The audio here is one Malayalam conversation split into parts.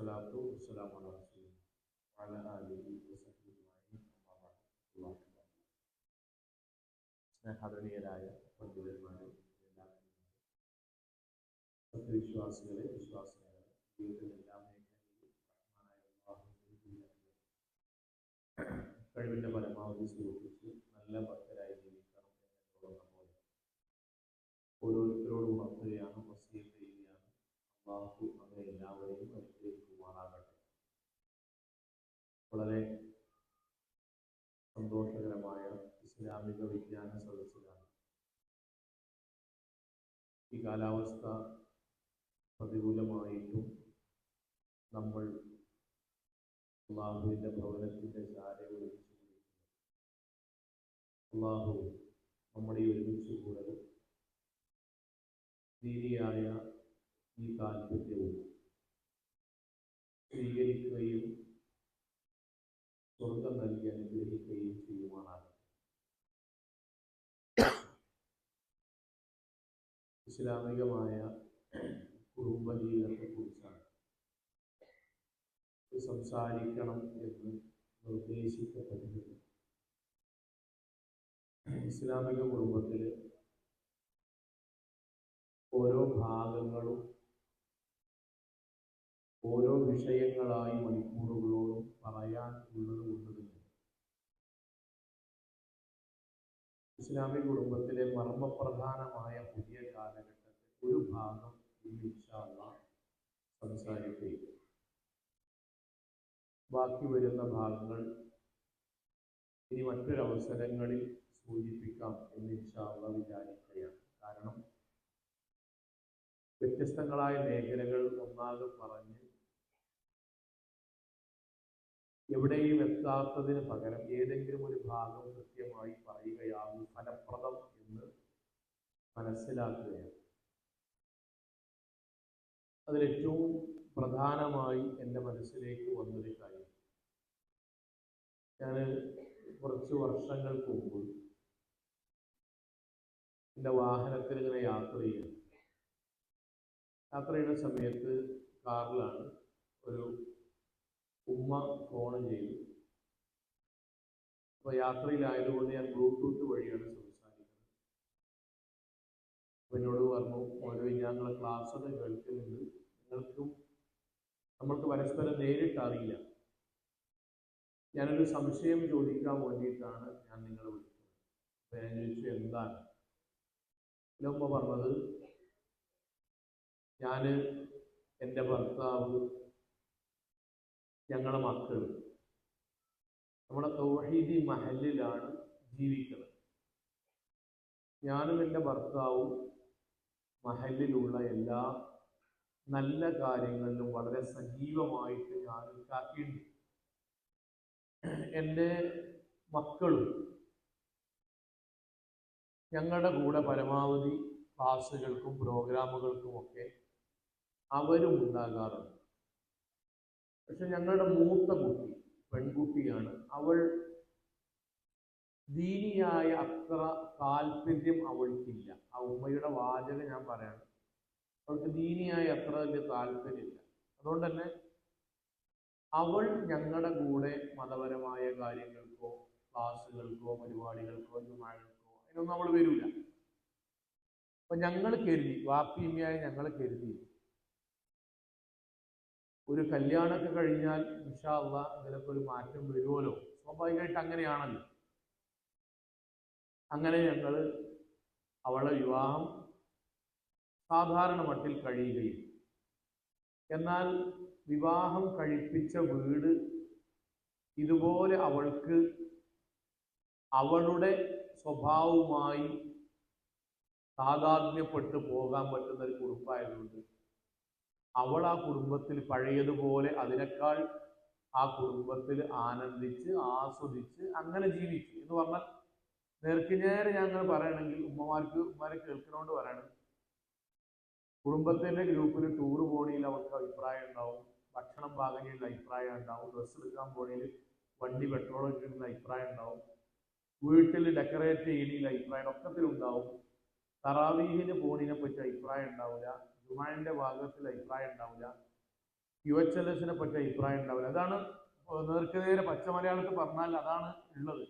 والصلاة والسلام على رسول الله وعلى آله وصحبه أجمعين أما بعد الله സ്നേഹാദരണീയരായ പണ്ഡിതന്മാരെ സത്യവിശ്വാസികളെ വിശ്വാസികളെ ജീവിതത്തിലെ എല്ലാ മേഖലയിലും കഴിവിൻ്റെ പരമാവധി സൂക്ഷിച്ച് നല്ല ഭക്തരായി ജീവിക്കണം എന്നുള്ളത് പോലെ ഓരോരുത്തരോടും ഉണർത്തുകയാണ് വസിയത്ത് ചെയ്യുകയാണ്. അല്ലാഹു നമ്മെ എല്ലാവരെയും അനുഗ്രഹിക്കുമാറാകട്ടെ. വളരെ സന്തോഷകരമായ ഇസ്ലാമിക വിജ്ഞാന സദസ്സിലാണ്. ഈ കാലാവസ്ഥ പ്രതികൂലമായിട്ടും നമ്മൾ അള്ളാഹുവിൻ്റെ ഭവനത്തിൻ്റെ ചാര ഒരുമിച്ച് കൂടിയിട്ടുണ്ട്. അള്ളാഹു നമ്മുടെ ഈ ഒരുമിച്ച് കൂടൽ ദീനിയായ ഈ താല്പര്യവും സ്വീകരിക്കുകയും സ്വർഗം നൽകി അനുഗ്രഹിക്കുകയും ചെയ്യുവാനാണ്. ഇസ്ലാമികമായ കുടുംബജീവിതത്തെക്കുറിച്ചാണ് സംസാരിക്കണം എന്ന് നിർദ്ദേശിക്കപ്പെട്ടിട്ടുണ്ട്. ഇസ്ലാമിക കുടുംബത്തിൽ ഓരോ ഭാഗങ്ങളും ഓരോ വിഷയങ്ങളായി മണിക്കൂറുകളോളം പറയാൻ ഉള്ളത് കൊണ്ട് തന്നെ ഇസ്ലാമിക കുടുംബത്തിലെ മർമ്മപ്രധാനമായ പുതിയ കാലഘട്ടത്തിൽ ഒരു ഭാഗം ഇൻഷാ അല്ലാഹ് സംസാരിക്കുകയും ബാക്കി വരുന്ന ഭാഗങ്ങൾ ഇനി മറ്റൊരവസരങ്ങളിൽ സൂചിപ്പിക്കാം എന്ന് ഇൻഷാ അല്ലാഹ് വിചാരിക്കുകയാണ്. കാരണം വ്യത്യസ്തങ്ങളായ മേഖലകൾ ഒന്നാകെ പറഞ്ഞ് എവിടെയും എത്താത്തതിന് പകരം ഏതെങ്കിലും ഒരു ഭാഗം കൃത്യമായി പറയുകയാകും ഫലപ്രദം എന്ന് മനസ്സിലാക്കുകയാണ്. അതിലേറ്റവും പ്രധാനമായി എൻ്റെ മനസ്സിലേക്ക് വന്നൊരു കാര്യം, ഞാൻ കുറച്ച് വർഷങ്ങൾക്ക് മുമ്പ് എൻ്റെ വാഹനത്തിൽ ഇങ്ങനെ യാത്ര ചെയ്യുന്ന സമയത്ത് കാറിലാണ് ഒരു ഉമ്മ ഫോൺ ചെയ്തു. അപ്പോൾ യാത്രയിലായതുകൊണ്ട് ഞാൻ ബ്ലൂടൂത്ത് വഴിയാണ് സംസാരിക്കുന്നത്. അപ്പോൾ എന്നോട് പറഞ്ഞു, ഓരോ ഞങ്ങളെ ക്ലാസ്സൊക്കെ കേൾക്കുന്നുണ്ട്, നമ്മൾക്ക് പരസ്പരം നേരിട്ട് അറിയില്ല, ഞാനൊരു സംശയം ചോദിക്കാൻ വേണ്ടിയിട്ടാണ് ഞാൻ നിങ്ങളെ വിളിക്കുന്നത്. അപ്പോൾ ഞാൻ ചോദിച്ചു, എന്താണ്? ഉമ്മ പറഞ്ഞത്, ഞാൻ, എൻ്റെ ഭർത്താവ്, ഞങ്ങളുടെ മക്കൾ നമ്മുടെ തൗഹീദി മഹല്ലിലാണ് ജീവിക്കുന്നത്. ഞാനും എൻ്റെ ഭർത്താവും മഹല്ലിലുള്ള എല്ലാ നല്ല കാര്യങ്ങളിലും വളരെ സജീവമായിട്ട് ഞാൻ കാത്തിയുണ്ട്. എൻ്റെ മക്കളും ഞങ്ങളുടെ കൂടെ പരമാവധി ക്ലാസ്സുകൾക്കും പ്രോഗ്രാമുകൾക്കുമൊക്കെ അവരും ഉണ്ടാകാറുണ്ട്. പക്ഷെ ഞങ്ങളുടെ മൂത്ത കുട്ടി പെൺകുട്ടിയാണ്. അവൾ ദീനിയായ അത്ര താല്പര്യം അവൾക്കില്ല. ആ ഉമ്മയുടെ വാചകം ഞാൻ പറയാണ്, അവൾക്ക് ദീനിയായ അത്ര വലിയ താല്പര്യമില്ല. അതുകൊണ്ട് തന്നെ അവൾ ഞങ്ങളുടെ കൂടെ മതപരമായ കാര്യങ്ങൾക്കോ ക്ലാസ്സുകൾക്കോ പരിപാടികൾക്കോ ജുമാകൾക്കോ അതിനൊന്നും അവൾ വരില്ല. അപ്പൊ ഞങ്ങൾ കരുതി, വാപ്പിയമ്മയായി ഞങ്ങൾ കരുതി, ഒരു കല്യാണമൊക്കെ കഴിഞ്ഞാൽ ഇൻഷാ അല്ലാഹ് ഇതിലൊക്കെ ഒരു മാറ്റം വരുമല്ലോ, സ്വാഭാവികമായിട്ട് അങ്ങനെയാണല്ലോ. അങ്ങനെ ഞങ്ങൾ അവളെ വിവാഹം സാധാരണ മട്ടിൽ കഴിയുകയും, എന്നാൽ വിവാഹം കഴിപ്പിച്ച വീട് ഇതുപോലെ അവൾക്ക് അവളുടെ സ്വഭാവവുമായി താതാത്മ്യപ്പെട്ട് പോകാൻ പറ്റുന്ന ഒരു കുടുംബമായതുകൊണ്ട് അവൾ ആ കുടുംബത്തിൽ പഴയതുപോലെ അതിനേക്കാൾ ആ കുടുംബത്തിൽ ആനന്ദിച്ച് ആസ്വദിച്ച് അങ്ങനെ ജീവിച്ചു എന്ന് പറഞ്ഞാൽ, നേർക്ക് നേരെ ഞങ്ങൾ പറയണമെങ്കിൽ ഉമ്മമാരെ കേൾക്കുന്നതുകൊണ്ട് പറയണം, കുടുംബത്തിൻ്റെ ഗ്രൂപ്പിൽ ടൂർ പോണിയിൽ അവർക്ക് അഭിപ്രായം ഉണ്ടാവും, ഭക്ഷണം പാകനയിൽ അഭിപ്രായം ഉണ്ടാവും, ഡ്രസ്സ് എടുക്കാൻ പോണിയിൽ വണ്ടി പെട്രോൾ ഒഴിക്കുന്ന അഭിപ്രായം ഉണ്ടാവും, വീട്ടിൽ ഡെക്കറേറ്റ് ചെയ്യുന്നതിൽ അഭിപ്രായം ഒക്കത്തിലുണ്ടാവും, തറാവീഹിന് പോണിനെ പറ്റി അഭിപ്രായം ഉണ്ടാവില്ല, ജുമാന്റെ ഭാഗത്തിൽ അഭിപ്രായം ഉണ്ടാവില്ല. UHLSനെ പറ്റി അഭിപ്രായം ഉണ്ടാവില്ല. അതാണ് നേർക്കുനേരെ പച്ച മലയാളത്തിൽ പറഞ്ഞാൽ അതാണ് ഉള്ളത്.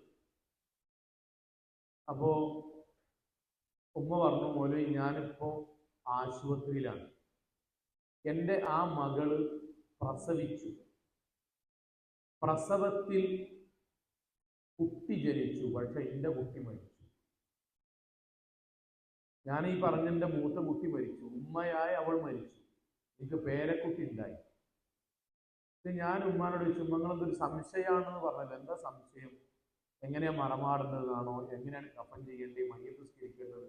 അപ്പോ ഉമ്മ പറഞ്ഞു, മൗലവി ഞാനിപ്പോ ആശുപത്രിയിലാണ്, എൻ്റെ ആ മകള് പ്രസവിച്ചു, പ്രസവത്തിൽ കുട്ടി ജനിച്ചു, പക്ഷെ എൻ്റെ കുട്ടി മരിച്ചു. ഞാൻ ഈ പറഞ്ഞെൻ്റെ മൂത്ത കുട്ടി മരിച്ചു, ഉമ്മയായി അവൾ മരിച്ചു, എനിക്ക് പേരക്കുട്ടി ഉണ്ടായി. ഞാൻ ഉമ്മാനോട് ചോദിച്ചു, ഉമ്മങ്ങളെന്തൊരു സംശയമാണെന്ന് പറഞ്ഞല്ലോ, എന്താ സംശയം? എങ്ങനെയാ മറമാടുന്നതാണോ, എങ്ങനെയാണ് കഫൻ ചെയ്യേണ്ടത്, മയ്യത്ത് സ്കരിക്കേണ്ടത്?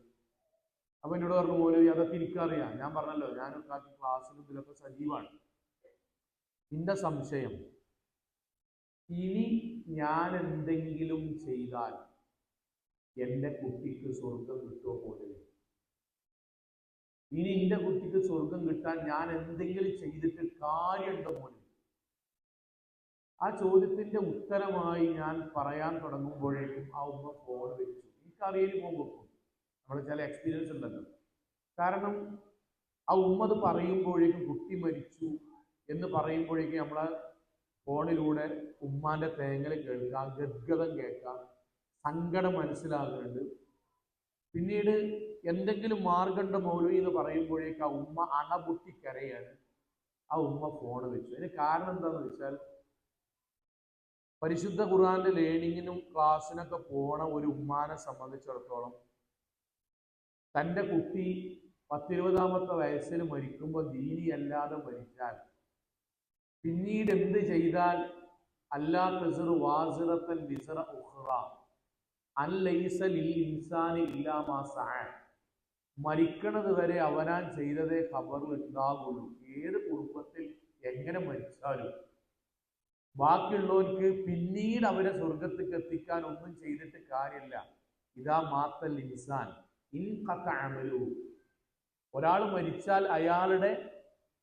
അപ്പൊ എന്നോട് പറഞ്ഞു, മൗലവി അതൊക്കെ എനിക്കറിയാം. ഞാൻ പറഞ്ഞല്ലോ, ഞാനൊക്കെ ക്ലാസ്സിലും ഇതിലൊക്കെ സജീവാണ്. നിന്റെ സംശയം ഇനി ഞാൻ എന്തെങ്കിലും ചെയ്താൽ എൻ്റെ കുട്ടിക്ക് സ്വർഗം കിട്ടുമോ മൗലവി? ഇനി എൻ്റെ കുട്ടിക്ക് സ്വർഗം കിട്ടാൻ ഞാൻ എന്തെങ്കിലും ചെയ്തിട്ട് കാര്യമുണ്ടോ മൗലവി? ആ ചോദ്യത്തിന്റെ ഉത്തരമായി ഞാൻ പറയാൻ തുടങ്ങുമ്പോഴേക്കും ആ ഉമ്മ ഫോൺ വെച്ചു. എനിക്കറിയാൻ ഫോൺ വെക്കും, നമ്മൾ ചില എക്സ്പീരിയൻസ് ഉണ്ടല്ലോ. കാരണം ആ ഉമ്മ അത് പറയുമ്പോഴേക്കും കുട്ടി മരിച്ചു എന്ന് പറയുമ്പോഴേക്കും നമ്മളെ ഫോണിലൂടെ ഉമ്മാന്റെ തേങ്ങൽ കേൾക്കാം, ഗദ്ഗതം കേൾക്കാം, സങ്കടം മനസ്സിലാകുന്നുണ്ട്. പിന്നീട് എന്തെങ്കിലും മാർഗണ്ട മൗലവി എന്ന് പറയുമ്പോഴേക്കും ആ ഉമ്മ അണപൊട്ടിക്കരയാണ്. ആ ഉമ്മ ഫോൺ വെച്ചു. അതിന് കാരണം എന്താണെന്ന് വെച്ചാൽ, പരിശുദ്ധ ഖുർആന്റെ ലേണിങ്ങിനും ക്ലാസ്സിനൊക്കെ പോണ ഒരു ഉമ്മാനെ സംബന്ധിച്ചിടത്തോളം തൻ്റെ കുട്ടി 10-20 വയസ്സിൽ മരിക്കുമ്പോൾ ദീനി അല്ലാതെ മരിച്ചാൽ പിന്നീട് എന്ത് ചെയ്താൽ അല്ലാ തസിറു വാസിറത്തൻ വിസറ ഉഖ്റ അല്ലൈസ ലിൽ ഇൻസാനി ഇല്ലാ മാ സഅ, മരിക്കണത് വരെ അവനാൻ ചെയ്തതേ ഖബറിൽ ഉണ്ടാകുള്ളൂ. ഏത് കുടുംബത്തിൽ എങ്ങനെ മരിച്ചാലും ബാക്കിയുള്ളവർക്ക് പിന്നീട് അവരെ സ്വർഗത്തേക്ക് എത്തിക്കാൻ ഒന്നും ചെയ്തിട്ട് കാര്യമില്ല. ഇതാ മാത്തൽ ഇൻസാൻ ഇൻഖത അമലു, ഒരാൾ മരിച്ചാൽ അയാളുടെ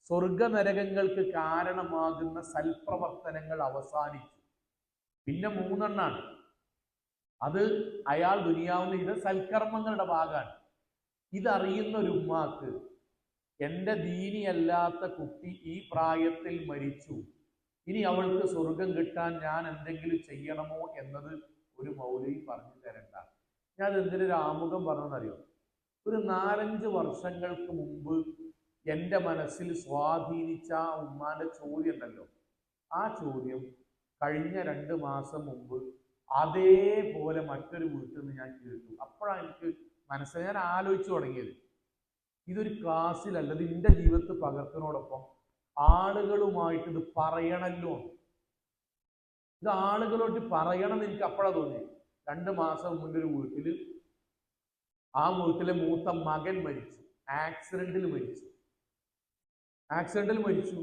സ്വർഗ നരകങ്ങൾക്ക് കാരണമാകുന്ന സൽപ്രവർത്തനങ്ങൾ അവസാനിച്ചു. പിന്നെ 3 എണ്ണാണ്. അത് അയാൾ ദുനിയാവുന്ന ഇത് സൽക്കർമ്മങ്ങളുടെ ഭാഗമാണ്. ഇതറിയുന്ന ഒരു ഉമ്മാക്ക് എൻ്റെ ദീനിയല്ലാത്ത കുട്ടി ഈ പ്രായത്തിൽ മരിച്ചു, ഇനി അവൾക്ക് സ്വർഗം കിട്ടാൻ ഞാൻ എന്തെങ്കിലും ചെയ്യണമോ എന്നത് ഒരു മൗലവി പറഞ്ഞു തരണ്ട. ഞാൻ എന്തിനൊരു ആമുഖം പറഞ്ഞെന്നറിയോ? ഒരു 4-5 വർഷങ്ങൾക്ക് മുമ്പ് എൻ്റെ മനസ്സിൽ സ്വാധീനിച്ച ആ ഉമ്മാന്റെ ചോദ്യം ഉണ്ടല്ലോ, ആ ചോദ്യം കഴിഞ്ഞ 2 മാസം മുമ്പ് അതേപോലെ മറ്റൊരു വീട്ടിൽ നിന്ന് ഞാൻ കേട്ടു. അപ്പോഴാണ് എനിക്ക് മനസ്സിൽ ഞാൻ ആലോചിച്ചു തുടങ്ങിയത്, ഇതൊരു ക്ലാസ്സിലല്ല, ഇത് എൻ്റെ ജീവിതത്തിൽ പകർത്തിനോടൊപ്പം ആളുകളുമായിട്ട് ഇത് പറയണല്ലോ, ഇത് ആളുകളോട്ട് പറയണം എന്ന് എനിക്ക് അപ്പോഴാണ് തോന്നി. 2 മാസം മുന്നേ ഒരു വീട്ടില്, ആ വീട്ടിലെ മൂത്ത മകൻ മരിച്ചു, ആക്സിഡന്റിൽ മരിച്ചു.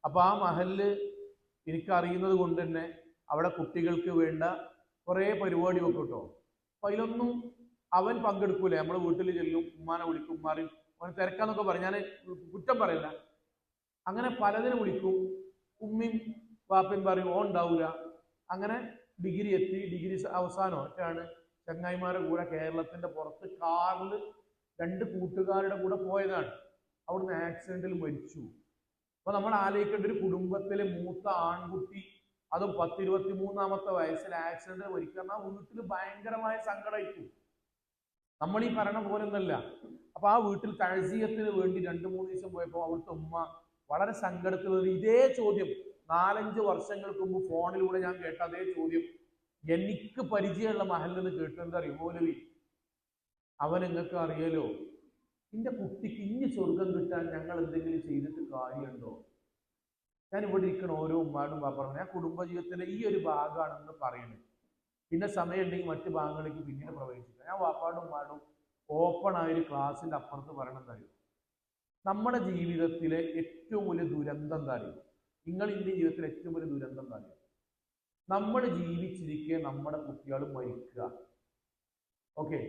അപ്പൊ ആ മഹലില് എനിക്കറിയുന്നത് കൊണ്ട് തന്നെ അവിടെ കുട്ടികൾക്ക് വേണ്ട കുറേ പരിപാടി ഒക്കെ കേട്ടോ. അപ്പൊ അതിലൊന്നും അവൻ പങ്കെടുക്കൂലേ. നമ്മളെ വീട്ടിൽ ചെല്ലും, ഉമ്മാനെ വിളിക്കും, ഉമ്മാരും അവന് തിരക്കാന്നൊക്കെ പറയും. ഞാൻ കുറ്റം പറയില്ല. അങ്ങനെ പലതിനും വിളിക്കും, ഉമ്മയും വാപ്പയും പറയും ഓ ഉണ്ടാവൂല. അങ്ങനെ ഡിഗ്രി എത്തി, ഡിഗ്രി അവസാനം ഒക്കെയാണ് ചങ്ങായിമാരുടെ കൂടെ കേരളത്തിന്റെ പുറത്ത് കാറിൽ 2 കൂട്ടുകാരുടെ കൂടെ പോയതാണ്. അവിടുന്ന് ആക്സിഡന്റിൽ മരിച്ചു. അപ്പൊ നമ്മൾ ആലോചിക്കേണ്ട, ഒരു കുടുംബത്തിലെ മൂത്ത ആൺകുട്ടി, അതും 10-23 വയസ്സിൽ ആക്സിഡന്റിൽ മരിക്കുന്ന വീട്ടിൽ ഭയങ്കരമായ സങ്കടമായിരിക്കും. നമ്മൾ ഈ പറയണ പോലെ ഒന്നല്ല. അപ്പൊ ആ വീട്ടിൽ തഴസീയത്തിന് വേണ്ടി 2-3 ദിവസം പോയപ്പോൾ അവിടുത്തെ ഉമ്മ വളരെ സങ്കടത്തിൽ ഇതേ ചോദ്യം 4-5 വർഷങ്ങൾക്ക് മുമ്പ് ഫോണിലൂടെ ഞാൻ കേട്ട അതേ ചോദ്യം എനിക്ക് പരിചയമുള്ള മഹലിൽ നിന്ന് കേട്ടു. എന്താ അറിയോ മൗലവി, അവൻ നിങ്ങൾക്ക് അറിയാലോ, എൻ്റെ കുട്ടിക്ക് ഇനി സ്വർഗം കിട്ടാൻ ഞങ്ങൾ എന്തെങ്കിലും ചെയ്തിട്ട് കാര്യമുണ്ടോ? ഞാൻ ഇവിടെ ഇരിക്കണ ഓരോ ഉമ്മാടും പറഞ്ഞു, ഞാൻ കുടുംബജീവിതത്തിന്റെ ഈ ഒരു ഭാഗമാണെന്ന് പറയുന്നത്. പിന്നെ സമയം ഉണ്ടെങ്കിൽ മറ്റു ഭാഗങ്ങളിലേക്ക് പിന്നീട് പ്രവേശിക്കാം. ഞാൻ വാപ്പാടും ഉമ്മാടും ഓപ്പൺ ആയൊരു ക്ലാസ്സിന്റെ അപ്പുറത്ത് പറയണം എന്താ അറിയോ, നമ്മുടെ ജീവിതത്തിലെ ഏറ്റവും വലിയ ദുരന്തം എന്താ അറിയോ? നിങ്ങൾ ഇന്ത്യ ജീവിതത്തിലെ ഏറ്റവും വലിയ ദുരന്തം എന്താ അറിയോ? നമ്മൾ ജീവിച്ചിരിക്കെ നമ്മുടെ കുട്ടികൾ മരിക്കുക. ഓക്കെ,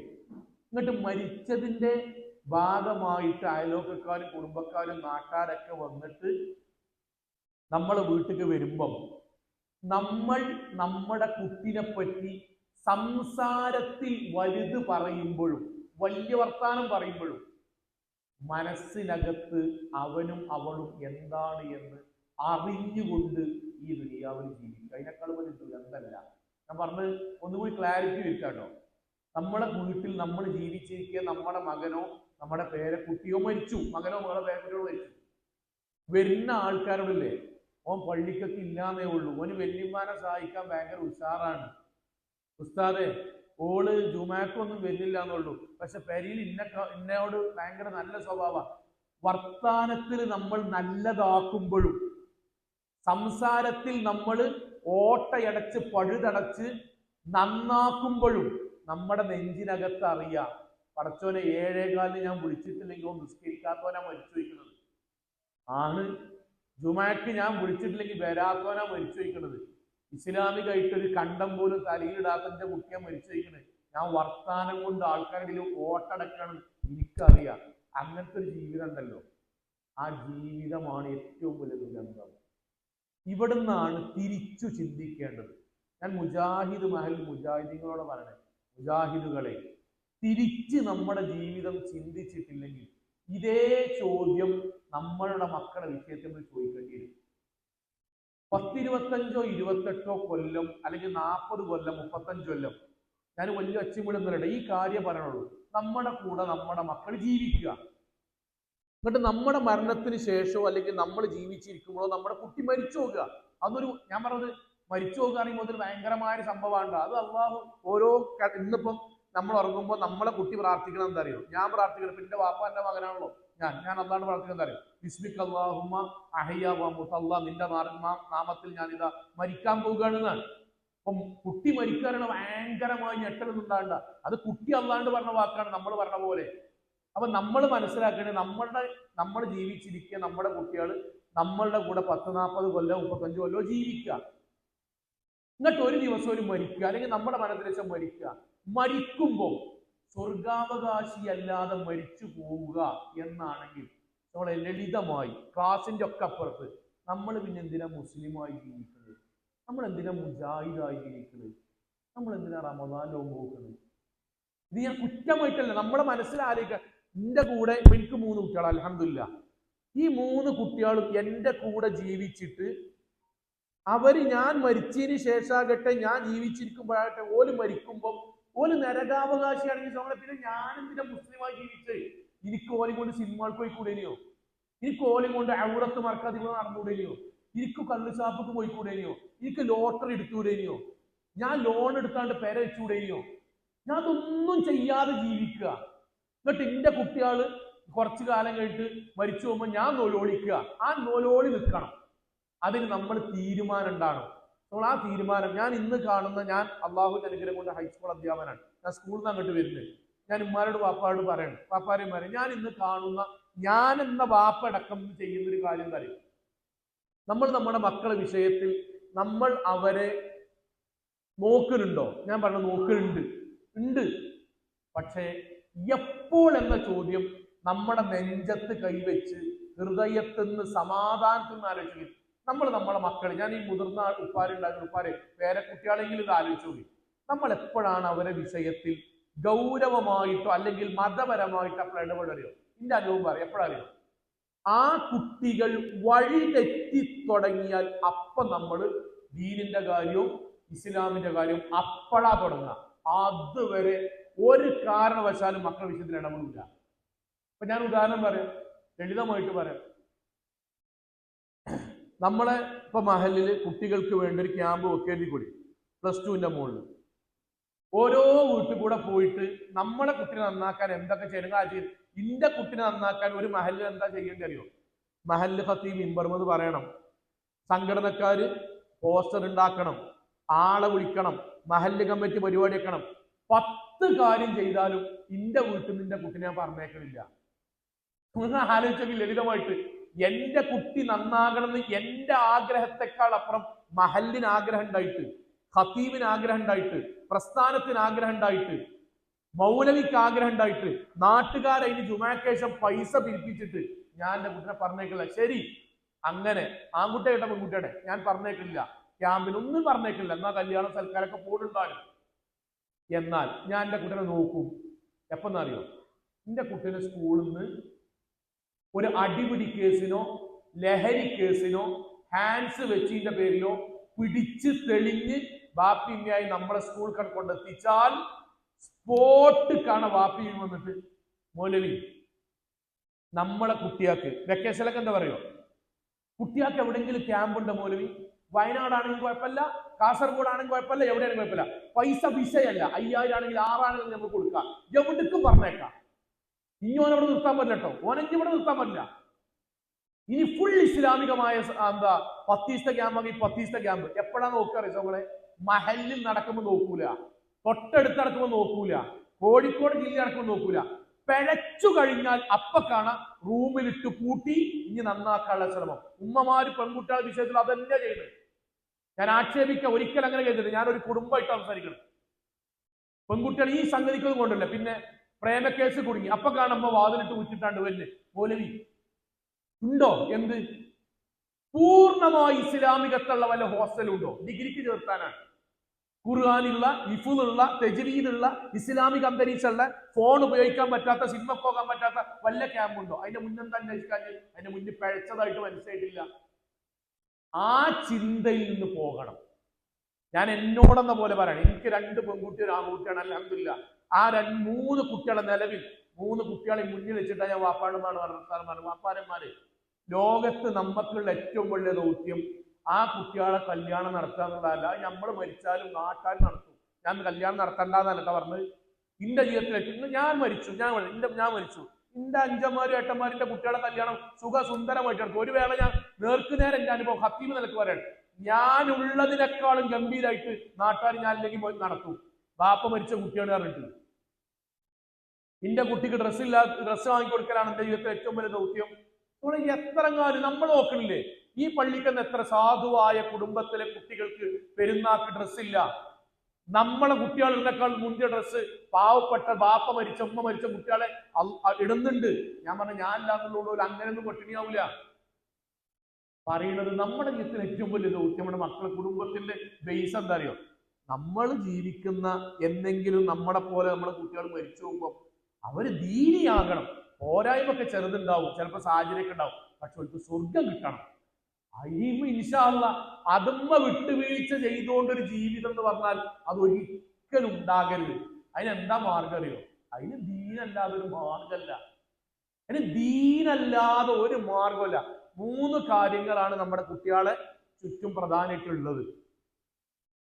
എന്നിട്ട് മരിച്ചതിന്റെ ഭാഗമായിട്ട് അയലോക്കക്കാരും കുടുംബക്കാരും നാട്ടുകാരൊക്കെ വന്നിട്ട് നമ്മളെ വീട്ടിലേക്ക് വരുമ്പം നമ്മൾ നമ്മുടെ കുട്ടിനെ പറ്റി സംസാരത്തിൽ വലുത് പറയുമ്പോഴും വലിയ വർത്താനം പറയുമ്പോഴും മനസ്സിനകത്ത് അവനും അവളും എന്താണ് എന്ന് അറിഞ്ഞുകൊണ്ട് ഈ ദുനിയാവിൽ ജീവിക്കുക. അതിനേക്കാളും വലിയ ദുരന്തമല്ല. ഞാൻ പറഞ്ഞത് ഒന്നുകൂടി ക്ലാരിറ്റി വരുത്താട്ടോ. നമ്മളെ വീട്ടിൽ നമ്മൾ ജീവിച്ചിരിക്കുക, നമ്മുടെ മകനോ നമ്മുടെ പേരക്കുട്ടിയോ മരിച്ചു, മകനോ മകളോ പേരക്കുട്ടിയോ മരിച്ചു, വരുന്ന ആൾക്കാരോടില്ലേ ഓൻ പള്ളിക്കൊക്കെ ഇല്ലാന്നേ ഉള്ളൂ, ഓന് വല്യമ്മാനെ സഹായിക്കാൻ ഭയങ്കര ഉഷാറാണ്, ഉസ്താദെ ഓള് ജുമാക്കൊന്നും വരുന്നില്ല എന്നുള്ളൂ, പക്ഷെ പെരിയിൽ ഇന്നയോട് ഭയങ്കര നല്ല സ്വഭാവമാണ്. വർത്താനത്തിൽ നമ്മൾ നല്ലതാക്കുമ്പോഴും സംസാരത്തിൽ നമ്മൾ ഓട്ടയടച്ച് പഴുതടച്ച് നന്നാക്കുമ്പോഴും നമ്മുടെ നെഞ്ചിനകത്ത് അറിയാം പടച്ചോനെ 7:15 ഞാൻ വിളിച്ചിട്ടില്ലെങ്കിൽ ഓൻ നിസ്കരിക്കാത്തവനാ മരിച്ചു വയ്ക്കുന്നത് ആണ്, ജുമാക്ക് ഞാൻ വിളിച്ചിട്ടില്ലെങ്കിൽ വരാത്തവനാ മരിച്ചു വയ്ക്കുന്നത്, ഇസ്ലാമികമായിട്ടൊരു കണ്ടം പോലും തലയിലിടാത്തന്റെ കുട്ടിയെ മരിച്ചു വയ്ക്കുന്നത്, ഞാൻ വർത്താനം കൊണ്ട് ആൾക്കാരുടെ ഓട്ടടക്കണം, എനിക്കറിയാം. അങ്ങനത്തെ ഒരു ജീവിതം ഉണ്ടല്ലോ, ആ ജീവിതമാണ് ഏറ്റവും വലിയ ദുരന്തം. ഇവിടുന്നാണ് തിരിച്ചു ചിന്തിക്കേണ്ടത്. ഞാൻ മുജാഹിദുകളോട് പറയണേ, മുജാഹിദുകളെ തിരിച്ച് നമ്മുടെ ജീവിതം ചിന്തിച്ചിട്ടില്ലെങ്കിൽ ഇതേ ചോദ്യം നമ്മളുടെ മക്കളുടെ വിഷയത്തിൽ നമ്മൾ ചോദിക്കേണ്ടി വരും. 10, 25, 28 കൊല്ലം അല്ലെങ്കിൽ 40 കൊല്ലം 35 കൊല്ലം ഞാൻ വലിയ ഒച്ചമുഴുന്നില്ല, ഈ കാര്യം പറയണുള്ളൂ. നമ്മുടെ കൂടെ നമ്മുടെ മക്കൾ ജീവിക്കുക, എന്നിട്ട് നമ്മുടെ മരണത്തിന് ശേഷമോ അല്ലെങ്കിൽ നമ്മൾ ജീവിച്ചിരിക്കുമ്പോഴോ നമ്മുടെ കുട്ടി മരിച്ചു പോകുക. അതൊരു, ഞാൻ പറഞ്ഞത് മരിച്ചു പോകുകയാണെങ്കിൽ അതൊരു ഭയങ്കരമായ സംഭവമാണ്. അത് അള്ളാഹു ഓരോ ഇന്നിപ്പം നമ്മൾ ഉറങ്ങുമ്പോൾ നമ്മളെ കുട്ടി പ്രാർത്ഥിക്കണം. എന്താ അറിയോ? ഞാൻ പ്രാർത്ഥിക്കണം, എന്റെ വാപ്പ എന്റെ മകനാണല്ലോ, ഞാൻ അള്ളാഹുവിനോട് പ്രാർത്ഥിക്കണം. എന്താ അറിയോ? ബിസ്മിക അല്ലാഹുമ്മ അഹ്യ വ മുതല്ല, നിന്റെ നാമത്തിൽ ഞാൻ ഇതാ മരിക്കാൻ പോവുകയാണെന്നാണ്. അപ്പം കുട്ടി മരിക്കാനാണ് ഭയങ്കരമായി ഞെട്ടലൊന്നുണ്ടാകണ്ട. അത് കുട്ടി അല്ലാണ്ട് പറഞ്ഞ വാക്കാണ്, നമ്മൾ പറഞ്ഞ പോലെ. അപ്പൊ നമ്മൾ മനസ്സിലാക്കേണ്ടത് നമ്മൾ ജീവിച്ചിരിക്കുക, നമ്മുടെ കുട്ടികൾ നമ്മളുടെ കൂടെ 10, 40 കൊല്ലം 35 കൊല്ലം ജീവിക്കുക. എന്നിട്ട് ഒരു ദിവസം ഒരു മരിക്കുക, അല്ലെങ്കിൽ നമ്മുടെ മനസ്സിലേശം മരിക്കുക. മരിക്കുമ്പോൾ സ്വർഗാവകാശി അല്ലാതെ മരിച്ചു പോവുക എന്നാണെങ്കിൽ നമ്മളെ ലളിതമായി ക്ലാസിന്റെ ഒക്കെ അപ്പുറത്ത് നമ്മൾ പിന്നെ എന്തിനാ മുസ്ലിമായി ജീവിക്കുന്നത്, നമ്മൾ എന്തിനാ മുജാഹിദായി ജീവിക്കുന്നത്, നമ്മൾ എന്തിനാ റമദാൻ നോക്കുന്നത്? ഇത് ഞാൻ കുറ്റമായിട്ടല്ല, നമ്മളെ മനസ്സിലാലോചിക്കുക. എന്റെ കൂടെ എനിക്ക് 3 കുട്ടികൾ, അൽഹംദുലില്ലാ. ഈ 3 കുട്ടികളും എൻ്റെ കൂടെ ജീവിച്ചിട്ട് അവര് ഞാൻ മരിച്ചതിന് ശേഷമാകട്ടെ, ഞാൻ ജീവിച്ചിരിക്കുമ്പോഴാകട്ടെ, ഓല് മരിക്കുമ്പോൾ ഓല് നരകാവകാശിയാണെങ്കിൽ നമ്മളെ പിന്നെ ഞാൻ എന്തിനാ മുസ്ലിമായി ജീവിച്ചത്? എനിക്ക് ഓലും കൊണ്ട് സിനിമകൾക്ക് പോയിക്കൂടേനിയോ? എനിക്ക് ഓലും കൊണ്ട് ഔറത്ത് മറക്കാതെ നടന്നുകൂടേനിയോ? എനിക്ക് കള്ളുചാപ്പക്ക് പോയിക്കൂടേനിയോ? എനിക്ക് ലോട്ടറി എടുത്തുകൂടേനിയോ? ഞാൻ ലോൺ എടുക്കാണ്ട് പെര വെച്ചുകൂടേനിയോ? ഞാൻ അതൊന്നും ചെയ്യാതെ ജീവിക്കുക. എന്നിട്ട് എന്റെ കുട്ടികൾ കുറച്ചു കാലം കഴിഞ്ഞിട്ട് മരിച്ചു പോകുമ്പോൾ ഞാൻ നോലോളിക്കുക. ആ നോലോളി നിൽക്കണം. അതിന് നമ്മൾ തീരുമാനം ഉണ്ടാകണം. നമ്മൾ ആ തീരുമാനം, ഞാൻ ഇന്ന് കാണുന്ന, ഞാൻ അള്ളാഹുവിന്റെ അനുഗ്രഹം കൊണ്ട് ഹൈസ്കൂൾ അധ്യാപകനാണ്, ഞാൻ സ്കൂളിൽ നിന്ന് അങ്ങോട്ട് വരുന്നത്. ഞാൻ ഉമ്മാരോട് വാപ്പാരോട് പറയണം, വാപ്പാരെയും പറയും, ഞാൻ ഇന്ന് കാണുന്ന, ഞാൻ എന്ന വാപ്പ അടക്കം ചെയ്യുന്നൊരു കാര്യം തരും. നമ്മൾ നമ്മുടെ മക്കളുടെ വിഷയത്തിൽ നമ്മൾ അവരെ നോക്കുന്നുണ്ടോ? ഞാൻ പറഞ്ഞു നോക്കുന്നുണ്ട്. പക്ഷേ എപ്പോൾ എന്ന ചോദ്യം നമ്മുടെ നെഞ്ചത്ത് കൈവച്ച് ഹൃദയത്തിൽ നിന്ന് സമാധാനത്തിൽ നിന്ന് ആലോചിക്കും. നമ്മളെ മക്കൾ, ഞാൻ ഈ മുതിർന്ന ഉപ്പാരുണ്ടാകുന്ന ഉപ്പാരെ പേരക്കുട്ടികളെങ്കിലും ഇത് ആലോചിച്ചു നോക്കി. നമ്മൾ എപ്പോഴാണ് അവരെ വിഷയത്തിൽ ഗൗരവമായിട്ടോ അല്ലെങ്കിൽ മതപരമായിട്ടോ അപ്പോൾ ഇടപെടറിയോ? എന്റെ അനുഭവം പറയാം, എപ്പോഴറിയോ? ആ കുട്ടികൾ വഴി തെറ്റി തുടങ്ങിയാൽ അപ്പം നമ്മൾ ദീനിന്റെ കാര്യവും ഇസ്ലാമിന്റെ കാര്യവും അപ്പളാ തുടങ്ങുക. അതുവരെ ഒരു കാരണവശാലും മക്കളുടെ വിഷയത്തിൽ ഇടപെടില്ല. അപ്പൊ ഞാൻ ഉദാഹരണം പറയാം, ലളിതമായിട്ട് പറയാം. നമ്മളെ ഇപ്പൊ മഹലില് കുട്ടികൾക്ക് വേണ്ടി ഒരു ക്യാമ്പ് വെക്കേണ്ടി കൂടി, +2ന്റെ മുകളിൽ ഓരോ വീട്ടിൽ കൂടെ പോയിട്ട് നമ്മളെ കുട്ടിനെ നന്നാക്കാൻ എന്തൊക്കെ ചെയ്യണം. ഇന്റെ കുട്ടിനെ നന്നാക്കാൻ ഒരു മഹലിൽ എന്താ ചെയ്യേണ്ടി അറിയോ? മഹലിൽ ഖത്തീബ് മിമ്പർമെന്ന് പറയണം, സംഘടനക്കാര് പോസ്റ്റർ ഉണ്ടാക്കണം, ആളെ വിളിക്കണം, മഹല്ല് കമ്മിറ്റി പരിപാടി വെക്കണം. 10 കാര്യം ചെയ്താലും ഇന്റെ വീട്ടിൽ നിന്റെ കുട്ടിനെ ഞാൻ പറഞ്ഞേക്കണില്ല. നിങ്ങൾ ആലോചിച്ചെങ്കിൽ ലളിതമായിട്ട്, എന്റെ കുട്ടി നന്നാകണമെന്ന് എന്റെ ആഗ്രഹത്തെക്കാൾ അപ്പുറം മഹല്ലിന് ആഗ്രഹം ഉണ്ടായിട്ട്, ഖത്തീബിന് ആഗ്രഹം ഉണ്ടായിട്ട്, പ്രസ്ഥാനത്തിന് ആഗ്രഹം ഉണ്ടായിട്ട്, മൗലവിക്ക് ആഗ്രഹം ഉണ്ടായിട്ട്, നാട്ടുകാരതിന് ജുമാക്കേശം പൈസ പിരിപ്പിച്ചിട്ട് ഞാൻ എന്റെ കുട്ടിനെ പറഞ്ഞേക്കില്ല. ശരി, അങ്ങനെ ആൺകുട്ടിയായിട്ടെ പെൺകുട്ടിയുടെ ഞാൻ പറഞ്ഞേക്കില്ല, ക്യാമ്പിനൊന്നും പറഞ്ഞേക്കില്ല, എന്നാ കല്യാണം സൽക്കാരൊക്കെ പോടുണ്ടാകും. എന്നാൽ ഞാൻ എന്റെ കുട്ടിനെ നോക്കും. എപ്പെന്നറിയോ? എന്റെ കുട്ടീനെ സ്കൂളിൽ നിന്ന് ഒരു അടിപിടി കേസിനോ ലഹരി കേസിനോ ഹാൻഡ്സ് വെച്ചിന്റെ പേരിലോ പിടിച്ച് തെളിഞ്ഞ് ബാപ്പിമ്മയായി നമ്മളെ സ്കൂൾ കൊണ്ടെത്തിച്ചാൽ സ്പോട്ട് കാണാൻ വാപ്പി വന്നിട്ട് മൗലവി നമ്മളെ കുട്ടിയാക്ക് വെക്കേഷനൊക്കെ എന്താ പറയുക, കുട്ടിയാക്ക് എവിടെയെങ്കിലും ക്യാമ്പ് ഉണ്ടോ മൗലവി? വയനാടാണെങ്കിൽ കുഴപ്പമില്ല, കാസർഗോഡ് ആണെങ്കിൽ കുഴപ്പമില്ല, എവിടെയാണെങ്കിൽ കുഴപ്പമില്ല, പൈസ വിഷയമല്ല, 5000 ആണെങ്കിൽ 6000 നമുക്ക് കൊടുക്കാം, എവിടേക്കും പറഞ്ഞേക്കാം. ഇനി ഓനവിടെ നിർത്താൻ പറ്റില്ല കേട്ടോ, ഓനെങ്കിൽ ഇവിടെ നിർത്താൻ പറ്റില്ല. ഇനി ഫുൾ ഇസ്ലാമികമായ എന്താ 10 ദിവസത്തെ ക്യാമ്പ് ആണെങ്കിൽ 10 ദിവസത്തെ ക്യാമ്പ് എപ്പോഴാണ് നോക്കുക അറിയോ നമ്മളെ? മഹലിൽ നടക്കുമ്പോൾ നോക്കൂല, തൊട്ടടുത്ത് നടക്കുമ്പോൾ നോക്കൂല, കോഴിക്കോട് ജില്ല നടക്കുമ്പോൾ നോക്കൂല. പിഴച്ചു കഴിഞ്ഞാൽ അപ്പൊ കാണാം റൂമിലിട്ട് പൂട്ടി ഇനി നന്നാക്കാനുള്ള ശ്രമം. ഉമ്മമാര് പെൺകുട്ടികളുടെ വിഷയത്തിൽ അതന്നെ ചെയ്യുന്നത്. ഞാൻ ആക്ഷേപിക്കുക, ഒരിക്കലും അങ്ങനെ ചെയ്തിട്ട് ഞാനൊരു കുടുംബമായിട്ട് സംസാരിക്കണം. പെൺകുട്ടികൾ ഈ സംഗതിക്കൊന്നും കൊണ്ടല്ല, പിന്നെ പ്രേമക്കേസ് കുടുങ്ങി അപ്പൊ കാണുമ്പോ വാതിലിട്ട് ഊറ്റിട്ടാണ്ട് വല്ല് മൗലവി ഉണ്ടോ? എന്ത് പൂർണ്ണമായി ഇസ്ലാമികത്തുള്ള വല്ല ഹോസ്റ്റലുണ്ടോ? ഡിഗ്രിക്ക് ചേർത്താനാണ്. ഖുർആനുള്ള, ഹിഫ്ളുള്ള, തജ്വീദുള്ള, ഇസ്ലാമിക അന്തരീക്ഷമുള്ള, ഫോൺ ഉപയോഗിക്കാൻ പറ്റാത്ത, സിനിമ പോകാൻ പറ്റാത്ത വല്ല ക്യാമ്പുണ്ടോ? അതിന്റെ മുന്നെന്താ അന്വേഷിക്കാൻ? അതിന്റെ മുന്നിൽ പഴച്ചതായിട്ട് മനസ്സിലായിട്ടില്ല. ആ ചിന്തയിൽ നിന്ന് പോകണം. ഞാൻ എന്നോടെന്ന പോലെ പറയണം, എനിക്ക് 2 പെൺകുട്ടി ഒരു ആൺകുട്ടിയാണ്, അൽഹംദുലില്ലാ. ആ 3 കുട്ടികളെ നിലവിൽ 3 കുട്ടികളെ മുന്നിൽ വെച്ചിട്ടാണ് ഞാൻ വാപ്പാടുമാണ് പറഞ്ഞ വാപ്പാരന്മാര്, ലോകത്ത് നമുക്കുള്ള ഏറ്റവും വലിയ ദൗത്യം ആ കുട്ടികളെ കല്യാണം നടത്തുക എന്നുള്ളതല്ല. നമ്മൾ മരിച്ചാലും നാട്ടാർ നടത്തും. ഞാൻ കല്യാണം നടത്തണ്ടെന്നല്ല പറഞ്ഞത്. എന്റെ ജീവിതത്തിൽ ഞാൻ മരിച്ചു, ഞാൻ മരിച്ചു, എന്റെ അഞ്ചന്മാരും ഏട്ടന്മാരിന്റെ കുട്ടികളെ കല്യാണം സുഖസുന്ദരമായിട്ട് നടക്കും. ഒരു വേള ഞാൻ നേർക്കുനേരം എന്റെ അനുഭവം ഹത്തീമ് നിലക്ക് പറയണം, ഞാൻ ഉള്ളതിനേക്കാളും ഗംഭീരമായിട്ട് നാട്ടുകാർ ഞാൻ അല്ലെങ്കിൽ പോയി നടത്തും. ബാപ്പ മരിച്ച കുട്ടികൾ പറഞ്ഞിട്ട് എന്റെ കുട്ടിക്ക് ഡ്രസ്സ് വാങ്ങിക്കൊടുക്കലാണ് എന്റെ ജീവിതത്തിൽ ഏറ്റവും വലിയ ദൗത്യം. എത്ര കാര്യം നമ്മൾ നോക്കണില്ലേ? ഈ പള്ളിക്കെന്ന് എത്ര സാധുവായ കുടുംബത്തിലെ കുട്ടികൾക്ക് പെരുന്നാക്ക് ഡ്രസ്സില്ല. നമ്മളെ കുട്ടികളിനേക്കാൾ മുന്തിയ ഡ്രസ്സ് പാവപ്പെട്ട ബാപ്പ മരിച്ച ഉമ്മ മരിച്ച കുട്ടികളെ ഇടുന്നുണ്ട്. ഞാൻ പറഞ്ഞ ഞാൻ ഇല്ലാന്നുള്ളൂ, അങ്ങനെയൊന്നും പട്ടിണിയാവൂല. പറയുന്നത് നമ്മുടെ ജീവിതത്തിൽ ഏറ്റവും വലിയ ദൗത്യം നമ്മുടെ മക്കളെ കുടുംബത്തിന്റെ ബേസ് എന്താ അറിയോ? നമ്മൾ ജീവിക്കുന്ന എന്തെങ്കിലും നമ്മളെ പോലെ നമ്മളെ കുട്ടികൾ മരിച്ചു പോകുമ്പോൾ അവര് ദീനിയാകണം. പോരായ്മൊക്കെ ചെറുതുണ്ടാവും, ചിലപ്പോൾ സാഹചര്യമൊക്കെ ഉണ്ടാവും, പക്ഷെ അവർക്ക് സ്വർഗം കിട്ടണം. ഇൻഷാ അല്ലാഹ് അതുമ്മ വിട്ടുവീഴ്ച ചെയ്തുകൊണ്ടൊരു ജീവിതം എന്ന് പറഞ്ഞാൽ അത് ഒരിക്കലും ഉണ്ടാകരുത്. അതിനെന്താ മാർഗം അറിയോ? അതിന് ദീനല്ലാതെ ഒരു മാർഗമല്ല. അതിന് ദീനല്ലാതെ ഒരു മാർഗമല്ല. 3 കാര്യങ്ങളാണ് നമ്മുടെ കുട്ടികളെ ചുറ്റും പ്രധാനമായിട്ടുള്ളത്.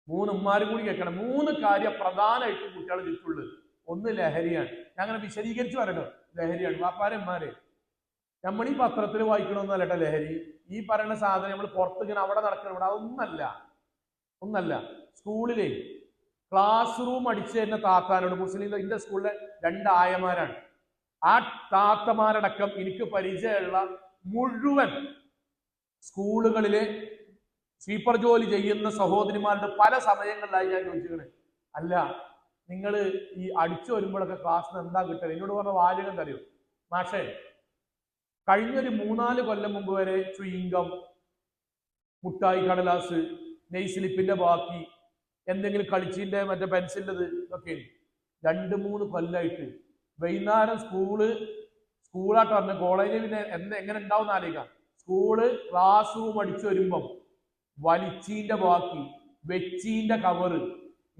3 ഉമ്മാരും കൂടി കേൾക്കണം. 3 കാര്യം പ്രധാനമായിട്ടും കുട്ടികളെ ചുറ്റുള്ളത്. ഒന്ന് ലഹരിയാണ്. ഞാൻ അങ്ങനെ വിശദീകരിച്ച് പറയട്ടോ. ലഹരിയാണ്. വാപ്പാരന്മാരെ, നമ്മൾ ഈ പത്രത്തിൽ വായിക്കണമെന്നല്ല കേട്ടോ ലഹരി. ഈ പറയുന്ന സാധനം നമ്മൾ പുറത്തിങ്ങനെ അവിടെ നടക്കണം, ഇവിടെ ഒന്നല്ല. സ്കൂളിലെ ക്ലാസ് റൂം അടിച്ചു തരുന്ന താത്താനോട്, മുസ്ലിം ഇന്ത്യ സ്കൂളിലെ 2 ആയമാരാണ്, ആ താത്തമാരടക്കം എനിക്ക് പരിചയമുള്ള മുഴുവൻ സ്കൂളുകളിലെ സ്വീപ്പർ ജോലി ചെയ്യുന്ന സഹോദരിമാരുടെ പല സമയങ്ങളിലായി ഞാൻ ചോദിച്ചിരിക്കണേ, അല്ല നിങ്ങൾ ഈ അടിച്ചു വരുമ്പോഴൊക്കെ ക്ലാസ്സിന് എന്താ കിട്ടുക? എന്നോട് പറഞ്ഞ വാചകം തരൂ മാഷേ, കഴിഞ്ഞൊരു 3-4 കൊല്ലം മുമ്പ് വരെ ചുയിങ്കം, മുട്ടായി കടലാസ്, നെയ്സ്ലിപ്പിന്റെ ബാക്കി, എന്തെങ്കിലും കളിച്ചിന്റെ മറ്റേ പെൻസിലിൻ്റെത് ഇതൊക്കെ 2-3 കൊല്ലമായിട്ട് വൈകുന്നേരം സ്കൂളായിട്ട് പറഞ്ഞ കോളേജിൽ പിന്നെ എങ്ങനെ ഉണ്ടാവും ആലോചിക്കാം. സ്കൂള് ക്ലാസ് റൂം അടിച്ചു വരുമ്പം വലിച്ചീന്റെ ബാക്കി, വെച്ചീന്റെ കവറ്,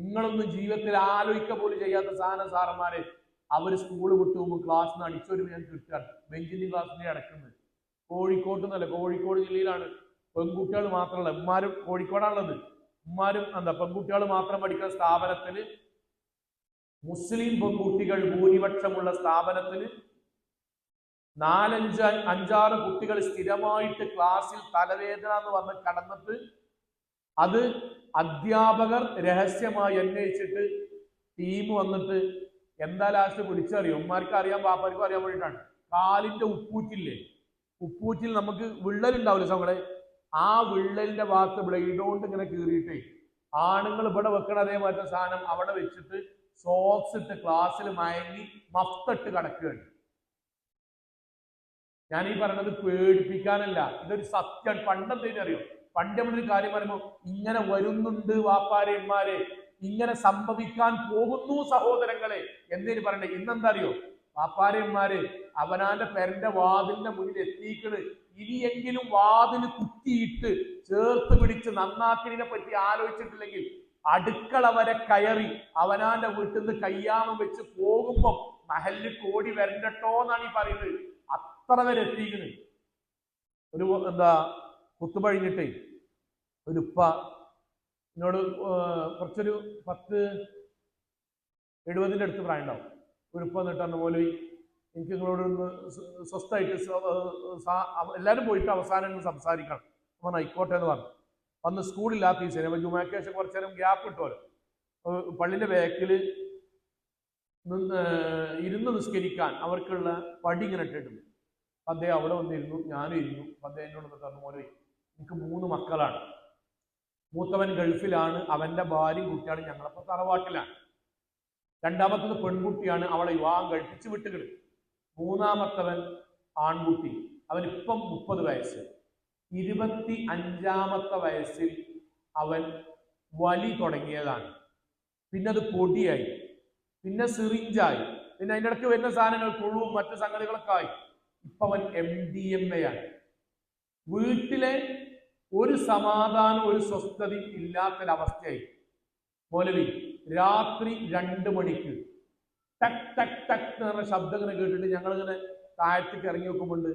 നിങ്ങളൊന്നും ജീവിതത്തിൽ ആലോചിക്ക പോലും ചെയ്യാത്ത സാറന്മാരെ അവർ സ്കൂള് വിട്ടു പോകുമ്പോൾ ക്ലാസ്സിന് അടിച്ചു വരുമ്പോൾ ഞാൻ കിട്ടുകയാണ്. ബെഞ്ചിന്റെ ക്ലാസ്സിനെ അടക്കുന്നത് കോഴിക്കോട്ട് നിന്നല്ല, കോഴിക്കോട് ജില്ലയിലാണ്. പെൺകുട്ടികൾ മാത്രമല്ല, ഉമ്മാരും കോഴിക്കോടാണുള്ളത്. ഉമ്മാരും പെൺകുട്ടികൾ മാത്രം പഠിക്കുന്ന സ്ഥാപനത്തിൽ, മുസ്ലിം പെൺകുട്ടികൾ ഭൂരിപക്ഷമുള്ള സ്ഥാപനത്തിൽ 4-5-6 കുട്ടികൾ സ്ഥിരമായിട്ട് ക്ലാസ്സിൽ തലവേദന എന്ന് പറഞ്ഞ് കടന്നിട്ട് അത് അധ്യാപകർ രഹസ്യമായി അന്വേഷിച്ചിട്ട് ടീം വന്നിട്ട് എന്താ ലാസ്റ്റ് പിടിച്ചറിയോ? ഉമ്മാർക്ക് അറിയാൻ, പാപ്പാർക്കും അറിയാൻ വേണ്ടിയിട്ടാണ്. കാലിന്റെ ഉപ്പൂറ്റിൽ നമുക്ക് വിള്ളലുണ്ടാവില്ല നമ്മളെ, ആ വിള്ളലിന്റെ ഭാഗത്ത് ബ്ലേഡ് കൊണ്ട് ഇങ്ങനെ കീറിയിട്ടേ ആണുങ്ങൾ ഇവിടെ വെക്കണ അതേമാറ്റ സാധനം അവിടെ വെച്ചിട്ട് സോക്സ് ഇട്ട് ക്ലാസ്സിൽ മയങ്ങി മഫ്തിട്ട് കിടക്കുകയാണ്. ഞാൻ ഈ പറയുന്നത് പേടിപ്പിക്കാനല്ല, ഇതൊരു സത്യമാണ്. പണ്ടെന്തേലും അറിയോ? പണ്ട് നമ്മളൊരു കാര്യം പറയുമ്പോൾ ഇങ്ങനെ വരുന്നുണ്ട് വാപ്പാരെമാരെ, ഇങ്ങനെ സംഭവിക്കാൻ പോകുന്നു സഹോദരങ്ങളെ എന്നേന് പറയണ്ടേ. ഇന്നെന്താ അറിയോ? പാപ്പാരന്മാര് അവനാന്റെ പെരന്റെ വാതിലിന്റെ മുന്നിൽ എത്തിക്കണ്. ഇനിയെങ്കിലും വാതില് കുത്തിയിട്ട് ചേർത്ത് പിടിച്ച് നന്നാക്കിനെ പറ്റി ആലോചിച്ചിട്ടില്ലെങ്കിൽ അടുക്കള വരെ കയറി അവനാന്റെ വീട്ടിൽ നിന്ന് കയ്യാമം വെച്ച് പോകുമ്പോ മഹലിൽ കോടി വരണ്ടട്ടോ എന്നാണ് ഈ പറയുന്നത്. അത്ര വരെ എത്തിക്കണ്. ഒരു കുത്തു കഴിഞ്ഞിട്ടേ ഒരു ഉപ്പ എന്നോട് കുറച്ചൊരു 10-70 അടുത്ത് പ്രായം ഉണ്ടാവും. ഒരു ഉപ്പ എന്നിട്ട് പറഞ്ഞു, മൗലവി എനിക്ക് നിങ്ങളോട് ഒന്ന് സ്വസ്ഥമായിട്ട് എല്ലാവരും പോയിട്ട് അവസാനം ഒന്ന് സംസാരിക്കണം. അപ്പൊ ആയിക്കോട്ടെ എന്ന് പറഞ്ഞു. അന്ന് സ്കൂളില്ലാത്ത ഈ സിനിമ ജുമാക്ക് ശേഷം കുറച്ചു നേരം ഗ്യാപ്പ് കിട്ടുമല്ലോ. പള്ളിന്റെ ബാക്കിൽ ഇരുന്ന് നിസ്കരിക്കാൻ അവർക്കുള്ള പടി ഇങ്ങനെ ഇട്ടിട്ടുണ്ട്. അദ്ദേഹം അവിടെ വന്നിരുന്നു, ഞാനും ഇരുന്നു. അദ്ദേഹം എന്നോട് പറഞ്ഞു, മൗലവി എനിക്ക് 3 മക്കളാണ്. മൂത്തവൻ ഗൾഫിലാണ്, അവന്റെ ഭാര്യയും കുട്ടിയാണ് ഞങ്ങളപ്പോ തറവാട്ടിലാണ്. രണ്ടാമത്തത് പെൺകുട്ടിയാണ്, അവളെ വിവാഹം കഴിപ്പിച്ച് വിട്ടുകള്. മൂന്നാമത്തവൻ ആൺകുട്ടി, അവനിപ്പം 30 വയസ്സ്. 25ാമത്തെ വയസ്സിൽ അവൻ വലി തുടങ്ങിയതാണ്. പിന്നെ അത് പൊടിയായി, പിന്നെ സിറിഞ്ചായി, പിന്നെ അതിൻ്റെ ഇടയ്ക്ക് വരുന്ന സാധനങ്ങൾ പുഴുവും മറ്റു സംഗതികളൊക്കെ ആയി. ഇപ്പൊ അവൻ MDMA ആണ്. വീട്ടിലെ ഒരു സമാധാനം ഒരു സ്വസ്ഥതയും ഇല്ലാത്തൊരവസ്ഥയായി. മൗലവി രാത്രി 2 മണിക്ക് ടക് ടക് ടക് എന്ന് പറഞ്ഞ ശബ്ദം ഇങ്ങനെ കേട്ടിട്ട് ഞങ്ങളിങ്ങനെ താഴത്തേക്ക് ഇറങ്ങി നോക്കുമ്പോണ്ട്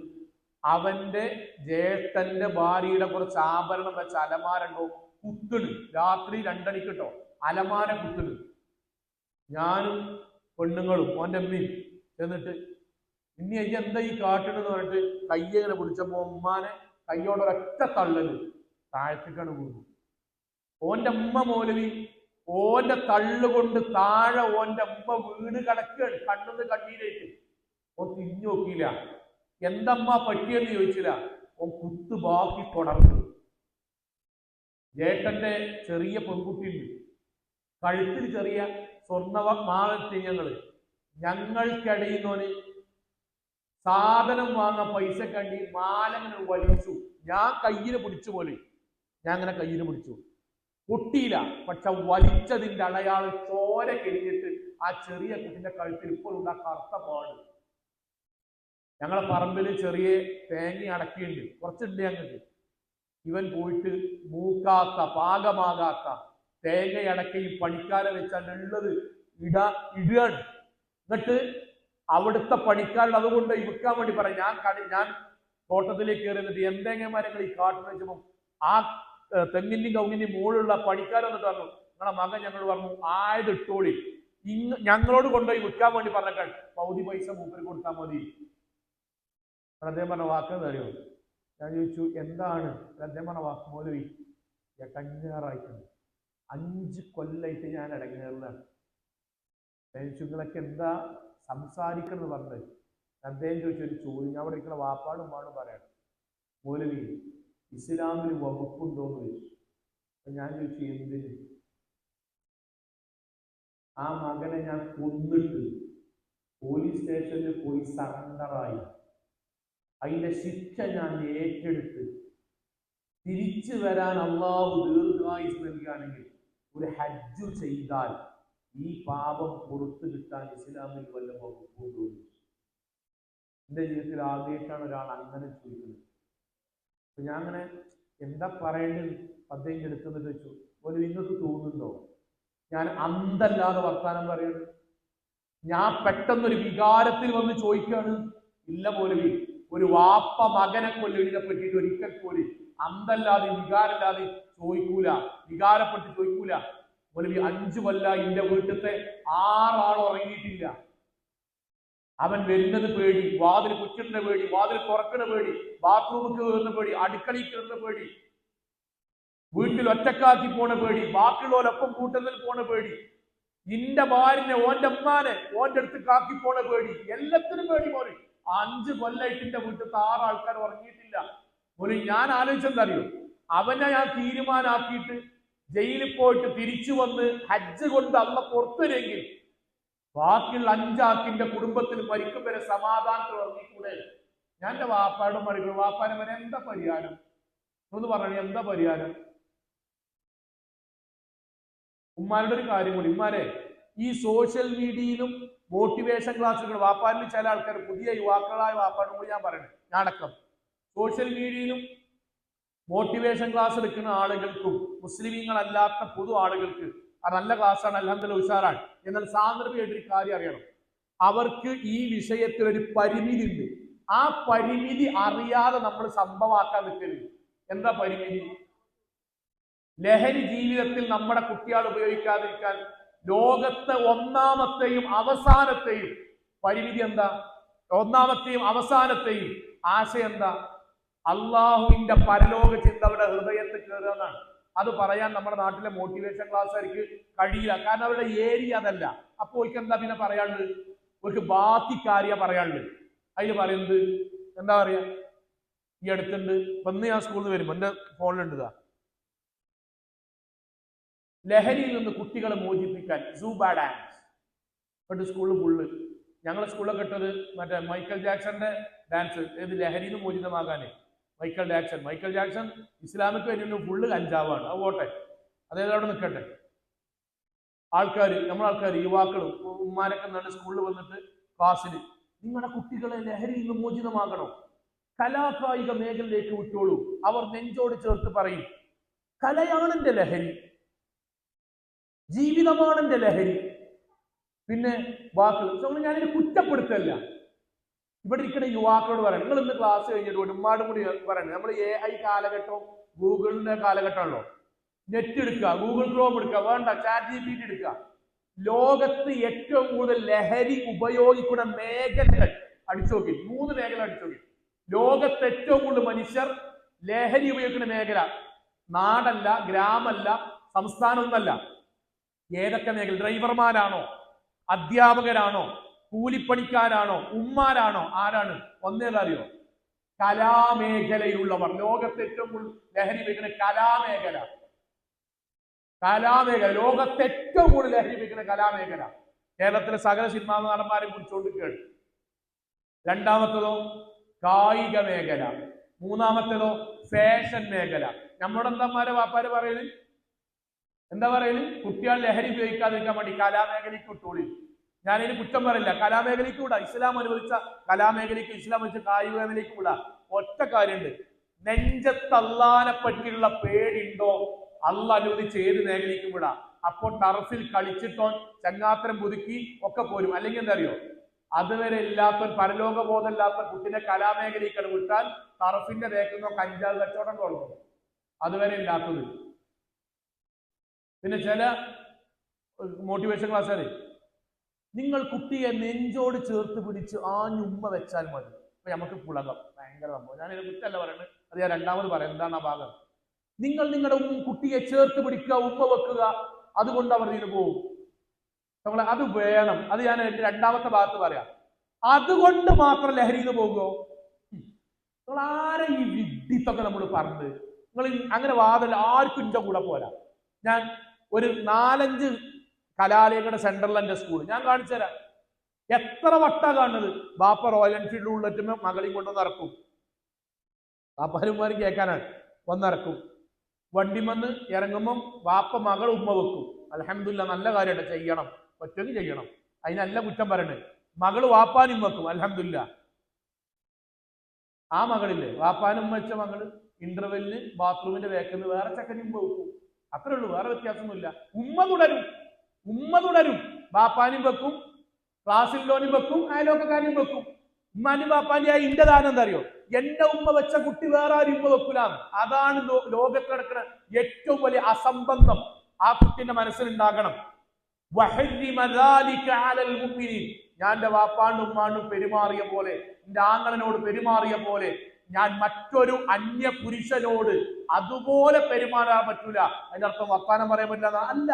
അവന്റെ ജ്യേഷ്ഠന്റെ ഭാര്യയുടെ കുറച്ച് ആഭരണം വെച്ച അലമാരുണ്ടോ കുത്തണ്. രാത്രി 2 മണിക്ക് കേട്ടോ അലമാര കുത്തണ്. ഞാനും പെണ്ണുങ്ങളും ഓൻ്റെ അമ്മയും ചെന്നിട്ട് ഇനി അയ്യ എന്താ ഈ കാട്ടണെന്ന് പറഞ്ഞിട്ട് കയ്യങ്ങനെ പിടിച്ചപ്പോ ഉമ്മാനെ കയ്യോടൊരൊറ്റ തള്ളല് താഴത്തേക്കാണ് വീണു. ഓൻ്റെ അമ്മ മൗലവി ഓന്റെ തള്ളുകൊണ്ട് താഴെ ഓന്റെ അമ്മ വീട് കിടക്കുകയാണ്. കണ്ണെന്ന് കണ്ണീരേറ്റ്. ഓൻ തിരിഞ്ഞു നോക്കിയില്ല. എന്തമ്മ പറ്റിയെന്ന് ചോദിച്ചില്ല. ഓൻ കുത്ത് ബാക്കി തുടർന്നു. ജേട്ടന്റെ ചെറിയ പെൺകുട്ടിയുണ്ട്, കഴുത്തിൽ ചെറിയ സ്വർണ്ണ മാളത്തെ ഞങ്ങൾക്കിടയിന്നോന് സാധനം വാങ്ങാൻ പൈസ കണ്ടി മാലങ്ങനെ വലിച്ചു. ഞാൻ കയ്യിന് പിടിച്ചു പോലെ ഞാൻ അങ്ങനെ കയ്യിന് പിടിച്ചു, പൊട്ടിയില്ല. പക്ഷെ വലിച്ചതിന്റെ അടയാളം ചോര കഴിഞ്ഞിട്ട് ആ ചെറിയ കുട്ടിന്റെ കഴുത്തിൽ ഇപ്പോഴുണ്ട് ആ കറുത്ത പാട്. ഞങ്ങളെ പറമ്പിൽ ചെറിയ തേങ്ങ അടക്കിയുണ്ട്, കുറച്ചുണ്ട് ഞങ്ങൾക്ക്. ഇവൻ പോയിട്ട് മൂക്കാത്ത പാകമാകാത്ത തേങ്ങ അടക്കി പണിക്കാരെ വെച്ചാൽ ഉള്ളത് ഇടുകയാണ്. എന്നിട്ട് അവിടുത്തെ പണിക്കാരുടെ അതുകൊണ്ട് വിൽക്കാൻ വേണ്ടി പറയും. ഞാൻ തോട്ടത്തിലേക്ക് കയറി എന്നിട്ട് എന്തെങ്കിലും മരങ്ങൾ ഈ കാട്ടിൽ വെച്ചപ്പോൾ ആ തെങ്ങിന്റെയും കവുങ്ങിന്റെയും മുകളിലുള്ള പണിക്കാരെന്നിട്ട് പറഞ്ഞു, നിങ്ങളെ മകൻ ഞങ്ങൾ പറഞ്ഞു ആയത് ഇട്ടോളി, ഞങ്ങളോട് കൊണ്ടുപോയി വിൽക്കാൻ വേണ്ടി പറഞ്ഞേക്കാൻ പകുതി പൈസ മൂപ്പര് കൊടുത്താൽ മതി. അദ്ദേഹം പറഞ്ഞ വാക്കെന്ന് അറിയോ? ഞാൻ ചോദിച്ചു എന്താണ്? അദ്ദേഹം പറഞ്ഞ വാക്ക്, മൗലവി കഞ്ഞാറായിട്ടുണ്ട്, 5 കൊല്ലായിട്ട് ഞാൻ ഇടങ്ങേറുന്നതാണ്. നിങ്ങളൊക്കെ എന്താ സംസാരിക്കണമെന്ന് പറഞ്ഞത്? അദ്ദേഹം ചോദിച്ചൊരു ചോദ്യം ഞാൻ അവിടെ ഇരിക്കുന്ന വാപ്പാടും ഉമ്മാടും പറയണം. മൗലവി ഇസ്ലാമിന് വകുപ്പുണ്ടോന്ന് ചോദിച്ചു. അപ്പൊ ഞാൻ ചോദിച്ചു എന്തിന്? ആ മകനെ ഞാൻ കൊന്നിട്ട് പോലീസ് സ്റ്റേഷനിൽ പോയി സറണ്ടറായി, അതിന്റെ ശിക്ഷ ഞാൻ ഏറ്റെടുത്ത് തിരിച്ചു വരാൻ അള്ളാഹു ദീർഘായുസ് നൽകുകയാണെങ്കിൽ ഒരു ഹജ്ജ് ചെയ്താൽ ഈ പാപം പുറത്തു കിട്ടാൻ ഇസ്ലാമിൽ വല്ല വകുപ്പുണ്ടോ? എന്റെ ജീവിതത്തിൽ ആദ്യമായിട്ടാണ് ഒരാൾ അങ്ങനെ ചോദിക്കുന്നത്. അപ്പൊ ഞാൻ അങ്ങനെ എന്താ പറയേണ്ടത് അദ്ദേഹം എടുക്കുന്നത് വെച്ചു. ഒരു നിങ്ങൾക്ക് തോന്നുന്നുണ്ടോ ഞാൻ അന്തല്ലാതെ വർത്താനം പറയുന്നത്? ഞാൻ പെട്ടെന്നൊരു വികാരത്തിൽ വന്ന് ചോദിക്കുകയാണ്. ഇല്ല മൗലവി, ഒരു വാപ്പ മകനെ കൊല്ലുന്നതിനെ പറ്റിയിട്ട് ഒരിക്കൽ പോലും അന്തല്ലാതെ വികാരമില്ലാതെ ചോദിക്കൂല, വികാരപ്പെട്ട് ചോദിക്കൂല. മൗലവി 5 കൊല്ല എന്റെ വീട്ടിലത്തെ 6 ആൾ ഉറങ്ങിയിട്ടില്ല. അവൻ വരുന്നത് പേടി, വാതിൽ കുറ്റിടുന്ന പേടി, വാതിൽ തുറക്കുന്ന പേടി, ബാത്റൂമിൽ കയറുന്ന പേടി, അടുക്കളയിൽ കയറുന്ന പേടി, വീട്ടിൽ ഒറ്റക്കാക്കി പോണ പേടി, ബാക്കിയുള്ളവരൊപ്പം കൂട്ടുന്നതിൽ പോണ പേടി, നിന്റെ ഭാര്യനെ ഓന്റെ അമ്മാനെ ഓന്റെ അടുത്ത് കാക്കി പോണ പേടി, എല്ലാത്തിനും പേടി പോലെ. 5 കൊല്ലായിട്ട് എന്റെ വീട്ടിലത്തെ 6 ആൾക്കാർ ഉറങ്ങിയിട്ടില്ല. ഒരു ഞാൻ ആലോചിച്ചെന്താ അറിയോ? അവനെ ഞാൻ തീരുമാനാക്കിയിട്ട് ജയിലിൽ പോയിട്ട് തിരിച്ചു വന്ന് ഹജ്ജ് കൊണ്ട് അള്ള പുറത്തുവരെങ്കിൽ ബാക്കിയുള്ള 5 ആക്കിന്റെ കുടുംബത്തിൽ മരിക്കും വരെ സമാധാനത്തിൽ ഉറങ്ങിക്കൂടെ? ഞാൻ എന്റെ വാപ്പാട് മറികളും വാപ്പാനെ വരെ എന്താ പരിഹാരം എന്ന് പറഞ്ഞു. എന്താ പരിഹാരം? ഉമ്മാരുടെ ഒരു കാര്യം കൂടി, ഉമ്മാരെ ഈ സോഷ്യൽ മീഡിയയിലും മോട്ടിവേഷൻ ക്ലാസ്സുകൾ വാപ്പാനിൽ ചില ആൾക്കാർ പുതിയ യുവാക്കളായ വാപ്പാനോട് ഞാൻ പറയുന്നത്, ഞാനടക്കം സോഷ്യൽ മീഡിയയിലും മോട്ടിവേഷൻ ക്ലാസ് എടുക്കുന്ന ആളുകൾക്കും മുസ്ലിമീങ്ങളല്ലാത്ത പൊതു ആളുകൾക്ക് നല്ല ക്ലാസ്സാണ്, അൽഹംദുലില്ലാഹ് ഉഷാറാണ്. എന്നാൽ സാന്ദർഭികമായിട്ടൊരു കാര്യം അറിയണം, അവർക്ക് ഈ വിഷയത്തിൽ ഒരു പരിമിതി ഉണ്ട്. ആ പരിമിതി അറിയാതെ നമ്മൾ സംഭവമാക്കാൻ നിൽക്കരുത്. എന്താ പരിമിതി? ലഹരി ജീവിതത്തിൽ നമ്മുടെ കുട്ടികൾ ഉപയോഗിക്കാതിരിക്കാൻ ലോകത്തെ ഒന്നാമത്തെയും അവസാനത്തെയും പരിമിതി എന്താ? ഒന്നാമത്തെയും അവസാനത്തെയും ആശയം എന്താ? അള്ളാഹുവിന്റെ പരലോക ചിന്ത അവരുടെ ഹൃദയത്തിൽ കയറുക എന്നാണ്. അത് പറയാൻ നമ്മുടെ നാട്ടിലെ മോട്ടിവേഷൻ ക്ലാസ്സുകാർക്ക് കഴിയില്ല, കാരണം അവരുടെ ഏരിയ അതല്ല. അപ്പോൾ അവർക്ക് എന്താ പിന്നെ പറയാനുള്ളത്? അവർക്ക് ബാക്കി കാര്യ പറയാനുള്ളത്. അതിൽ പറയുന്നത് എന്താ പറയാ, ഈ അടുത്തുണ്ട്, വന്ന് ഞാൻ സ്കൂളിൽ നിന്ന് വരുമ്പോ എന്റെ ഫോണിലുണ്ട്, ലഹരിയിൽ നിന്ന് കുട്ടികളെ മോചിപ്പിക്കാൻ സൂബ ഡാൻസ് എന്നിട്ട് സ്കൂളിൽ ഫുള്ള്. ഞങ്ങളെ സ്കൂളിലൊക്കെ ഇട്ടത് മറ്റേ മൈക്കൽ ജാക്സന്റെ ഡാൻസ്, ഏത് ലഹരിയിൽ നിന്ന് മോചിതമാകാനേ. മൈക്കൽ ജാക്സൺ ഇസ്ലാമിക്ക് വേണ്ടി ഫുള്ള് കഞ്ചാവാണ്. അത് പോട്ടെ, അതായത് അവിടെ നിൽക്കട്ടെ. നമ്മളെ ആൾക്കാർ യുവാക്കളും ഉമ്മാരൊക്കെ എന്താണ് സ്കൂളിൽ വന്നിട്ട് ക്ലാസ്സിൽ, നിങ്ങളുടെ കുട്ടികളെ ലഹരിയിൽ നിന്ന് മോചിതമാകണം, കലാകായിക മേഖലയിലേക്ക് വിട്ടോളൂ. അവർ നെഞ്ചോട് ചേർത്ത് പറയും, കലയാണ് എന്റെ ലഹരി, ജീവിതമാണ് എന്റെ ലഹരി. പിന്നെ വാക്കുകൾ ഞാനിത് കുറ്റപ്പെടുത്തല്ല. ഇവിടെ ഇരിക്കുന്ന യുവാക്കളോട് പറയാം, നിങ്ങൾ ഇന്ന് ക്ലാസ് കഴിഞ്ഞിട്ട് ഒരുപാട് കൂടി പറയണേ, നമ്മൾ AI കാലഘട്ടവും ഗൂഗിളിന്റെ കാലഘട്ടമാണല്ലോ. നെറ്റ് എടുക്കുക, ഗൂഗിൾ ക്രോം എടുക്കുക, വേണ്ട ChatGPT എടുക്കുക. ലോകത്ത് ഏറ്റവും കൂടുതൽ ലഹരി ഉപയോഗിക്കുന്ന മേഖലകൾ അടിച്ചു നോക്കി, 3 മേഖല അടിച്ചു നോക്കി. ലോകത്ത് ഏറ്റവും കൂടുതൽ മനുഷ്യർ ലഹരി ഉപയോഗിക്കുന്ന മേഖല നാടല്ല, ഗ്രാമല്ല, സംസ്ഥാനമൊന്നല്ല. ഏതൊക്കെ മേഖല? ഡ്രൈവർമാരാണോ, അധ്യാപകരാണോ, കൂലിപ്പണിക്കാരാണോ, ഉമ്മാരാണോ, ആരാണ്? ഒന്നേതറിയോ? കലാമേഖലയിലുള്ളവർ. ലോകത്ത് ഏറ്റവും കൂടുതൽ ലഹരി ഉപയോഗിക്കുന്ന കലാമേഖല. ലോകത്ത് ഏറ്റവും കൂടുതൽ ലഹരി ഉപയോഗിക്കുന്ന കലാമേഖല. കേരളത്തിലെ സകല സിനിമാ നടന്മാരെ കുറിച്ചുകൊണ്ടിരിക്കുകയാണ്. രണ്ടാമത്തേതോ കായിക മേഖല. മൂന്നാമത്തേതോ ഫാഷൻ മേഖല. നമ്മുടെ എന്താമാരെ വാപ്പാര് പറയുന്നത് എന്താ പറയുന്നത്? കുട്ടികൾ ലഹരി ഉപയോഗിക്കാതിരിക്കാൻ വേണ്ടി കലാമേഖലയ്ക്ക് വിട്ടോളി. ഞാനിതിന് കുറ്റം പറയില്ല, കലാമേഖലയ്ക്ക് വിടാ. ഇസ്ലാം അനുവദിച്ച കലാമേഖലയ്ക്ക്, ഇസ്ലാം അനുവദിച്ച കായിക മേഖലയ്ക്ക് വിടാ. ഒറ്റ കാര്യമുണ്ട്, നെഞ്ചത്ത് അള്ളാനെ പറ്റിയുള്ള പേടിണ്ടോ, അള്ളാഹ് അനുവദിച്ച് ഏത് മേഖലയ്ക്കും വിടാം. അപ്പോൾ ടർഫിൽ കളിച്ചിട്ടോ ചങ്ങാത്തരം പുതുക്കി ഒക്കെ പോരും. അല്ലെങ്കിൽ എന്താ അറിയോ, അതുവരെ ഇല്ലാത്ത പരലോക ബോധമില്ലാത്ത കുട്ടിനെ കലാമേഖലയ്ക്ക് വിട്ടാൽ ടർഫിന്റെ തേക്കുന്നോ കഞ്ചാവ് കച്ചവടം തുടങ്ങും. അതുവരെ ഇല്ലാത്തത്. പിന്നെ ചില മോട്ടിവേഷൻ ക്ലാസ്സുകാർ, നിങ്ങൾ കുട്ടിയെ നെഞ്ചോട് ചേർത്ത് പിടിച്ച് ആഞ്ഞുമ്മ വെച്ചാൽ മതി. അപ്പൊ നമുക്ക് പുളകം ഭയങ്കര സംഭവം. ഞാനിത് കുറ്റല്ല പറയുന്നത്, അത് ഞാൻ രണ്ടാമത് പറയാം. എന്താണ് ആ ഭാഗം? നിങ്ങളുടെ കുട്ടിയെ ചേർത്ത് പിടിക്കുക, ഉമ്മ വെക്കുക, അതുകൊണ്ട് അവർ ഇതിന് പോകും. നമ്മളെ അത് വേണം. അത് ഞാൻ എന്റെ രണ്ടാമത്തെ ഭാഗത്ത് പറയാം. അതുകൊണ്ട് മാത്രം ലഹരിന്ന് പോകുമോ? നിങ്ങൾ ആരെ ഈ വിഡിത്തൊക്കെ നമ്മൾ പറഞ്ഞത്? നിങ്ങൾ അങ്ങനെ വാദമില്ല, ആർക്കും ഇന്റെ കൂടെ പോരാ. ഞാൻ ഒരു 4-5 കലാലയങ്ങളുടെ സെന്ററിൽ എന്റെ സ്കൂൾ ഞാൻ കാണിച്ചു തരാം. എത്ര വട്ടാ കാണുന്നത്? ബാപ്പ റോയൽ എൻഫീൽഡ് ഉള്ളറ്റുമ്പോ മകളെയും കൊണ്ടുവന്ന് ഇറക്കും. ബാപ്പാരുമാരും കേൾക്കാനാണ്, വന്നിറക്കും. വണ്ടി വന്ന് ഇറങ്ങുമ്പം വാപ്പ മകൾ ഉമ്മ വെക്കും. അൽഹംദുലില്ലാ, നല്ല കാര്യമായിട്ട് ചെയ്യണം, ഒറ്റയ്ക്ക് ചെയ്യണം, അതിനല്ല കുറ്റം പറയണേ. മകള് വാപ്പാനും വെക്കും, അൽഹംദുലില്ലാ. ആ മകളില്ലേ, വാപ്പാനും വെച്ച മകള് ഇന്റർവെല്ലിന് ബാത്റൂമിന്റെ വേക്കുന്ന വേറെ ചക്കനും വെക്കും. അത്രേ ഉള്ളൂ, വേറെ വ്യത്യാസമൊന്നുമില്ല. ഉമ്മ തുടരും. ബാപ്പാനും വെക്കും, ക്ലാസ്സിലോനും വെക്കും, അയലോക്കാനും വെക്കും. ഉമ്മാനും ബാപ്പാനും ആ ഇന്റെ ദാനം എന്താ അറിയോ? എന്റെ ഉമ്മ വെച്ച കുട്ടി വേറെ ആരും ഉമ്മ വെക്കൂലാണ്. അതാണ് ലോകത്ത് നടക്കുന്ന ഏറ്റവും വലിയ അസംബന്ധം. ആ കുട്ടിന്റെ മനസ്സിലുണ്ടാകണം. ഞാൻ എന്റെ വാപ്പാണ്ടും ഉമ്മാണ്ടും പെരുമാറിയ പോലെ, എന്റെ ആങ്ങളനോട് പെരുമാറിയ പോലെ ഞാൻ മറ്റൊരു അന്യ പുരുഷനോട് അതുപോലെ പെരുമാറാൻ പറ്റൂല. അതിന്റെ അർത്ഥം വർത്താനം പറയാൻ പറ്റില്ല അല്ല.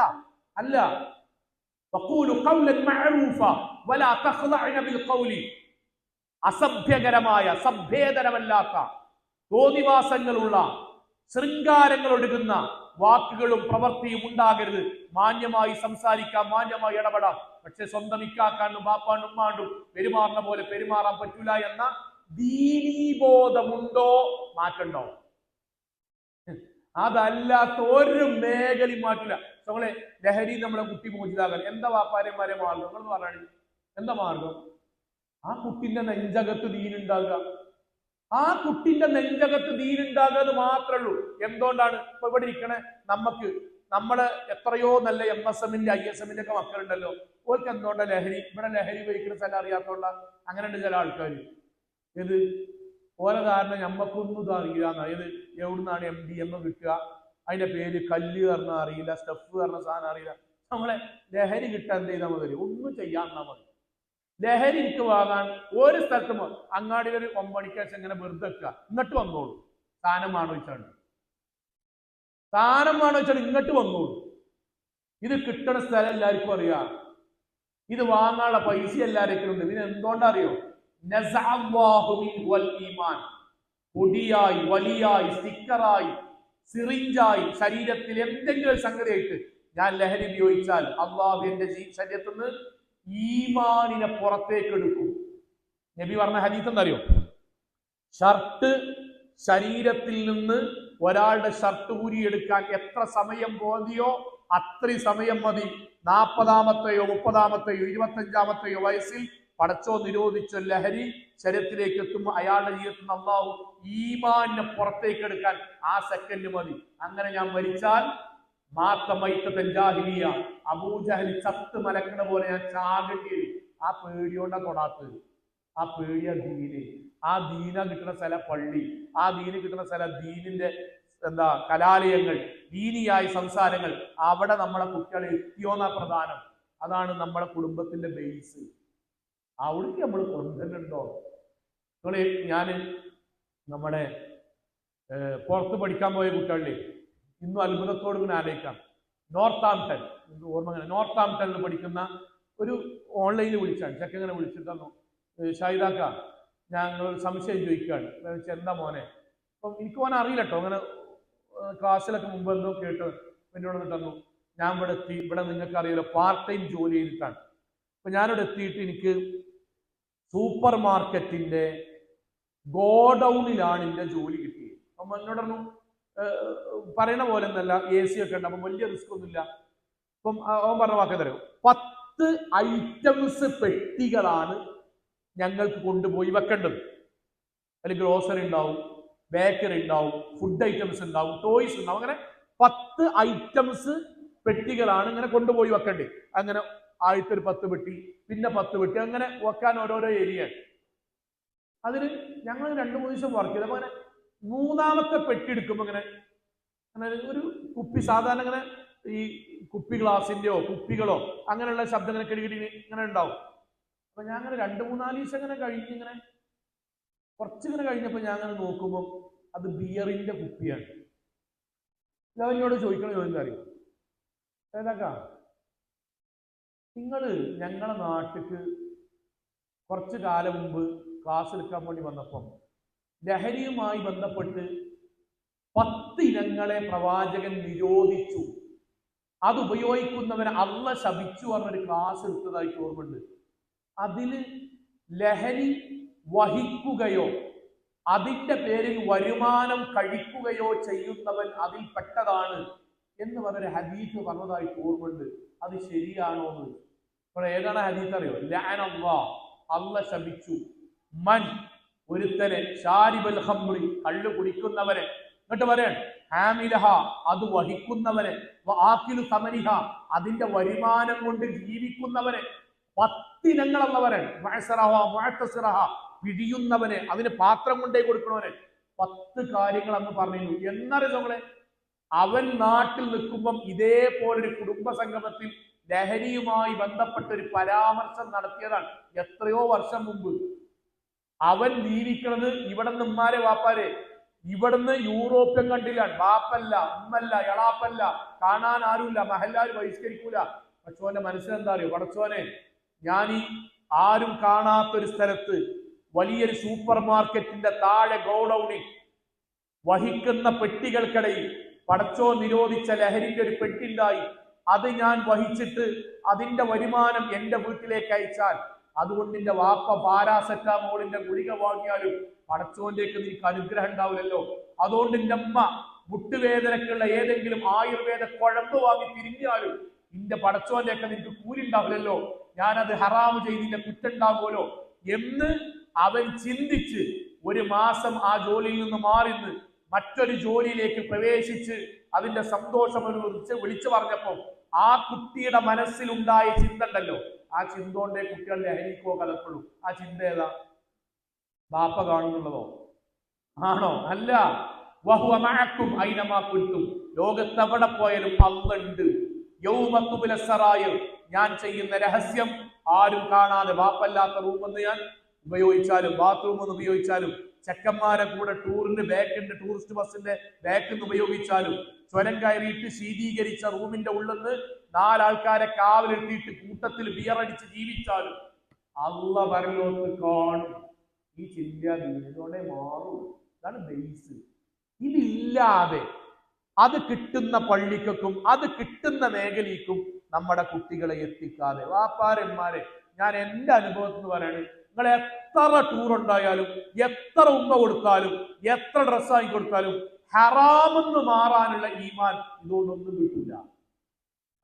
അസഭ്യകരമായ, സഭ്യേതരമല്ലാത്ത, തോന്നിവാസങ്ങളുള്ള, ശൃംഗാരങ്ങൾ ഒഴുകുന്ന വാക്കുകളും പ്രവൃത്തിയും ഉണ്ടാകരുത്. മാന്യമായി സംസാരിക്കാം, മാന്യമായി ഇടപെടാം. പക്ഷെ സ്വന്തം ഇക്കാക്കാണ്ടും ബാപ്പാണ്ടും ഉമ്മാണ്ടും പെരുമാറുന്ന പോലെ പെരുമാറാൻ പറ്റൂല എന്ന ദീനീബോധമുണ്ടോ? മാറ്റണ്ടോ? അതല്ലാത്ത ഒരു മേഖലയും മാറ്റില്ല. നമ്മളെ ലഹരി നമ്മളെ കുട്ടി മോചിതാകാൻ എന്താ വാപ്പാരന്മാരെ മാർഗം എന്ന് പറഞ്ഞാൽ എന്താ മാർഗം? ആ കുട്ടിന്റെ നെഞ്ചകത്ത് ദീനുണ്ടാകുക. ആ കുട്ടിന്റെ നെഞ്ചകത്ത് ദീനുണ്ടാകുക എന്ന് മാത്രമേ ഉള്ളൂ. എന്തുകൊണ്ടാണ്? ഇപ്പൊ ഇവിടെ ഇരിക്കണേ നമ്മള് എത്രയോ നല്ല MSMന്റെ ISMന്റെ ഒക്കെ മക്കളുണ്ടല്ലോ. ഓർക്ക് എന്തുകൊണ്ടാണ് ലഹരി? ഇവിടെ ലഹരി ഉപയോഗിക്കുന്ന സ്ഥലം അറിയാത്തോണ്ട അങ്ങനെ ഉണ്ട് ചില ആൾക്കാർ. ഇത് ഓരോ കാരണം നമ്മക്കൊന്നും ഇത് അറിയില്ല. അതായത് എവിടുന്നാണ് MDM കിട്ടുക, അതിന്റെ പേര് കല്ല് പറഞ്ഞാൽ അറിയില്ല, സ്റ്റെഫ് പറഞ്ഞ സാധനം അറിയില്ല. നമ്മളെ ലഹരി കിട്ടാൻ എന്ത് ചെയ്താൽ മതി? ഒന്നും ചെയ്യാന്നാ മതി. ലഹരി എനിക്ക് വാങ്ങാൻ ഒരു സ്ഥലത്തും അങ്ങാടിയിൽ ഒരു 9 മണിക്ക് ശേഷം ഇങ്ങനെ വെറുതെ വെക്കുക, ഇങ്ങോട്ട് വന്നോളൂ. സാധനം വേണോ വെച്ചാണ് ഇങ്ങോട്ട് വന്നോളൂ. ഇത് കിട്ടണ സ്ഥലം എല്ലാവർക്കും അറിയാം. ഇത് വാങ്ങാനുള്ള പൈസ എല്ലാവരും ഉണ്ട്. ഇതിന് എന്തുകൊണ്ടറിയോ? ഈമാൻ പൊടിയായി, വലിയായി, സ്റ്റിക്കറായി, സിറിഞ്ചായി ശരീരത്തിൽ എന്തെങ്കിലും ഒരു സംഗതിയായിട്ട് ഞാൻ ലഹരി ഉപയോഗിച്ചാൽ അള്ളാഹു എന്റെ ശരീരത്തിൽ നിന്ന് ഈമാനിനെ പുറത്തേക്ക് എടുക്കും. നബി പറഞ്ഞ ഹദീസ് എന്തറിയോ? ഷർട്ട് ശരീരത്തിൽ നിന്ന് ഒരാളുടെ ഷർട്ട് ഊരിയെടുക്കാൻ എത്ര സമയം പോതിയോ അത്രയും സമയം മതി. 40-ാമത്തെയോ 30-ാമത്തെയോ 25-ാമത്തെയോ വയസ്സിൽ പടച്ചോ നിരോധിച്ച ലഹരി ശരീരത്തിലേക്ക് എത്തുമ്പോൾ അയാളുടെ ജീവിതത്തിൽ നിന്ന് അല്ലാഹു ഈമാനിനെ പുറത്തേക്ക് എടുക്കാൻ ആ സെക്കൻഡ് മതി. അങ്ങനെ ഞാൻ മരിച്ചാൽ അബൂജഹൽ ചത്ത് മലക്കണ പോലെ ഞാൻ ചാകേണ്ടി വരും. ആ പേടിയോണ്ടാ തൊടാത്തത്. ആ പേടിയ ദീന്. ആ ദീന കിട്ടുന്ന സ്ഥലം പള്ളി, ആ ദീന് കിട്ടുന്ന സ്ഥലം ദീനിന്റെ കലാലയങ്ങൾ, ദീനിയായ സംസാരങ്ങൾ. അവിടെ നമ്മളെ കുട്ടികളെ എത്തിയോന്നാ പ്രധാനം. അതാണ് നമ്മളെ കുടുംബത്തിന്റെ ബേസ്. അവിടേക്ക് നമ്മൾ കൊണ്ടുവരുന്നുണ്ടോ? ഞാന് നമ്മുടെ പുറത്ത് പഠിക്കാൻ പോയ കുട്ടികളിലെ ഇന്നും അത്ഭുതത്തോട് ഇങ്ങനെ ആലോചിക്കാം. നോർത്താംപ്ടണിൽ പഠിക്കുന്ന ഒരു ഓൺലൈനിൽ വിളിച്ചാണ്. ചെക്ക ഇങ്ങനെ വിളിച്ചിട്ട് തന്നു, ഷാഹിദാക്ക ഞങ്ങൾ സംശയം ചോദിക്കുകയാണ്. എന്താ മോനെ? അപ്പം എനിക്ക് മോനെ അറിയില്ല കേട്ടോ, അങ്ങനെ ക്ലാസ്സിലൊക്കെ മുമ്പ് എന്തോ കേട്ട് എന്നോട് തന്നു. ഞാൻ ഇവിടെ എത്തി. ഇവിടെ നിങ്ങൾക്ക് അറിയില്ല, പാർട്ട് ടൈം ജോലി ചെയ്തിട്ടാണ്. അപ്പൊ ഞാനിവിടെ എത്തിയിട്ട് എനിക്ക് സൂപ്പർ മാർക്കറ്റിന്റെ ഗോഡൌണിലാണ് എൻ്റെ ജോലി കിട്ടിയത്. അപ്പം എന്നോട് പറഞ്ഞു, പറയണ പോലെ ഒന്നല്ല, AC ഒക്കെ ഉണ്ട്, അപ്പം വലിയ റിസ്ക് ഒന്നുമില്ല. അപ്പം അവൻ പറഞ്ഞ വാക്ക് തരും, 10 ഐറ്റംസ് പെട്ടികളാണ് ഞങ്ങൾക്ക് കൊണ്ടുപോയി വെക്കേണ്ടത്. അതിൽ ഗ്രോസറി ഉണ്ടാവും, ബേക്കറി ഉണ്ടാവും, ഫുഡ് ഐറ്റംസ് ഉണ്ടാവും, ടോയ്സ് ഉണ്ടാവും. അങ്ങനെ 10 ഐറ്റംസ് പെട്ടികളാണ് ഇങ്ങനെ കൊണ്ടുപോയി വെക്കേണ്ടത്. അങ്ങനെ ആദ്യത്തെ ഒരു 10 പെട്ടി, പിന്നെ 10 പെട്ടി, അങ്ങനെ വെക്കാൻ ഓരോരോ ഏരിയ. അതിന് ഞങ്ങൾ 2-3 ദിവസം വർക്ക് ചെയ്ത്. അപ്പൊ അങ്ങനെ 3-ാമത്തെ പെട്ടി എടുക്കുമ്പോൾ ഇങ്ങനെ ഒരു കുപ്പി, സാധാരണ ഇങ്ങനെ ഈ കുപ്പി ഗ്ലാസിന്റെയോ കുപ്പികളോ അങ്ങനെയുള്ള ശബ്ദം ഇങ്ങനെ കിടികിടി ഇങ്ങനെ ഉണ്ടാവും. അപ്പൊ ഞാൻ അങ്ങനെ 2-3-4 ദിവസം ഇങ്ങനെ ഇങ്ങനെ കുറച്ചിങ്ങനെ കഴിഞ്ഞപ്പോൾ ഞാൻ അങ്ങനെ നോക്കുമ്പോൾ അത് ബിയറിന്റെ കുപ്പിയാണ്. ഞാൻ എന്നോട് ചോദിക്കണ ചോദ്യം അറിയും, ഏതാക്കാ നിങ്ങള് ഞങ്ങളെ നാട്ടിക്ക് കുറച്ച് കാലം മുമ്പ് ക്ലാസ് എടുക്കാൻ വേണ്ടി വന്നപ്പം ലഹരിയുമായി ബന്ധപ്പെട്ട് 10 ഇനങ്ങളെ പ്രവാചകൻ നിരോധിച്ചു, അത് ഉപയോഗിക്കുന്നവനെ അള്ളാഹു ശപിച്ചു പറഞ്ഞൊരു ക്ലാസ് എടുത്തതായിട്ട് ഓർമ്മയുണ്ട്. അതില് ലഹരി വഹിക്കുകയോ അതിന്റെ പേരിൽ വരുമാനം കഴിക്കുകയോ ചെയ്യുന്നവൻ അതിൽ പെട്ടതാണ് എന്ന് പറഞ്ഞൊരു ഹദീസ് പറഞ്ഞതായിട്ട് ഓർമ്മയുണ്ട്. അത് ശരിയാണോ എന്ന്? ഇപ്പോൾ ഏതാണ് ഹദീസ് അറിയോ? അള്ളാഹു ശപിച്ചു മൻ, ഒരുത്തനെ, ഷാരിബൽ ഖംറി, കള്ളു കുടിക്കുന്നവനെ, എന്നിട്ട് പറയാൻ ഹാമിലഹ, അത് വഹിക്കുന്നവനെ, ആക്കിലു സമനിഹ, അതിന്റെ വരുമാനം കൊണ്ട് ജീവിക്കുന്നവനെ, 10 ഇനങ്ങളെന്ന് പറയാൻ, പിടിയുന്നവനെ, അതിന് പാത്രം കൊണ്ടേ കൊടുക്കണവനെ, 10 കാര്യങ്ങൾ അന്ന് പറഞ്ഞിരുന്നു. എന്നറിയാം നമ്മളെ, അവൻ നാട്ടിൽ നിൽക്കുമ്പം ഇതേപോലൊരു കുടുംബ സംഗമത്തിൽ ലഹരിയുമായി ബന്ധപ്പെട്ട ഒരു പരാമർശം നടത്തിയതാണ് എത്രയോ വർഷം മുമ്പ്. അവൻ ജീവിക്കുന്നത് ഇവിടെ നിന്ന് ഉമ്മാരെ വാപ്പാരെ, ഇവിടുന്ന് യൂറോപ്യൻ കണ്ടിലാണ്. ബാപ്പല്ല, ഉമ്മല്ല, എളാപ്പല്ല, കാണാൻ ആരുമില്ല, മഹല്ലാര് ബഹിഷ്കരിക്കൂല. പക്ഷോന്റെ മനസ്സിലെന്താ അറിയോ? പടച്ചോനെ, ഞാൻ ഈ ആരും കാണാത്തൊരു സ്ഥലത്ത് വലിയൊരു സൂപ്പർ മാർക്കറ്റിന്റെ താഴെ ഗോഡൌണിൽ വഹിക്കുന്ന പെട്ടികൾക്കിടയിൽ പടച്ചോ നിരോധിച്ച ലഹരിന്റെ ഒരു പെട്ടിണ്ടായി. അത് ഞാൻ വഹിച്ചിട്ട് അതിന്റെ വരുമാനം എന്റെ വീട്ടിലേക്ക് അയച്ചാൽ, അതുകൊണ്ട് എന്റെ വാപ്പ പാരാസെറ്റാമോളിന്റെ ഗുളിക വാങ്ങിയാലും പടച്ചോന്റേക്ക് നിനക്ക് അനുഗ്രഹം ഉണ്ടാവില്ലല്ലോ. അതുകൊണ്ട് എന്റെ അമ്മ മുട്ടുവേദനക്കുള്ള ഏതെങ്കിലും ആയുർവേദ കുഴമ്പ് വാങ്ങി തിരിഞ്ഞാലും നിന്റെ പടച്ചോന്റെയൊക്കെ നിനക്ക് കൂലി ഉണ്ടാവില്ലല്ലോ. ഞാനത് ഹറാമ് ചെയ്തിന്റെ കുറ്റുണ്ടാകുമല്ലോ എന്ന് അവൻ ചിന്തിച്ച് ഒരു മാസം ആ ജോലിയിൽ നിന്ന് മാറി മറ്റൊരു ജോലിയിലേക്ക് പ്രവേശിച്ച് അതിന്റെ സന്തോഷം വിളിച്ചു പറഞ്ഞപ്പോ ആ കുട്ടിയുടെ മനസ്സിലുണ്ടായ ചിന്ത ഉണ്ടല്ലോ, ആ ചിന്ത കൊണ്ടേ കുട്ടികൾ ലഹരിക്കോ കലക്കുള്ളൂ. ആ ചിന്ത ഏതാ? ബാപ്പ കാണുന്നുള്ളതോ? ആണോ? അല്ല. വഹുവ മഅക്കും ഐനമാ കുൻതും, ലോകത്തെവിടെ പോയാലും അല്ലാഹുണ്ട്. യൗമ തുബ്ല സറായിർ, ഞാൻ ചെയ്യുന്ന രഹസ്യം ആരും കാണാതെ ബാപ്പല്ലാത്ത റൂമെന്ന് ഞാൻ ഉപയോഗിച്ചാലും ബാത്റൂം എന്ന് ഉപയോഗിച്ചാലും ചെക്കന്മാരെ കൂടെ ടൂറിന്റെ ബാക്കിന്റെ ടൂറിസ്റ്റ് ബസിന്റെ ബാക്കിൽ ഉപയോഗിച്ചാലും ചുരം കയറിയിട്ട് ശീതീകരിച്ച റൂമിന്റെ ഉള്ളിൽ 4 ആൾക്കാരെ കാവലെത്തിയിട്ട് കൂട്ടത്തിൽ ബിയറടിച്ച് ജീവിച്ചാലും അല്ലാഹ് പരലോകത്ത് കാണും. ഈ ചിന്ത ദീനോടെ മാറും. ഇതാണ് ബേസ്. ഇതില്ലാതെ അത് കിട്ടുന്ന പള്ളിക്കും അത് കിട്ടുന്ന മേഖലയ്ക്കും നമ്മുടെ കുട്ടികളെ എത്തിക്കാതെ, വാപ്പാരന്മാരെ ഞാൻ എന്റെ അനുഭവത്തിൽ നിന്ന് പറയാണ്, നിങ്ങൾ എത്ര ടൂർ ഉണ്ടായാലും എത്ര ഉമ്മ കൊടുത്താലും എത്ര ഡ്രസ്സ് വാങ്ങി കൊടുത്താലും ഹറാമെന്ന് മാറാനുള്ള ഈമാൻ ഇതുകൊണ്ടൊന്നും കിട്ടില്ല.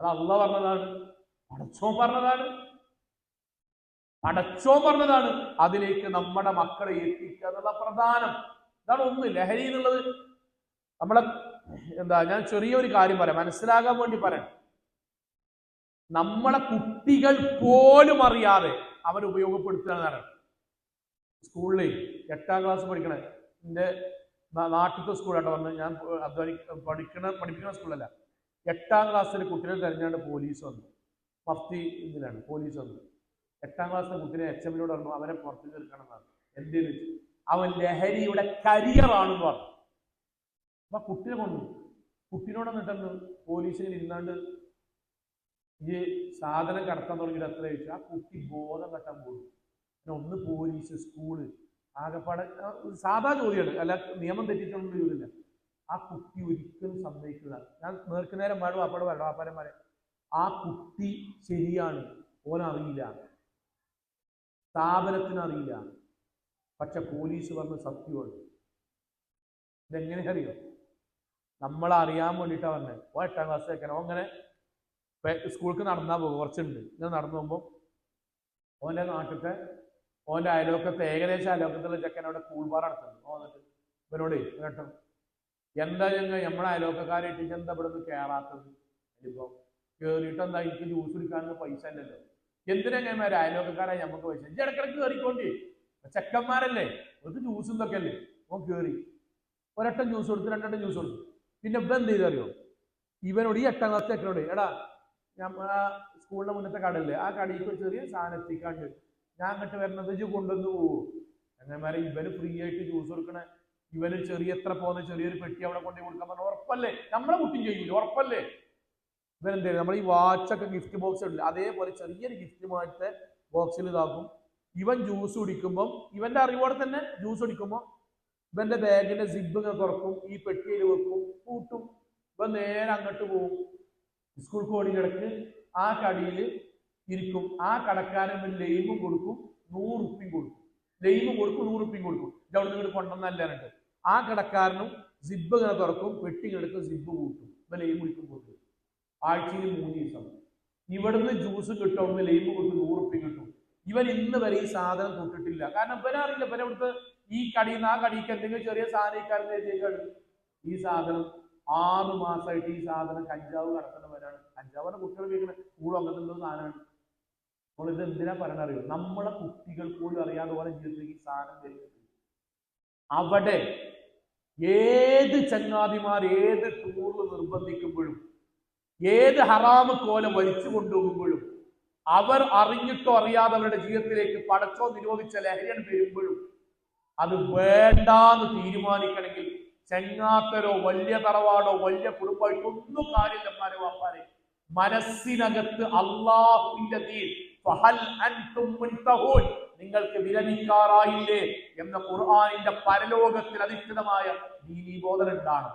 അത് അല്ലാഹ് പറഞ്ഞതാണ്, പടച്ചോൻ പറഞ്ഞതാണ്. അതിലേക്ക് നമ്മുടെ മക്കളെ എത്തിക്കുക എന്നുള്ള പ്രധാനം. ഇതാണ് ഒന്ന്. ലഹരി എന്നുള്ളത് നമ്മളെ ഞാൻ ചെറിയൊരു കാര്യം പറയാം, മനസ്സിലാകാൻ വേണ്ടി പറയാം. നമ്മളെ കുട്ടികൾ പോലും അറിയാതെ അവർ ഉപയോഗപ്പെടുത്തുകയാണ്. സ്കൂളിൽ 8ാം ക്ലാസ് പഠിക്കണേ, എൻ്റെ നാട്ടിലത്തെ സ്കൂളായിട്ട് വന്ന് ഞാൻ പഠിപ്പിക്കുന്ന സ്കൂളല്ല, 8ാം ക്ലാസ്സിൽ കുട്ടികളെ തെരഞ്ഞാണ്ട് പോലീസ് വന്നു. മഫ്തി ഇതിലാണ് പോലീസ് വന്നു. 8ാം ക്ലാസ്സിലെ കുട്ടിനെ HM പറഞ്ഞു അവനെ പുറത്തു തീർക്കണം എന്നാണ്. എന്തിനു? അവൻ ലഹരിയുടെ കരിയറാണെന്ന് പറഞ്ഞു. അപ്പൊ കുട്ടിനെ കൊണ്ടു. കുട്ടിനോട് എന്നിട്ടെന്ന് പോലീസിന് ഇരുന്നാണ്ട് ഈ സാധനം കടത്താൻ തുടങ്ങിയിട്ട് എത്ര ചോദിച്ചു. ആ കുട്ടി ബോധം കെട്ടാൻ പോകും. പിന്നെ ഒന്ന് പോലീസ്, സ്കൂള്, ആകെപ്പാടെ സാധാ ജോലിയാണ്, അല്ല നിയമം തെറ്റിച്ചൊന്നും ജോലിയില്ല. ആ കുട്ടി ഒരിക്കലും സമ്മതിക്കില്ല. ഞാൻ നേർക്കുനേരം പാടും അപ്പാടെ വരണം വാപ്പാരന്മാരെ, ആ കുട്ടി ശരിയാണ്, ഓനറിയില്ല, സ്ഥാപനത്തിന് അറിയില്ല, പക്ഷെ പോലീസ് പറഞ്ഞ സത്യമാണ്. ഇതെങ്ങനെ അറിയോ? നമ്മളെ അറിയാൻ വേണ്ടിയിട്ടാണ് പറഞ്ഞത്. 8ാം ക്ലാസ് വെക്കണം. അങ്ങനെ സ്കൂൾക്ക് നടന്നാൽ പോകും, കുറച്ചുണ്ട്. ഇങ്ങനെ നടന്നു പോകുമ്പോൾ ഓൻ്റെ നാട്ടിലത്തെ ഓൻ്റെ അയലോക്കത്തെ ഏകദേശം അയലോക്കത്തുള്ള ചെക്കനോടെ കൂൾബാർ നടത്തുന്നു. വന്നിട്ട് ഇവനോട് കേട്ടോ, എന്താ നമ്മളെ അയലോക്കക്കാരായിട്ട് എന്താ ഇവിടെ നിന്ന് കയറാത്തത്? ഇപ്പം കയറിയിട്ട് എന്താ, എനിക്ക് ജ്യൂസ് കുടിക്കാനൊന്നും പൈസ ഇല്ലല്ലോ. എന്തിനെങ്ങനെ അയലോക്കക്കാരായി നമുക്ക് പൈസ? ഇജ്ജ് ഇടക്കിടക്ക് കയറിക്കൊണ്ടി, ചെക്കന്മാരല്ലേ, ഒരു ജ്യൂസും ഇതൊക്കെ അല്ലേ. ഓൻ കയറി ഒരട്ടം ജ്യൂസ് കൊടുത്തു, 2 വട്ടം ജ്യൂസ് കൊടുത്തു. പിന്നെ ഇപ്പം എന്ത് ചെയ്തറിയോ? ഇവനോട്, ഈ 8ാം ക്ലാസ് ചെക്കനോട്, എടാ നമ്മളെ സ്കൂളിന്റെ മുന്നത്തെ കടല്ലേ, ആ കടയിലേക്ക് ഒരു ചെറിയ സാധനം എത്തിക്കാണ്ട് ഞാൻ അങ്ങോട്ട് വരുന്നത് ഇജ്ജ് കൊണ്ടുവന്ന് പോവോ? ചങ്ങന്മാരെ ഇവന് ഫ്രീ ആയിട്ട് ജ്യൂസ് കൊടുക്കണ, ഇവന് എത്ര പോകുന്ന ചെറിയൊരു പെട്ടി അവിടെ കൊണ്ടുപോയി കൊടുക്കാൻ പറഞ്ഞാൽ ഉറപ്പല്ലേ? നമ്മളെ കുട്ടിയും ചെയ്യൂല, ഉറപ്പല്ലേ? ഇവരെന്ത് ചെയ്യും? നമ്മൾ ഈ വാച്ചൊക്കെ ഗിഫ്റ്റ് ബോക്സ് ഇല്ല, അതേപോലെ ചെറിയൊരു ഗിഫ്റ്റ് മാറ്റത്തെ ബോക്സിൽ ഇതാക്കും. ഇവൻ ജ്യൂസ് കുടിക്കുമ്പം ഇവന്റെ അറിവോടെ തന്നെ ജ്യൂസ് കുടിക്കുമ്പോൾ ഇവന്റെ ബാഗിന്റെ സിബ് ഇങ്ങനെ തുറക്കും, ഈ പെട്ടിയിൽ വെക്കും, കൂട്ടും. ഇവൻ നേരെ അങ്ങോട്ട് പോകും, സ്കൂൾ കോടിക്കിടക്ക് ആ കടിയിൽ ഇരിക്കും. ആ കടക്കാരൻ ലൈമും കൊടുക്കും, 100 ഉറുപ്പിയും കൊടുക്കും. ലൈമും കൊടുക്കും, 100 ഉറുപ്പിയും കൊടുക്കും. ഇത് അവിടെ നിന്ന് കൊണ്ടുവന്നല്ലാണ്ട് ആ കടക്കാരനും സിബ് ഇങ്ങനെ തുറക്കും, പെട്ടി കിടക്കും, സിബ് കൂട്ടും, ഇവ ലൈം കുടിക്കും കൊടുക്കും. ആഴ്ചയിൽ 3 ദിവസം ഇവിടുന്ന് ജ്യൂസ് കിട്ടും, അവിടുന്ന് ലൈം കൊടുക്കും, 100 ഉറുപ്പിയും കിട്ടും. ഇവൻ ഇന്ന് വരെ ഈ സാധനം തൊട്ടിട്ടില്ല. കാരണം ഇവനറിയില്ല, ഇവനെ ഇവിടുത്തെ ഈ കടിയിൽ നിന്ന് ആ കടിക്ക് എന്തെങ്കിലും ചെറിയ സാധനം ഈ സാധനം 6 മാസമായിട്ട് ഈ സാധനം കഞ്ചാവ് കടത്തുന്നവരാണ്. കഞ്ചാവിന്റെ കുട്ടികൾ ഉപയോഗിക്കുന്ന സ്കൂളും അങ്ങനത്തെ എന്തോ സാധനമാണ്. അപ്പോൾ ഇത് എന്തിനാ പറയാനറിയോ? നമ്മളെ കുട്ടികൾ പോലും അറിയാതെ പോലെ ജീവിതത്തിലേക്ക് ഈ സാധനം വരുന്നത്. അവിടെ ഏത് ചങ്ങാതിമാർ ഏത് ടൂറിൽ നിർബന്ധിക്കുമ്പോഴും ഏത് ഹറാമ് കോലം വലിച്ചു കൊണ്ടുപോകുമ്പോഴും അവർ അറിഞ്ഞിട്ടോ അറിയാതെ അവരുടെ ജീവിതത്തിലേക്ക് പടച്ചോ നിരോധിച്ച ലഹരിയാണ് വരുമ്പോഴും അത് വേണ്ടാന്ന് തീരുമാനിക്കണമെങ്കിൽ ചെങ്ങാത്തരോ വലിയ തറവാടോ വലിയ കുടുംബമായിട്ടോ ഒന്നും കാര്യമില്ലമാരെ വാപ്പാരെ, മനസ്സിനകത്ത് അള്ളാഹുവിന്റെ ദീൻ ഫഹൽ അൻതും മുൻതഹൂൻ, നിങ്ങൾക്ക് വിരമിക്കാറായില്ലേ എന്ന ഖുർആനിന്റെ പരലോകത്തിൽ അധിഷ്ഠിതമായ ദീനീ ബോധന ഉണ്ടാണ്.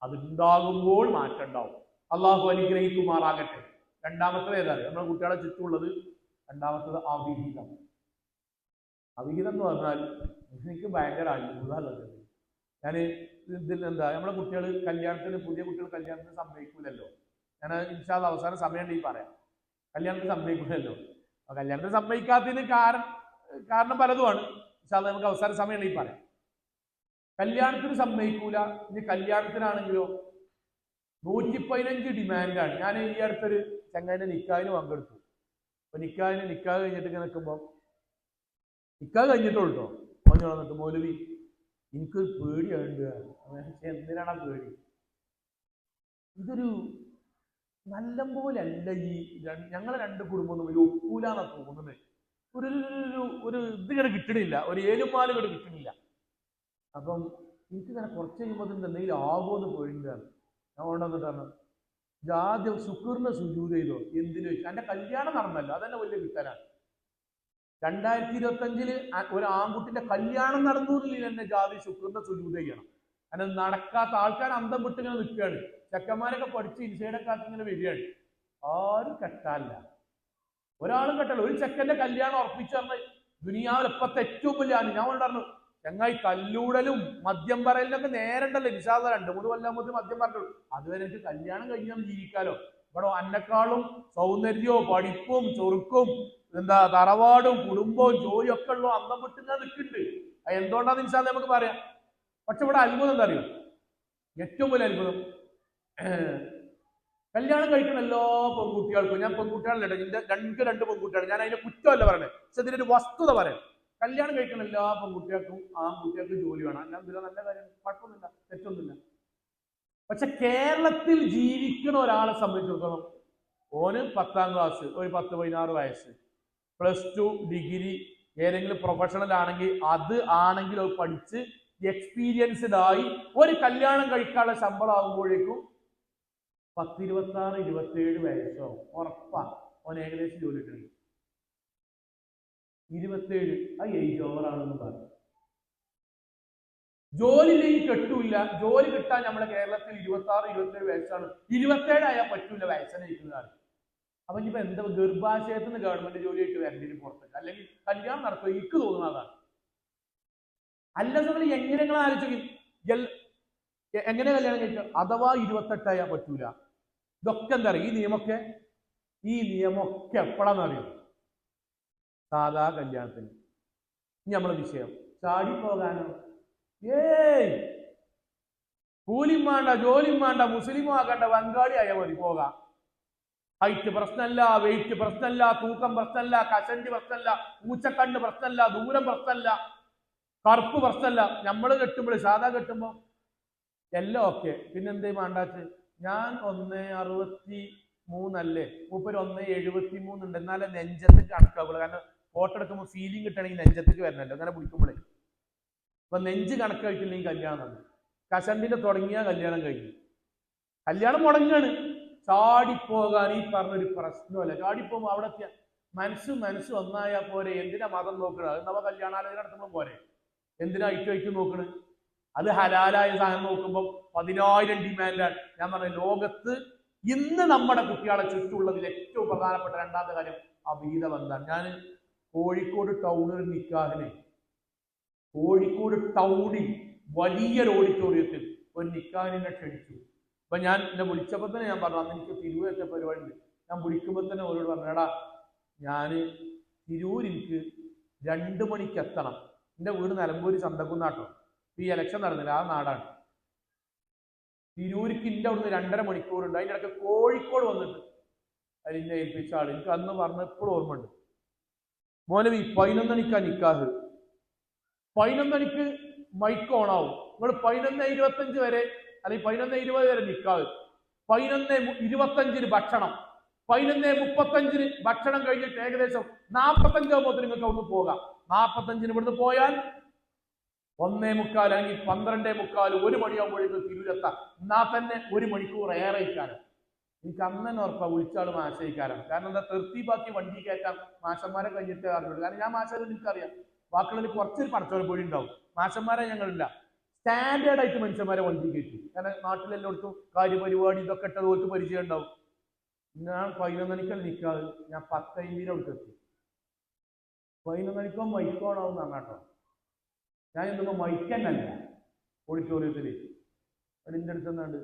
അതുണ്ടാകുമ്പോൾ മാറ്റം ഉണ്ടാവും. അള്ളാഹു അനുഗ്രഹിക്കുമാറാകട്ടെ. രണ്ടാമത്തത് ഏതാണ് നമ്മുടെ കുട്ടികളെ ചുറ്റുമുള്ളത്? രണ്ടാമത്തത് അവിഹിതം. അവിഹിതം എന്ന് പറഞ്ഞാൽ എനിക്ക് ഭയങ്കര അത്ഭുതമുള്ളത്. ഞാൻ ഇതിൽ നമ്മളെ കുട്ടികൾ പുതിയ കുട്ടികൾ കല്യാണത്തിന് സമ്മതിക്കൂലല്ലോ. ഞാൻ ഇൻഷാ അല്ലാഹ് അവസാന സമയം പറയാം. കല്യാണത്തിന് സമ്മതിക്കൂലല്ലോ. കല്യാണത്തിന് സമ്മതിക്കാത്തതിന് കാരണം പലതുമാണ്. പക്ഷെ അത് നമുക്ക് അവസാന സമയമുണ്ടെങ്കിൽ പറയാം. കല്യാണത്തിന് സമ്മതിക്കൂല. ഇനി കല്യാണത്തിനാണെങ്കിലോ 115 ഡിമാൻഡാണ്. ഞാൻ ഈ അടുത്തൊരു ചങ്ങായിന്റെ നിക്കാഹിന് പങ്കെടുത്തു. അപ്പൊ നിക്കാഹ് കഴിഞ്ഞിട്ട് ഇങ്ങനെ നിൽക്കുമ്പോൾ, നിക്കാഹ് കഴിഞ്ഞിട്ടുള്ളൂ കേട്ടോ, പറഞ്ഞു വന്നിട്ട് മൗലവി എനിക്കൊരു പേടിയുണ്ട്. എന്തിനാണ് പേടി? ഇതൊരു നല്ല പോലെ അല്ല, ഈ ഞങ്ങളെ രണ്ട് കുടുംബം തമ്മിൽ ഒക്കൂലെന്നാ തോന്നുന്നത്. ഒരു ഇതിങ്ങനെ കിട്ടണില്ല, ഒരു ഏലുമാല ഇവിടെ കിട്ടണില്ല. അപ്പം എനിക്കിങ്ങനെ കുറച്ച് കഴിയുമ്പോൾ എന്തെങ്കിലും ആകുമെന്ന് പേടിണ്ടാണ്. ഞാൻ കൊണ്ടുവന്നിട്ടാണ് ആദ്യം ശുക്രിന്റെ സുജൂദ് ചെയ്തോ. എന്തിനു വെച്ചു? എൻ്റെ കല്യാണം നടന്നല്ലോ, അതന്നെ വലിയ കിട്ടാനാണ്. 2025 ഒരു ആൺകുട്ടിന്റെ കല്യാണം നടന്നൂരിൽ എന്നെ ജാതി ശുക്രിന്റെ സുജൂദ് ചെയ്യണം. അങ്ങനെ നടക്കാത്ത ആൾക്കാർ അന്തം വിട്ട് ഇങ്ങനെ നിൽക്കുകയാണ്. ചെക്കന്മാരൊക്കെ പഠിച്ച് ഇൻസൈഡൊക്കെ ആക്കി ഇങ്ങനെ വരികയാണ്. ആരും കെട്ടാല്ല, ഒരാളും കെട്ടല്ല. ഒരു ചെക്കന്റെ കല്യാണം ഉറപ്പിച്ചു പറഞ്ഞ ദുനിയാവിൽ ഇപ്പത്തെ ഏറ്റവും വലിയാണ്. ഞാൻ പറഞ്ഞു ചങ്ങായി തല്ലൂടലും മദ്യം പറയലിനൊക്കെ നേരണ്ടല്ലോ. ഇൻഷാല്ല 2-3 കൊല്ലം മുതൽ മദ്യം പറഞ്ഞുള്ളൂ. അതുവരെ എനിക്ക് കല്യാണം കഴിഞ്ഞാൽ ജീവിക്കാലോ. ഇവിടെ അന്നെക്കാളും സൗന്ദര്യവും പഠിപ്പും ചൊറുക്കും തറവാടും കുടുംബവും ജോലിയും ഒക്കെ ഉള്ളു അന്തം വിട്ടുന്ന നിൽക്കുന്നുണ്ട്. എന്തുകൊണ്ടാന്ന് ഇൻഷാല്ല നമുക്ക് പറയാം. പക്ഷെ ഇവിടെ അത്ഭുതം എന്താ അറിയോ? ഏറ്റവും വലിയ അത്ഭുതം, കല്യാണം കഴിക്കുന്ന എല്ലാ പെൺകുട്ടികൾക്കും, ഞാൻ പെൺകുട്ടികളല്ലേ, എനിക്ക് 2 പെൺകുട്ടിയാണ്, ഞാൻ അതിന്റെ കുറ്റമല്ല പറയണേ, പക്ഷെ ഇതിനൊരു വസ്തുത പറയാം. കല്യാണം കഴിക്കുന്ന എല്ലാ പെൺകുട്ടികൾക്കും ആൺകുട്ടികൾക്ക് ജോലി വേണം. ഞാൻ നല്ല കാര്യം, കുഴപ്പമൊന്നുമില്ല, തെറ്റൊന്നുമില്ല. പക്ഷെ കേരളത്തിൽ ജീവിക്കുന്ന ഒരാളെ സംബന്ധിച്ചിടത്തോളം ഓന് 10ാം ക്ലാസ്, ഒരു 10-16 വയസ്സ്, +2 ഡിഗ്രി, ഏതെങ്കിലും പ്രൊഫഷണൽ ആണെങ്കിൽ അത് ആണെങ്കിൽ പഠിച്ച് എക്സ്പീരിയൻസ്ഡ് ആയി ഒരു കല്യാണം കഴിക്കാനുള്ള ശമ്പളം ആകുമ്പോഴേക്കും 10-26-27 വയസ്സോ ഉറപ്പാ ഓൻ ഏകദേശം ജോലി കിട്ടണം. 27 ആ ഏജ് ഓവറാണെന്ന് പറഞ്ഞു. ജോലി ഇല്ലെങ്കിൽ കെട്ടൂല്ല. ജോലി കിട്ടാൻ നമ്മുടെ കേരളത്തിൽ 26-27 വയസ്സാണ്. 27 ആയാൽ പറ്റൂല, വയസ്സിനെ ഇരിക്കുന്നതാണ്. അപ്പൊ ഇനിയിപ്പോ എന്താ ഗർഭാശയത്തിന് ഗവൺമെന്റ് ജോലിയായിട്ട് വരേണ്ടി പുറത്തേക്ക്, അല്ലെങ്കിൽ കല്യാണം നടക്കുക എനിക്ക് തോന്നുന്നതാണ്. അല്ല നിങ്ങൾ എങ്ങനെ നിങ്ങൾ ആലോചിക്കും, എങ്ങനെ കല്യാണം കഴിക്കുക? അഥവാ 28 ആയാൽ പറ്റൂല. ഇതൊക്കെ എന്താ പറയുക? ഈ നിയമമൊക്കെ എപ്പോഴാന്ന് അറിയാം? സാധാ കല്യാണത്തിന്. ഇനി നമ്മളെ വിഷയം ചാടി പോകാനോ? കൂലിയും വേണ്ട, ജോലിയും വേണ്ട, മുസ്ലിമും ആകണ്ട, ബംഗാളി ആയാൽ മതി, പോകാം. ഹൈറ്റ് പ്രശ്നമല്ല, വെയിറ്റ് പ്രശ്നമല്ല, തൂക്കം പ്രശ്നമല്ല, കഷണ്ടി പ്രശ്നമല്ല, പൂച്ചക്കണ്ണ് പ്രശ്നമല്ല, ദൂരം പ്രശ്നമല്ല, കറുപ്പ് പ്രശ്നമല്ല. നമ്മൾ കെട്ടുമ്പോൾ, സാധാ കെട്ടുമ്പോൾ എല്ലാം ഓക്കെ. പിന്നെന്തേ വേണ്ടാച്ച്? ഞാൻ 1.63 അല്ലേ, മൂപ്പര് 1.73 ഉണ്ട്, എന്നാലേ നെഞ്ചത്ത് കണക്കാവുള്ളൂ. കാരണം ഫോട്ടോ എടുക്കുമ്പോൾ ഫീലിംഗ് കിട്ടണമെങ്കിൽ നെഞ്ചത്തേക്ക് വരണല്ലോ, അങ്ങനെ പിടിക്കുമ്പോഴേ. അപ്പൊ നെഞ്ച് കണക്കായിട്ടില്ലെങ്കിൽ കല്യാണം നടന്നു. കഷണ്ടിന്റെ തുടങ്ങിയ കല്യാണം കഴിഞ്ഞു, കല്യാണം മുടങ്ങാണ്. ചാടിപ്പോകാൻ ഈ പറഞ്ഞൊരു പ്രശ്നമല്ല. ചാടിപ്പോകുമ്പോൾ അവിടെ എത്തിയ മനസ്സ് ഒന്നായാൽ പോരെ. എന്തിനാ മതം നോക്കണത്? അത് നമ്മ കല്യാണാലോചന നടത്തുമ്പോൾ പോരെ. എന്തിനാ ഐറ്റം നോക്കണത്? അത് ഹലാലായ സാധനം നോക്കുമ്പോൾ 10,000 ഡിമാൻഡാണ്. ഞാൻ പറഞ്ഞ ലോകത്ത് ഇന്ന് നമ്മുടെ കുട്ടികളെ ചുറ്റുള്ളതിൽ ഏറ്റവും പ്രധാനപ്പെട്ട 2ാമത്തെ കാര്യം അഭീത ബന്ധമാണ്. ഞാൻ കോഴിക്കോട് ടൗണിൽ നിക്കാഹിന്, കോഴിക്കോട് ടൗണിൽ വലിയൊരു ഓഡിറ്റോറിയത്തിൽ ഒരു നിക്കാഹിനെ ക്ഷണിച്ചു. അപ്പൊ ഞാൻ എന്നെ വിളിച്ചപ്പോൾ തന്നെ ഞാൻ പറഞ്ഞു, അന്ന് എനിക്ക് തിരൂരത്തെ പരിപാടി ഉണ്ട്. ഞാൻ വിളിക്കുമ്പോൾ തന്നെ അവരോട് പറഞ്ഞു, എടാ ഞാൻ തിരൂർ എനിക്ക് 2 മണിക്ക് എത്തണം. എൻ്റെ വീട് നിലമ്പൂര് ചന്തക്കുന്നാട്ടോ. ഈ ഇലക്ഷൻ നടന്നില്ല, ആ നാടാണ്. തിരൂർക്ക് എൻ്റെ അവിടുന്ന് 2.5 മണിക്കൂറുണ്ട്. അതിൻ്റെ ഇടയ്ക്ക് കോഴിക്കോട് വന്നിട്ട് അതിനെ ഏൽപ്പിച്ച ആൾ എനിക്ക് അന്ന് പറഞ്ഞ എപ്പോഴും ഓർമ്മ ഉണ്ട്. മൗലവി 11 മണിക്കാ നിക്കാഹ്, 11 മണിക്ക് മൈക്ക് ഓണാവും, നിങ്ങൾ 11:25 വരെ അല്ലെങ്കിൽ 11:20 വരെ നിക്കാഹ്, 11:25 ഭക്ഷണം, 11:35 ഭക്ഷണം കഴിഞ്ഞിട്ട് ഏകദേശം 45 ആകുമ്പോൾ നിങ്ങൾക്ക് അവിടുന്ന് പോകാം. 45 ഇവിടുന്ന് പോയാൽ 1:45 അല്ലെങ്കിൽ 12:45 1 മണിയാകുമ്പോഴേക്കും തിരൂരെത്താം. എന്നാൽ തന്നെ 1 മണിക്കൂർ ഏറെ ഇരിക്കാനും. എനിക്ക് അന്ന് തന്നെ ഉറപ്പാ വിളിച്ചാൾ മാശയിക്കാരാണ്. കാരണം എന്താ, 30 ബാക്കി വണ്ടി കയറ്റാൻ മാഷന്മാരെ കഴിഞ്ഞിട്ട് അറിഞ്ഞുള്ളൂ. കാരണം ഞാൻ മാഷായത് എനിക്കറിയാം, ബാക്കിയുള്ളതിൽ കുറച്ചൊരു പടച്ചോല പൊടി ഉണ്ടാവും. മാഷന്മാരെ ഞങ്ങളില്ല, സ്റ്റാൻഡേർഡ് ആയിട്ട് മനുഷ്യന്മാരെ വണ്ടി കയറ്റി. കാരണം നാട്ടിലെല്ലായിടത്തും കാര്യപരിപാടി ഇതൊക്കെ ഇട്ടത് ഓർക്ക് പരിചയം ഉണ്ടാവും. ഞാൻ 11 മണിക്കല്ല നിൽക്കാതെ ഞാൻ 10:05 അവിടേക്ക് എത്തി. 11 മണിക്കോ മൈക്കോണാവും പറഞ്ഞാട്ടോ. ഞാൻ എന്തുമ്പോൾ മൈക്കന്നല്ല ഓഡിറ്റോറിയത്തിൽ അതിൻ്റെ അടുത്ത് തന്നാണ്ട്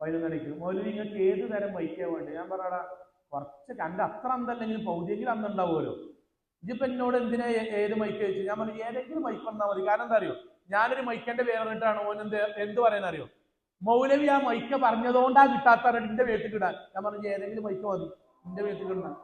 11 മണിക്ക്. മൗലവി നിങ്ങൾക്ക് ഏത് തരം മൈക്കാ വേണ്ടത്? ഞാൻ പറയാടാ കുറച്ച് കണ്ട് അത്ര അന്തല്ലെങ്കിലും പൗതിയെങ്കിലും അന്നുണ്ടാവുമല്ലോ. ഇതിപ്പോ എന്നോട് എന്തിനാ ഏത് മൈക്ക് വെച്ചു? ഞാൻ പറഞ്ഞു ഏതെങ്കിലും മൈക്ക് വന്നാൽ മതി. കാരണം എന്താ അറിയോ, ഞാനൊരു മൈക്കന്റെ പേരിട്ടാണ് ഓൻ എന്ത് പറയാൻ അറിയോ, മൗലവി ആ മൈക്ക പറഞ്ഞതുകൊണ്ടാ കിട്ടാത്ത എന്റെ വീട്ടിൽ ഇടാൻ. ഞാൻ പറഞ്ഞു ഏതെങ്കിലും മൈക്ക മതി എന്റെ വീട്ടിൽ ഇടാൻ.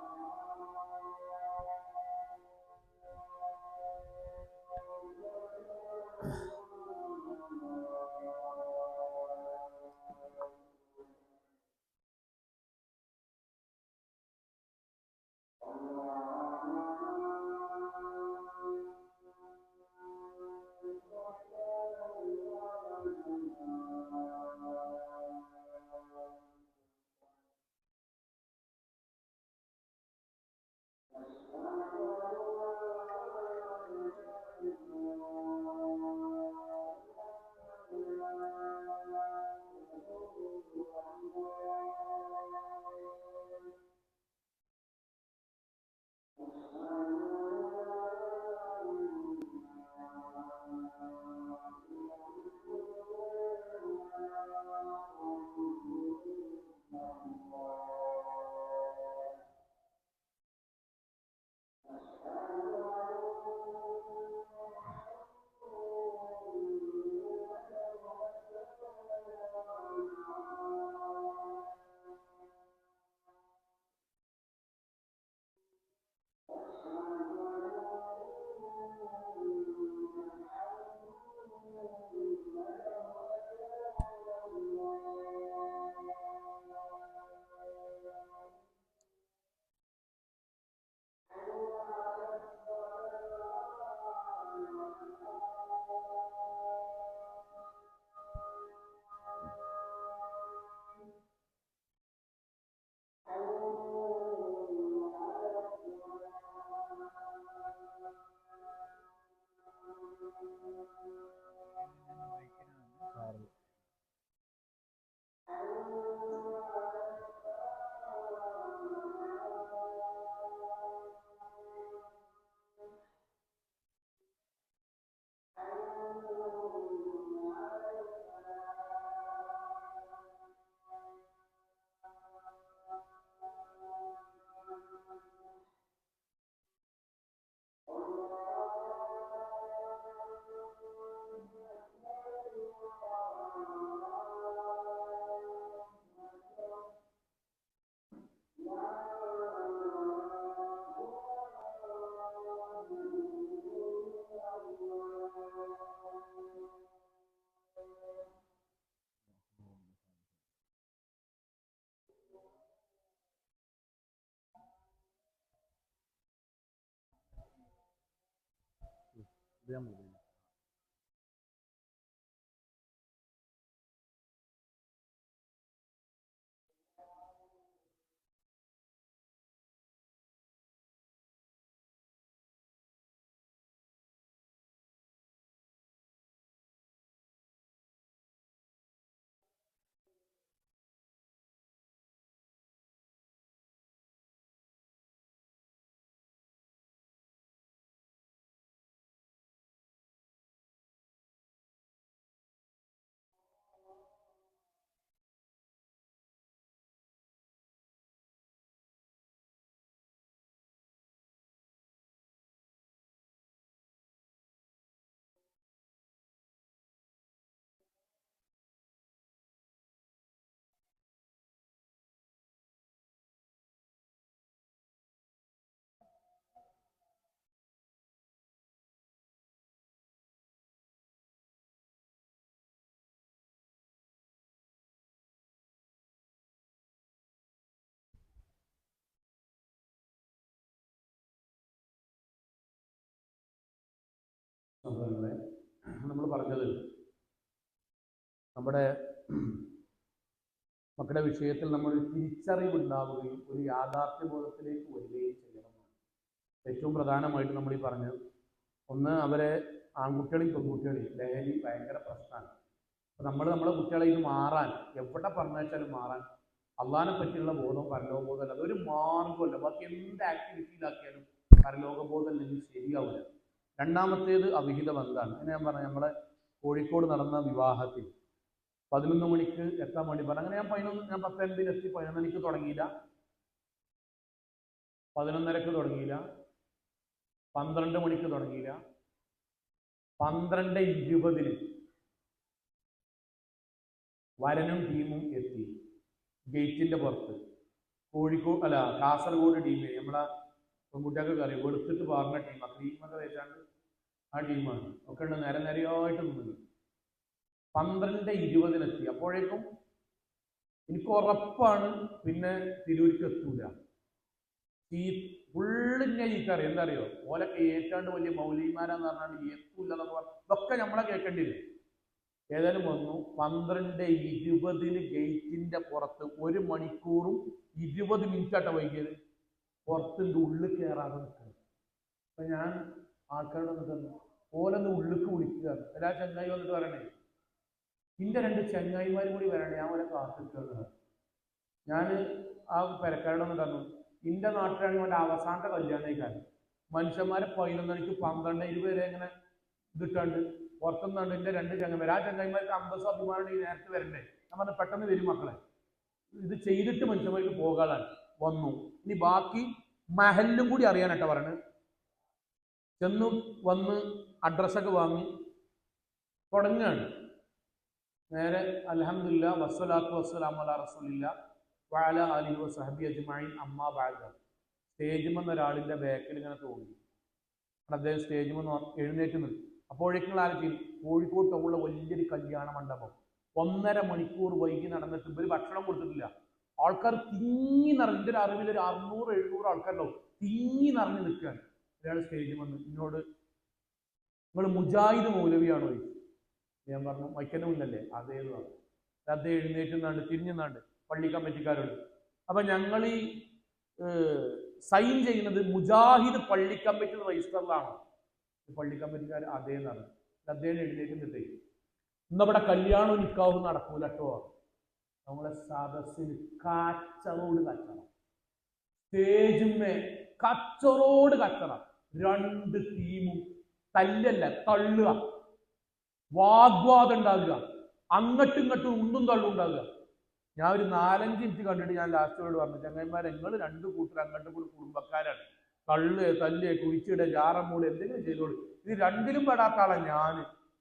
നമ്മൾ പറഞ്ഞത് നമ്മുടെ മക്കളുടെ വിഷയത്തിൽ നമ്മൾ തിരിച്ചറിവുണ്ടാവുകയും ഒരു യാഥാർത്ഥ്യബോധത്തിലേക്ക് വരികയും ചെയ്യണമെന്നാണ് ഏറ്റവും പ്രധാനമായിട്ട് നമ്മൾ ഈ പറഞ്ഞത്. ഒന്ന്, അവരെ ആൺകുട്ടികളെയും പെൺകുട്ടികളെയും ലഹരി ഭയങ്കര പ്രശ്നമാണ്. അപ്പോൾ നമ്മളെ കുട്ടികളെ ഇത് മാറാൻ എവിടെ പറഞ്ഞാലും മാറാൻ അള്ളാഹിനെ പറ്റിയുള്ള ബോധം പരലോകബോധം അല്ല, അതൊരു മാർഗമല്ല. ബാക്കി എന്ത് ആക്ടിവിറ്റിയിലാക്കിയാലും പരലോകബോധം അല്ലെങ്കിൽ ശരിയാവില്ല. രണ്ടാമത്തേത് അവിഹിത ബന്ധമാണ്. അങ്ങനെ ഞാൻ പറഞ്ഞു, നമ്മളെ കോഴിക്കോട് നടന്ന വിവാഹത്തിൽ 11 മണിക്ക് എത്താൻ വേണ്ടി പറഞ്ഞു. അങ്ങനെ ഞാൻ 10:50 എത്തി, 11 മണിക്ക് തുടങ്ങിയില്ല. 11:30 തുടങ്ങിയില്ല, 12 മണിക്ക് തുടങ്ങിയില്ല, 12:20 വരനും ടീമും എത്തി ഗേറ്റിന്റെ പുറത്ത്. കാസർഗോഡ് ടീം, നമ്മളെ പെൺകുട്ടിയൊക്കെ അറിയാം, വെളുത്തിട്ട് പാറുന്ന ടീമാണ്, ക്രീമൊക്കെ വെച്ചാണ്ട് ആ ടീമാണ് ഒക്കെ ഉണ്ട്. നിരയായിട്ട് നിന്നത് 12:20 അപ്പോഴേക്കും എനിക്ക് ഉറപ്പാണ് പിന്നെ തിരൂർക്ക് എത്തൂല. ഈ ഫുള്ളിങ്ങനെ ചീത്തറിയാം. എന്താ അറിയോ, ഓലൊക്കെ ഏറ്റാണ്ട് വലിയ മൗലിമാരാന്ന് പറഞ്ഞാൽ എത്തൂല്ല എന്നൊക്കെ പറഞ്ഞു. ഇതൊക്കെ നമ്മളെ കേൾക്കേണ്ടി വരും. ഏതായാലും വന്നു 12:20 ഗേറ്റിന്റെ പുറത്ത്. 1 മണിക്കൂറും 20 മിനിറ്റാട്ട വൈകിയത്. പുറത്തുണ്ട്, ഉള്ളിൽ കയറാതെ നിൽക്കുന്നത്. അപ്പൊ ഞാൻ ആൾക്കാരോട് വന്നിട്ട് ഓലൊന്ന് ഉള്ളിക്ക് വിളിക്കുക. എല്ലാ ചങ്ങായി വന്നിട്ട് പറയണേ, ഇന്റെ 2 ചങ്ങായിമാരും കൂടി വരണേ, ഞാൻ ഓലെ കാത്തിരിക്കുന്നത്. ഞാൻ ആ പെരക്കാരോട് വന്നിട്ട് പറഞ്ഞു, ഇന്റെ നാട്ടിലാണെങ്കിൽ അവൻ്റെ അവസാനത്തെ കല്യാണക്കാരൻ മനുഷ്യന്മാരെ 11 മണിക്ക് 12:20 വരെ ഇങ്ങനെ ഇതിട്ടാണ്ട് പുറത്തുനിന്നാണ്ട് എൻ്റെ 2 ചങ്ങന്മാർ. ആ ചങ്ങന്മാർക്ക് അന്തസ്സും അഭിമാനം ഈ നേരത്തെ വരണ്ടേ. ഞാൻ പറഞ്ഞു പെട്ടെന്ന് വരും മക്കളെ, ഇത് ചെയ്തിട്ട് മനുഷ്യന്മാർക്ക് പോകാനാണ്. വന്നു. ഇനി ബാക്കി മഹല്ലും കൂടി അറിയാനട്ടോ പറഞ്ഞു. ചെന്നു വന്ന് അഡ്രസ്സൊക്കെ വാങ്ങി തുടങ്ങുകയാണ്. നേരെ അൽഹംദുലില്ലാ വസ്സലാത്തു വസ്സലാമു അലാ റസൂലില്ലാ വഅലാ ആലിഹി വസഹബിഹി അജ്മഈൻ അമ്മാ ബഅദ്. സ്റ്റേജിമെന്ന് ഒരാളിൻ്റെ ബാക്കിൽ ഇങ്ങനെ തോന്നി. അദ്ദേഹം സ്റ്റേജിമെന്ന് എഴുന്നേറ്റ് നിൽക്കും. അപ്പോഴേക്കും ആലോചിക്കും, കോഴിക്കോട് ടൗണിലെ വലിയൊരു കല്യാണ മണ്ഡപം 1.5 മണിക്കൂർ വൈകി നടന്നിട്ട് ഇവർ ഭക്ഷണം കൊടുത്തിട്ടില്ല. ആൾക്കാർ തിങ്ങി നിറഞ്ഞ്, എൻ്റെ ഒരു അറിവിൽ ഒരു 600-700 ആൾക്കാരുണ്ടാവും, തിങ്ങി നിറഞ്ഞ് നിൽക്കുകയാണ്. ഒരാൾ സ്റ്റേജിൽ വന്ന് എന്നോട്, നിങ്ങൾ മുജാഹിദ് മൗലവിയാണോ ചോദിച്ചു. ഞാൻ പറഞ്ഞു മൈക്കൻ്റെ മുന്നല്ലേ. അതേതാണ്. അദ്ദേഹം എഴുന്നേറ്റുന്നാണ്ട് തിരിഞ്ഞുന്നാണ്ട് പള്ളി കമ്മിറ്റിക്കാരോട്, അപ്പൊ ഞങ്ങൾ ഈ സൈൻ ചെയ്യുന്നത് മുജാഹിദ് പള്ളി കമ്മിറ്റി രജിസ്റ്ററിലാണ്. പള്ളി കമ്മിറ്റിക്കാർ അതേന്നാണ്. അദ്ദേഹം എഴുന്നേറ്റിട്ടേ, ഇന്നവിടെ കല്യാണവും നിക്കാവും നടക്കൂല കേട്ടോ. നമ്മളെ സദസ്സിന് കച്ചറോട് കച്ചറ, സ്റ്റേജിന്മേ കച്ചറോട് കച്ചറ. 2 ടീമും തല്ലല്ല, തള്ളുക, വാഗ്വാദം ഉണ്ടാകുക, അങ്ങോട്ടും ഇങ്ങോട്ടും ഉണ്ടും തള്ളും ഉണ്ടാകുക. ഞാൻ ഒരു 4-5 മിനിറ്റ് കണ്ടിട്ട് ഞാൻ ലാസ്റ്റോട് പറഞ്ഞു, ചങ്ങന്മാരെ നിങ്ങൾ 2 കൂട്ടർ അങ്ങോട്ടും കൂടി കുടുംബക്കാരാണ്, തല്ല് കുഴിച്ചിട ജാറം മൂട് എന്തെങ്കിലും ചെയ്തോളൂ. ഇത് 2ലും പെടാത്ത ആളാണ് ഞാൻ.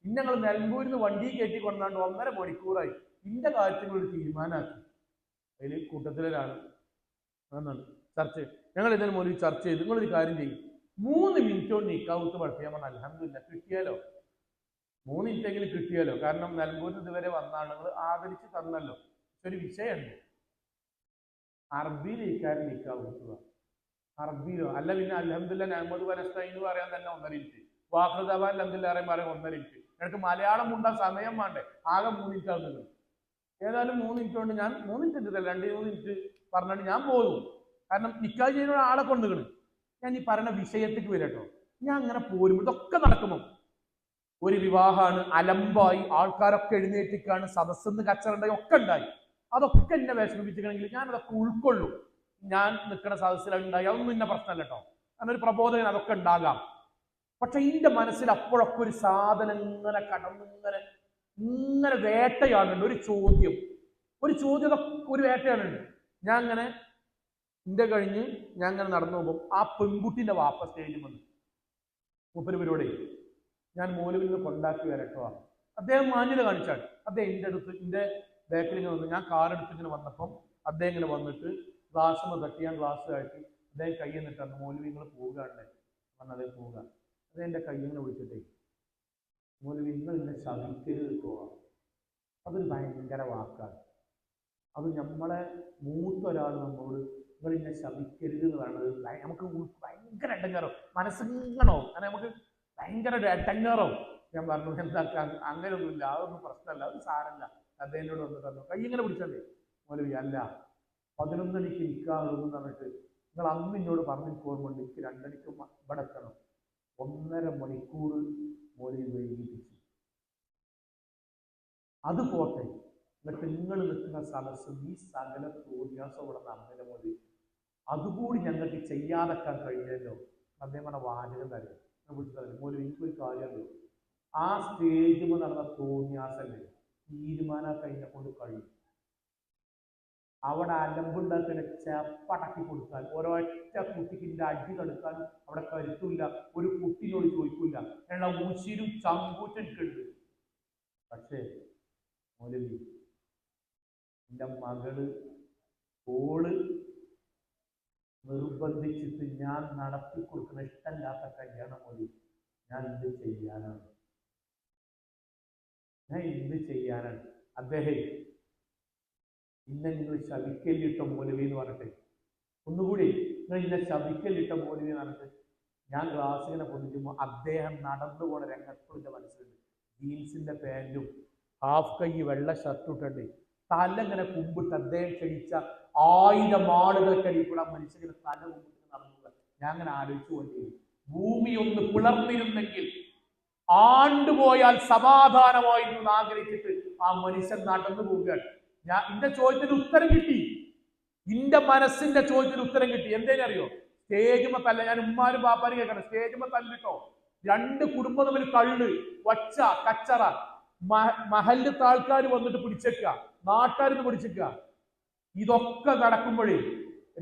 ഇന്ന് ഞങ്ങൾ നിലമ്പൂരിൽ നിന്ന് വണ്ടി കയറ്റി കൊണ്ടാണ്ട് 1.5 മണിക്കൂറായി. ഇന്റെ കാര്യത്തിൽ ഒരു തീരുമാനമാക്കി. അതിൽ കൂട്ടത്തിലാണ് ചർച്ച. ഞങ്ങൾ ഇതിന് മുന്നിൽ ചർച്ച ചെയ്ത് നിങ്ങളൊരു കാര്യം ചെയ്യും, 3 മിനിറ്റ് കൊണ്ട് നിക്കാവുത്ത് പഠിപ്പിക്കാൻ പറഞ്ഞാൽ അൽഹംദുലില്ലാ കിട്ടിയാലോ, 3 മിനിറ്റെങ്കിലും കിട്ടിയാലോ. കാരണം നിലമ്പൂരിൽ ഇതുവരെ വന്ന ആളുകൾ ആദരിച്ച് തന്നല്ലോ. ഒരു വിഷയമുണ്ട്, അറബിയിൽ ഇക്കാര്യം നിക്കാവുത്തുക. അറബിയിലോ അല്ല, പിന്നെ അൽഹംദുലില്ലാ നഹ്മദു വനസ്തഈൻ പറയാൻ തന്നെ 1.5 മിനിറ്റ്, വാഖിറു ദഅവാന അൽഹംദുലില്ലാ പറയാൻ 1.5 മിനിറ്റ്. എനിക്ക് മലയാളം ഉണ്ടാൻ സമയം വേണ്ടേ, ആകെ 3 മിനിറ്റ് ആകുന്നത്. ഏതായാലും 3 മിനിറ്റ് കൊണ്ട് ഞാൻ 3 മിനിറ്റ് 2-3 മിനിറ്റ് പറഞ്ഞിട്ട് ഞാൻ പോകും. കാരണം നിക്കാഹ് ചെയ്യുന്ന ആളെ കൊണ്ടുകണ്. ഞാൻ ഈ പറയുന്ന വിഷയത്തേക്ക് വരട്ടോ. ഞാൻ അങ്ങനെ പോരും. ഇതൊക്കെ നടക്കുമോ, ഒരു വിവാഹമാണ്, അലമ്പായി, ആൾക്കാരൊക്കെ എഴുന്നേറ്റിക്കാണ്, സദസ്സെന്ന് കച്ചറുണ്ടായി, ഒക്കെ ഉണ്ടായി. അതൊക്കെ എന്നെ വിഷമിപ്പിച്ചിട്ടുണ്ടെങ്കിൽ ഞാൻ അതൊക്കെ ഉൾക്കൊള്ളും. ഞാൻ നിൽക്കുന്ന സദസ്സിലുണ്ടായി, അതൊന്നും ഇന്ന പ്രശ്നമല്ല കേട്ടോ. കാരണം ഒരു പ്രബോധനം അതൊക്കെ ഉണ്ടാകാം. പക്ഷെ എൻ്റെ മനസ്സിൽ അപ്പോഴൊക്കെ ഒരു സാധനം ഇങ്ങനെ ഇങ്ങനെ വേട്ടയാടുന്നുണ്ട്. ഒരു ചോദ്യം ഒരു വേട്ടയാടുന്നുണ്ട്. ഞാൻ അങ്ങനെ എൻ്റെ കഴിഞ്ഞ് ഞാൻ അങ്ങനെ നടന്നു പോകുമ്പോൾ ആ പെൺകുട്ടിൻ്റെ വാപ്പ സ്റ്റേജിൽ വന്നു. മൂപ്പര് ഞാൻ മൗലവിൽ നിന്ന് കൊണ്ടാക്കി വരട്ടോ. അദ്ദേഹം മാന്യത കാണിച്ചാൽ അദ്ദേഹം എൻ്റെ ബാക്കിൽ ഇങ്ങനെ വന്നു. ഞാൻ കാർ എടുത്തിങ്ങനെ വന്നപ്പം അദ്ദേഹം ഇങ്ങനെ വന്നിട്ട് ഗ്ലാസ് തട്ടി, ഞാൻ ഗ്ലാസ് കാട്ടി അദ്ദേഹം കൈ നിന്നിട്ടാണ്, മൗലവി നിങ്ങൾ പോവുകയാണല്ലേ പറഞ്ഞത്, അദ്ദേഹം പോവുക. അദ്ദേഹം എൻ്റെ കൈ ഇങ്ങനെ വിളിച്ചിട്ടേ, മൗലവി നിങ്ങൾ ഇന്നെ ശവിക്കരുത് പോവാം. അതൊരു ഭയങ്കര വാക്കാണ്. അത് നമ്മളെ മൂത്തൊരാൾ നമ്മളോട് നിങ്ങൾ ഇന്നെ ശവിക്കരുത് എന്ന് പറയുന്നത് നമുക്ക് ഭയങ്കര എട്ടങ്ങാറോ, മനസ്സിങ്ങണോ, അങ്ങനെ നമുക്ക് ഭയങ്കര ഒരു എട്ടങ്ങാറോ. ഞാൻ പറഞ്ഞു എന്താക്കാൻ, അങ്ങനെയൊന്നുമില്ല, അതൊന്നും പ്രശ്നമല്ല, അത് സാരല്ല. അദ്ദേഹത്തോട് വന്ന് തന്നു, കൈ ഇങ്ങനെ പിടിച്ചല്ലേ. മൗലവി അല്ല, 11 മണിക്ക് നിൽക്കാറുള്ളൂ എന്ന് പറഞ്ഞിട്ട് നിങ്ങൾ അന്ന് എന്നോട് പറഞ്ഞു ഓർമ്മയുണ്ട്, എനിക്ക് 2 മണിക്ക് ഇവിടെ എത്തണം. 1.5 മണിക്കൂർ മൗലവി വൈകിപ്പിച്ചു. അത് പോട്ടെ, എന്നിട്ട് നിങ്ങൾ നിൽക്കുന്ന സദസ്സ് ഈ സകല തോന്നിയാസം ഇവിടെ നടന്നില്ല മതി, അതുകൂടി ഞങ്ങൾക്ക് ചെയ്യാതെക്കാൻ കഴിഞ്ഞല്ലോ. അദ്ദേഹം പറഞ്ഞ വാചകം തരും മൂലം. എനിക്കൊരു കാര്യമല്ലോ, ആ സ്റ്റേജിൽ നടന്ന തോന്നിയാസല്ലേ തീരുമാനം കഴിഞ്ഞ കൊണ്ട് കഴിയും. അവിടെ അലമ്പുണ്ടാക്കുന്ന ചെപ്പടക്കി കൊടുക്കാൻ ഒരൊറ്റ കുട്ടിക്ക് ഇന്റെ അടി തടുക്കാൻ അവിടെ കരുത്തില്ല, ഒരു കുട്ടിനോട് ചോദിക്കില്ല എന്നുള്ള ഉശിരും ചങ്കൂറ്റെനിക്കുണ്ട്. പക്ഷേ മൗലവി എൻ്റെ മകള് ഓള് നിർബന്ധിച്ചിട്ട് ഞാൻ നടത്തി കൊടുക്കുന്ന ഇഷ്ടമില്ലാത്ത കല്യാണം മതി, ഞാൻ എന്ത് ചെയ്യാനാണ്? അദ്ദേഹം ഇന്നെ നിങ്ങൾ ശവിക്കല്ലിട്ട മൗലവി എന്ന് പറഞ്ഞിട്ട് ഒന്നുകൂടി നിങ്ങൾ ഇന്നെ ശവിക്കല്ലിട്ട മൗലവി എന്ന് പറഞ്ഞിട്ട് ഞാൻ ക്ലാസ്സിങ്ങനെ പൊന്നിക്കുമ്പോൾ അദ്ദേഹം നടന്നു പോണ രംഗത്തോടെ എൻ്റെ മനസ്സിലുണ്ട്. ജീൻസിന്റെ പാൻറ്റും ഹാഫ് കൈ വെള്ള ഷർട്ട് ഇട്ടുണ്ട്, തല ഇങ്ങനെ കുമ്പിട്ട് അദ്ദേഹം ക്ഷണിച്ച 1000 ആളുകൾക്കടിയിൽ ആ മനുഷ്യങ്ങനെ തല കുമ്പിട്ട് നടന്നു. ഞാൻ അങ്ങനെ ആലോചിച്ചു കൊണ്ടിരിക്കും, ഭൂമി ഒന്ന് പിളർന്നിരുന്നെങ്കിൽ ആണ്ടുപോയാൽ സമാധാനമായിരുന്നു ആഗ്രഹിച്ചിട്ട് ആ മനുഷ്യൻ നടന്നു പോവുകയാണ്. ഞാൻ എന്റെ ചോദ്യത്തിന് ഉത്തരം കിട്ടി, എന്റെ മനസ്സിന്റെ ചോദ്യത്തിന് ഉത്തരം കിട്ടി. എന്തേനറിയോ? സ്റ്റേജുമ്മ തല്ല, ഞാൻ ഉമ്മാരും പാപ്പാരും കേൾക്കണം, സ്റ്റേജുമ്മ തല്ലിട്ടോ, 2 കുടുംബം തമ്മിൽ കള്ള് വച്ച കച്ചറ, മഹലിലത്തെ ആൾക്കാർ വന്നിട്ട് പിടിച്ചേക്കുക, നാട്ടുകാരിന്ന് പിടിച്ചേക്കുക. ഇതൊക്കെ നടക്കുമ്പോഴേ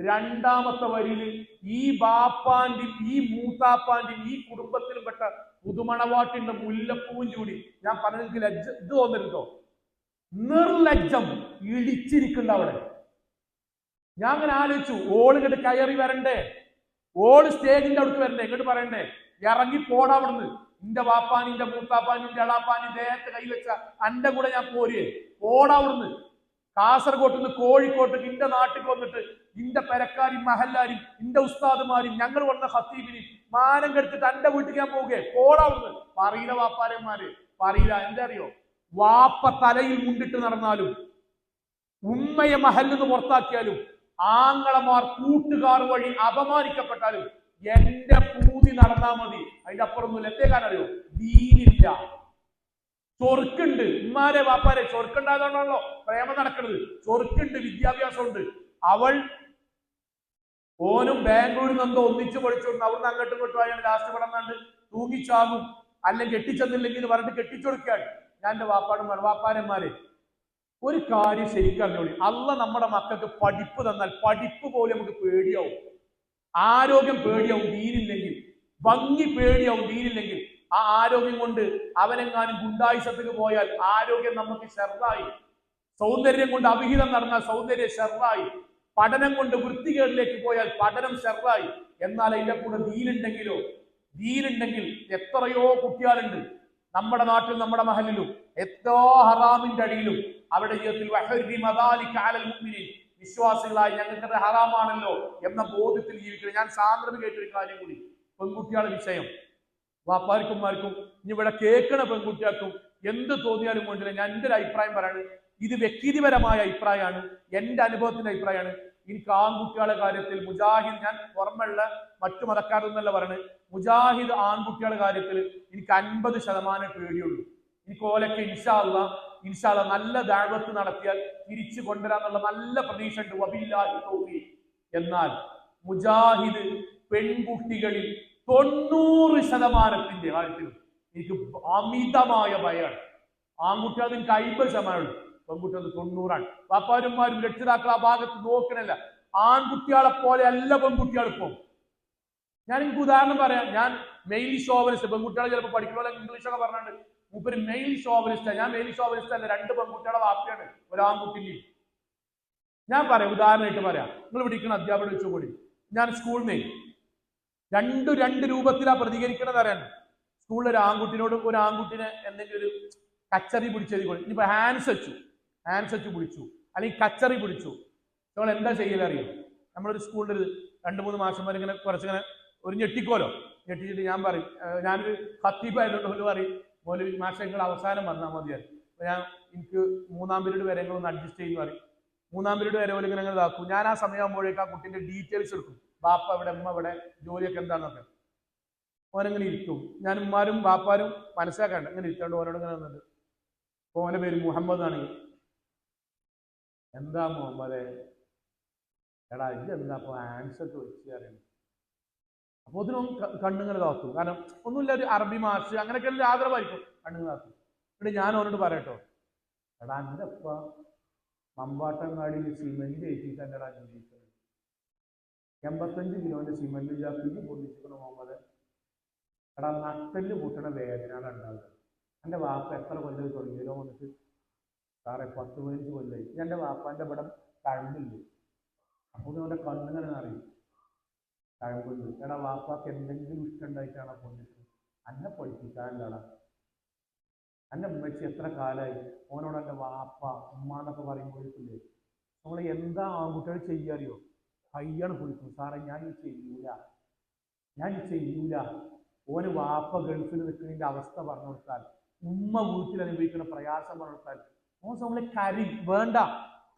രണ്ടാമത്തെ വരിയിൽ ഈ ബാപ്പാന്റെയും ഈ മൂത്താപ്പാന്റെയും ഈ കുടുംബത്തിലും പെട്ട പുതുമണവാട്ടിന്റെ മുല്ലപ്പൂവും ചൂടി ഞാൻ പറഞ്ഞെനിക്ക് ലജ്ജ ഇത് തോന്നരുതോ, നിർലജ്ജം ഇടിച്ചിരിക്കണ്ട അവിടെ. ഞാൻ അങ്ങനെ ആലോചിച്ചു, ഓള് ഇങ്ങോട്ട് കയറി വരണ്ടേ, ഓള് സ്റ്റേജിന്റെ അടുത്ത് വരണ്ടേ, ഇങ്ങോട്ട് പറയണ്ടേ ഇറങ്ങി പോടാ അവിടുന്ന്, ഇന്റെ വാപ്പാനും ഇന്റെ മൂത്താപ്പാനും ഇന്റെ എളാപ്പാനും ദേഹത്ത് കൈവച്ച അന്റെ കൂടെ ഞാൻ പോരേ, പോടാ അവിടുന്ന്. കാസർഗോട്ട് നിന്ന് കോഴിക്കോട്ട് ഇന്റെ നാട്ടിൽ വന്നിട്ട് ഇന്റെ പെരക്കാരും മഹല്ലാരും ഇന്റെ ഉസ്താദുമാരും ഞങ്ങൾ വന്ന ഖത്തീബിനും മാനം കെടുത്തിട്ട് എന്റെ വീട്ടിൽ ഞാൻ പോകെ, പോടാ അവിടുന്ന്. പറയില്ല വാപ്പാരന്മാര്, പറയില്ല. എന്താ അറിയോ? വാപ്പ തലയിൽ മുണ്ടിട്ട് നടന്നാലും ഉമ്മയെ മഹലിൽ നിന്ന് പുറത്താക്കിയാലും ആങ്ങളമാർ കൂട്ടുകാർ വഴി അപമാനിക്കപ്പെട്ടാലും എന്റെ പൂതി നടന്നാ മതി, അതിന്റെ അപ്പുറമൊന്നുമില്ല. എന്തേ കാരണം അറിയോ? ദീനില്ല, ചൊറുക്കുണ്ട്. ഉമ്മാരെ വാപ്പാരെ ചൊറുക്കുണ്ടായതുകൊണ്ടാണല്ലോ പ്രേമം നടക്കുന്നത്. ചൊറുക്കുണ്ട്, വിദ്യാഭ്യാസമുണ്ട്. അവൾ ഓനും ബാംഗ്ലൂരിൽ നിന്നോ ഒന്നിച്ചു പഠിച്ചോണ്ട് അവിടുന്ന് അങ്ങോട്ടും ഇങ്ങോട്ടും അയാൾ ലാസ്റ്റ് പടന്നാണ്ട് തൂങ്ങിച്ചാകും, അല്ലെങ്കിൽ കെട്ടിച്ചെന്നില്ലെങ്കിൽ പറഞ്ഞിട്ട് കെട്ടിച്ചൊടുക്കുകയാണ്. ഞാൻ എൻ്റെ വാപ്പാരന്മാരെ ഒരു കാര്യം ശരിക്കറിഞ്ഞോളി, അല്ല നമ്മുടെ മക്കൾക്ക് പഠിപ്പ് തന്നാൽ പഠിപ്പ് പോലെ നമുക്ക് പേടിയാവും, ആരോഗ്യം പേടിയാവും ദീനില്ലെങ്കിൽ, ഭംഗി പേടിയാവും ദീനില്ലെങ്കിൽ. ആ ആരോഗ്യം കൊണ്ട് അവനെങ്ങാനും ഗുണ്ടായുസത്തേക്ക് പോയാൽ ആരോഗ്യം നമുക്ക് ഷെർറായി, സൗന്ദര്യം കൊണ്ട് അവിഹിതം നടന്നാൽ സൗന്ദര്യം ഷെർറായി, പഠനം കൊണ്ട് വൃത്തികേടിലേക്ക് പോയാൽ പഠനം ഷെർറായി. എന്നാൽ അതിന്റെ കൂടെ ദീനുണ്ടെങ്കിലോ, ദീനുണ്ടെങ്കിൽ എത്രയോ കുട്ടികളുണ്ട് നമ്മുടെ നാട്ടിൽ നമ്മുടെ മഹലിലും എത്രയോ ഹറാമിന്റെ അടിയിലും അവരുടെ ജീവിതത്തിൽ വിശ്വാസികളായി ഞങ്ങൾക്ക് ഹറാമാണല്ലോ എന്ന ബോധ്യത്തിൽ ജീവിക്കണം. ഞാൻ സാന്ദ്രത കേട്ടൊരു കാര്യം കൂടി, പെൺകുട്ടികളുടെ വിഷയം വാപ്പാർക്കുമാർക്കും ഇനി ഇവിടെ കേൾക്കണ പെൺകുട്ടികൾക്കും എന്ത് തോന്നിയാലും വേണ്ടില്ല, ഞാൻ എൻ്റെ ഒരു അഭിപ്രായം പറയാണ്. ഇത് വ്യക്തിപരമായ അഭിപ്രായമാണ്, എൻ്റെ അനുഭവത്തിന്റെ അഭിപ്രായമാണ്. എനിക്ക് ആൺകുട്ടികളുടെ കാര്യത്തിൽ മുജാഹിദ്, ഞാൻ പുറമെയുള്ള മറ്റു മതക്കാരെന്നല്ല പറയുന്നത്, മുജാഹിദ് ആൺകുട്ടികളുടെ കാര്യത്തിൽ എനിക്ക് 50% പേടിയുള്ളൂ. എനിക്ക് ഓലൊക്കെ ഇൻഷാ അല്ലാഹ് നല്ല ദഅവത്ത് നടത്തിയാൽ തിരിച്ചു കൊണ്ടുവരാന്നുള്ള നല്ല പ്രതീക്ഷ ഉണ്ട്, വബില്ലാഹി തൗഫീഖ്. എന്നാൽ മുജാഹിദ് പെൺകുട്ടികളിൽ 90% കാര്യത്തിൽ എനിക്ക് അമിതമായ ഭയമാണ്. ആൺകുട്ടികൾ എനിക്ക് 50%, പെൺകുട്ടികൾ 90%. വാപ്പാരന്മാരും രക്ഷിതാക്കൾ ആ ഭാഗത്ത് നോക്കണല്ല. ആൺകുട്ടികളെ പോലെ അല്ല പെൺകുട്ടികളിപ്പം. ഞാൻ എനിക്ക് ഉദാഹരണം പറയാം. ഞാൻ മെയിൽ ഷോവനിസ്റ്റ്, പെൺകുട്ടികളെ ചിലപ്പോൾ പഠിക്കണ ഇംഗ്ലീഷൊക്കെ പറഞ്ഞിട്ടുണ്ട്, മൂപ്പര് മെയിൽ ഷോവനിസ്റ്റാണ്. ഞാൻ മെയിൽ ഷോവനിസ്റ്റ് അല്ല, 2 പെൺകുട്ടികളെ വാപ്പിയാണ്, ഒരാൺകുട്ടിൻ്റെ. ഞാൻ പറയാം, ഉദാഹരണമായിട്ട് പറയാം, നിങ്ങൾ പഠിക്കുന്ന അധ്യാപകർ വെച്ചുകൂടി. ഞാൻ സ്കൂളിൽ നിന്ന് രണ്ട് രൂപത്തിലാണ് പ്രതികരിക്കണത് അറിയാൻ. സ്കൂളിൽ ഒരു ആൺകുട്ടിനെ എന്തെങ്കിലും ഒരു കച്ചറി പിടിച്ചത് കൊണ്ട്, ഇനിയിപ്പോ ഹാൻഡ്സ് വെച്ചു പിടിച്ചു, അല്ലെങ്കിൽ കച്ചറി പിടിച്ചു, നമ്മൾ എന്താ ചെയ്യലറിയോ? നമ്മളൊരു സ്കൂളിൽ 2-3 മാഷന്മാർ ഇങ്ങനെ കുറച്ചിങ്ങനെ ഒരു ഞെട്ടിക്കോലോ, ഞെട്ടിച്ചിട്ട് ഞാൻ പറയും, ഞാനൊരു ഖത്തീബായതുകൊണ്ട് പറയും, മൗലവി മാഷ നിങ്ങൾ അവസാനം വന്നാൽ മതിയായിരുന്നു, എനിക്ക് 3ാം പീരീഡ് വരെ ഒന്ന് അഡ്ജസ്റ്റ് ചെയ്യുന്നു പറയും. 3ാം പീരീഡ് വരെ പോലെ ഇങ്ങനെ ഇതാക്കും. ഞാൻ ആ സമയമാകുമ്പോഴേക്കും ആ കുട്ടീൻ്റെ ഡീറ്റെയിൽസ് എടുക്കും, ബാപ്പ ഇവിടെ, ഉമ്മ ഇവിടെ, ജോലിയൊക്കെ എന്താണെന്നൊക്കെ. ഓനെങ്ങനെ ഇരിക്കും. ഞാൻ ഉമ്മാരും ബാപ്പാരും മനസ്സിലാക്കാണ്ട് ഇങ്ങനെ ഇരിക്കാണ്ട് ഓനോട് ഇങ്ങനെ വന്നിട്ട്, അപ്പോൾ ഓൻ്റെ പേര് മുഹമ്മദ് ആണെങ്കിൽ, എന്താ മുഹമ്മദേ, എടാ ഇതെന്താ അപ്പോൾ ആൻസർ വെച്ച് അറിയണം. അപ്പോൾ അതിനും കണ്ണുങ്ങനെ താത്തു, കാരണം ഒന്നുമില്ല, ഒരു അറബി മാഷ് അങ്ങനെയൊക്കെ ഒരു ആദരവായിരിക്കും, കണ്ണുങ്ങൾ താത്തു. എന്നിട്ട് ഞാൻ ഓനോട് പറയട്ടോ, എടാ എൻ്റെ അപ്പ മമ്പാട്ടങ്ങാടിയിൽ സിമെന്റ് ഏറ്റിട്ട് തന്നെടാ ജീവിക്കുന്നത്. 85 കിലോന്റെ സിമെന്റ് ചാക്കിൽ പൊള്ളിച്ചിരിക്കണ മുഹമ്മദ്. എടാ നട്ടല് പൊട്ടണ വേദന ഉണ്ടാവുക. എൻ്റെ വാപ്പ എത്ര കൊല്ലം തുടങ്ങിയല്ലോ വന്നിട്ട് സാറേ 10-15 കൊല്ലായി. എൻ്റെ വാപ്പാൻ്റെ ഇവിടെ കഴമ്പില്ല. അപ്പോൾ അവൻ്റെ കണ്ണിങ്ങനെ അറിയും കഴമ്പുണ്ട്. എടാ വാപ്പാക്ക് എന്തെങ്കിലും ഇഷ്ടം ഉണ്ടായിട്ടാണ് പൊന്നിട്ട് അന്നെ പഠിപ്പിക്കാനുള്ളടാ. എൻ്റെ ഉമ്മച്ചി എത്ര കാലമായി ഓനോട് എൻ്റെ വാപ്പ ഉമ്മ എന്നൊക്കെ പറയുമ്പോഴേക്കില്ലേ നമ്മൾ എന്താ ആൺകുട്ടികൾ ചെയ്യാറിയോ കയ്യാണ് കുളിക്കും. സാറേ ഞാൻ ചെയ്യൂല. ഓന് വാപ്പ ഗൾഫിൽ നിൽക്കുന്നതിൻ്റെ അവസ്ഥ പറഞ്ഞു കൊടുത്താൽ, ഉമ്മ വീട്ടിൽ അനുഭവിക്കുന്ന പ്രയാസം പറഞ്ഞു കൊടുത്താൽ ഓൻ നമ്മളെ കരി വേണ്ട.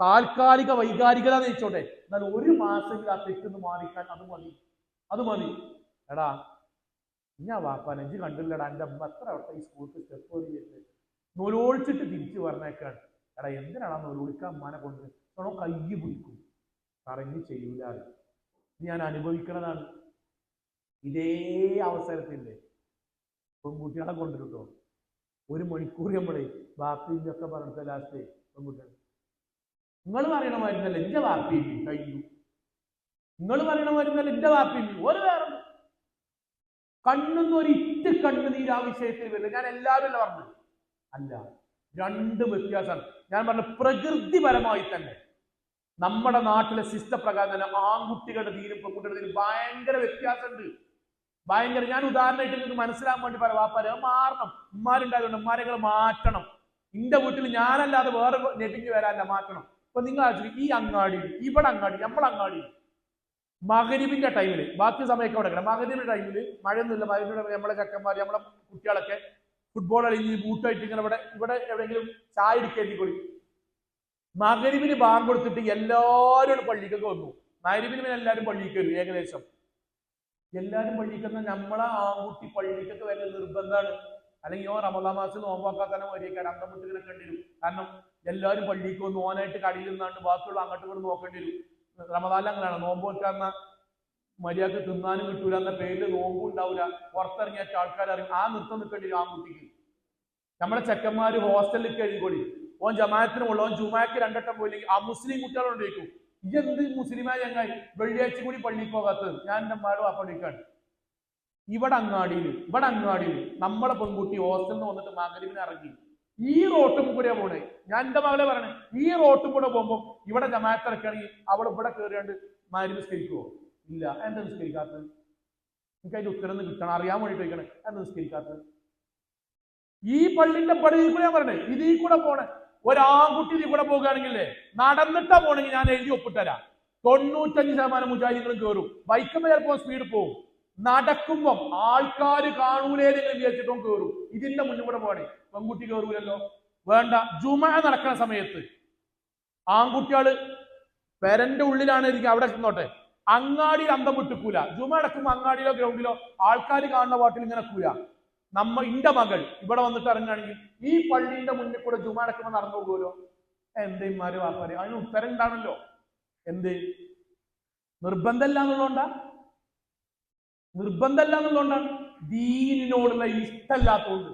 താൽക്കാലിക വൈകാരികത നയിച്ചോട്ടെ, എന്നാൽ 1 മാസമെങ്കിലും ആ തെറ്റെന്ന് മാറിക്കാൻ അത് മതി. എടാ ഞാൻ വാപ്പ നെഞ്ച് കണ്ടില്ലടാ. എൻ്റെ അമ്മ എത്ര വട്ടം ഈ സ്കൂൾക്ക് സ്റ്റെപ്പ് കയറിയിട്ട് നൂലോളിച്ചിട്ട് തിരിച്ചു പറഞ്ഞേക്കാണ്. എടാ എന്തിനാണ് നൂലോളിക്കാൻ അമ്മാനെ കൊണ്ട് കൈ പിടിക്കും. പറഞ്ഞ് ചെയ്യൂല. ഞാൻ അനുഭവിക്കണതാണ്. ഇതേ അവസരത്തില്ലേ പെൺകുട്ടികളെ കൊണ്ടിട്ടോ 1 മണിക്കൂർ നമ്മളെ ബാപ്പിന്നൊക്കെ പറഞ്ഞിട്ട് ലാസ്റ്റ് പെൺകുട്ടികൾ നിങ്ങൾ പറയണ മരുന്നല്ല എൻ്റെ വാപ്പി കഴിഞ്ഞു. നിങ്ങൾ പറയണ മരുന്നല്ല എൻ്റെ വാപ്പി ഒരു വേറെ കണ്ണൊന്നും ഒരിറ്റ് കണ്ണുനീര് ആ വിഷയത്തിൽ വരില്ല. ഞാൻ എല്ലാവരും അല്ല പറഞ്ഞത് അല്ല, 2 വ്യത്യാസമാണ് ഞാൻ പറഞ്ഞത്. പ്രകൃതിപരമായി തന്നെ നമ്മുടെ നാട്ടിലെ സിസ്റ്റം പ്രകാരം തന്നെ ആൺകുട്ടികളുടെ തീരും പെൺകുട്ടികളുടെ തീരും ഭയങ്കര വ്യത്യാസമുണ്ട്. ഭയങ്കര. ഞാൻ ഉദാഹരണമായിട്ട് നിങ്ങൾക്ക് മനസ്സിലാക്കാൻ വേണ്ടി പറയാം. വാപ്പാരെ മാറണം. ഉമ്മാരുണ്ടായതുകൊണ്ട് ഉമ്മാരെകൾ മാറ്റണം. എന്റെ വീട്ടിൽ ഞാനല്ലാതെ വേറെ നെറ്റിങ് വരാനല്ല, മാറ്റണം. ഇപ്പൊ നിങ്ങൾ ഈ അങ്ങാടി, ഇവിടെ അങ്ങാടി, നമ്മളങ്ങാടി മഗ്‌രിബിന്റെ ടൈമില്, ബാക്കി സമയമൊക്കെ അവിടെ കിടക്കാം. മഗ്‌രിബിന്റെ ടൈമില് മഴയൊന്നുമില്ല. മഗ്‌രിബിന്റെ നമ്മളെ ചക്കന്മാർ, നമ്മളെ കുട്ടികളൊക്കെ ഫുട്ബോൾ കളിഞ്ഞ് ബൂട്ടായിട്ട് ഇങ്ങനെ ഇവിടെ എവിടെയെങ്കിലും ചായ എടുക്കേണ്ടിക്കൊള്ളി. മഗ്‌രിബിന് ബാങ്ക് കൊടുത്തിട്ട് എല്ലാവരും പള്ളിക്കൊക്കെ വന്നു. മഗ്‌രിബിന് എല്ലാവരും പള്ളിക്ക് വരും. ഏകദേശം എല്ലാവരും പള്ളിക്കുന്ന നമ്മളെ ആൺകുട്ടി പള്ളിക്കൊക്കെ വരുന്ന നിർബന്ധമാണ്. അല്ലെങ്കിൽ റമദാൻ മാസം നോമ്പാക്കാൻ തന്നെ വരിയേക്കാൻ അന്തം വിട്ടിങ്ങനെ കണ്ടിരും. കാരണം എല്ലാവരും പള്ളിക്ക് വന്ന് ഓനായിട്ട് കടയിൽ നിന്നാണ്ട് ബാക്കിയുള്ള അങ്ങോട്ടും ഇങ്ങോട്ട് നോക്കേണ്ടി വരും. റമദാനിൽ അങ്ങനെയാണ്. നോമ്പ് വെക്കാന്ന മര്യാദക്ക് തിന്നാനും കിട്ടൂല എന്ന പേരിൽ നോമ്പും ഉണ്ടാവില്ല. പുറത്തിറങ്ങിയ ആൾക്കാർ അറിയും. ആ നൃത്തം നിൽക്കേണ്ടി വരും ആൺകുട്ടിക്ക്. നമ്മളെ ചെക്കന്മാര് ഹോസ്റ്റലിലേക്ക് എഴുതിക്കൊള്ളി. ഓൻ ജമാഅത്തിനുമുള്ള ഓൻ ജുമാക്ക് 2 വട്ടം പോയില്ലെങ്കിൽ ആ മുസ്ലിം കുട്ടികളുണ്ടായിരിക്കും. ഇതെന്ത് മുസ്ലിമായ ചങ്ങായി വെള്ളിയാഴ്ച കൂടി പള്ളിയിൽ പോകാത്തത്? ഞാൻ എൻ്റെ അമ്മയുടെ വാപ്പടിക്കാണ്. ഇവിടെ അങ്ങാടിയിൽ നമ്മളെ പെൺകുട്ടി ഹോസ്റ്റലിൽ നിന്ന് വന്നിട്ട് മഗ്‌രിബിന് ഇറങ്ങി ഈ റോട്ടും കൂടെയാ പോണേ. ഞാൻ എൻ്റെ മകളെ പറയണേ, ഈ റോട്ടും കൂടെ പോകുമ്പോൾ ഇവിടെ ജമാഅത്ത് ഇറക്കുകയാണെങ്കിൽ അവൾ ഇവിടെ കയറിയാണ്ട് മഗ്‌രിബ് നിസ്കരിക്കുവോ? ഇല്ല. എന്താ നിസ്കരിക്കാത്തത്? എനിക്ക് അതിന്റെ ഉത്തരം കിട്ടണം, അറിയാൻ വേണ്ടി ചോദിക്കണേ. എന്താ നിസ്കരിക്കാത്തത്? ഈ പള്ളിന്റെ പടിയിൽ കൂടെ ഞാൻ പറഞ്ഞേ, ഇതിൽ കൂടെ പോണേ. ഒരാൺകുട്ടി ഇതിൽ കൂടെ പോകുകയാണെങ്കിലേ നടന്നിട്ടാ പോണെങ്കിൽ ഞാൻ എഴുതി ഒപ്പിട്ടരാം. 95% മുജാഹിദീങ്ങളും കയറും. ബൈക്കുമ്പോൾ ചിലപ്പോൾ സ്പീഡ് പോകും. നടക്കുമ്പം ആൾക്കാർ കാണൂലേതെങ്കിലും വിചാരിച്ചിട്ടും കയറും. ഇതിന്റെ മുന്നിൽ കൂടെ പോകണേ. പെൺകുട്ടി കയറൂലല്ലോ. വേണ്ട. ജുമഅ നടക്കുന്ന സമയത്ത് ആൺകുട്ടികള് പെരന്റെ ഉള്ളിലാണ് ഇരിക്കുക, അവിടെ നിന്നോട്ടെ. അങ്ങാടിയിൽ അന്തം വിട്ടിക്കൂല. ജുമഅ നടക്കുമ്പോൾ അങ്ങാടിയിലോ ഗ്രൗണ്ടിലോ ആൾക്കാർ കാണുന്ന പാട്ടിൽ ഇങ്ങനെ കൂല. ഇന്റെ മകൾ ഇവിടെ വന്നിട്ട് ഇറങ്ങുകയാണെങ്കിൽ ഈ പള്ളിന്റെ മുന്നിൽ കൂടെ ജുമഅ നടക്കുമ്പോൾ നടന്നു പോകുമല്ലോ. എന്തേമാര് വാപ്പാര് അതിന് ഉത്തരം ഉണ്ടാണല്ലോ. എന്ത് നിർബന്ധമല്ല എന്നുള്ളതുകൊണ്ടാണ്. ദീനിനോടുള്ള ഇഷ്ടമല്ലാത്തതുകൊണ്ട്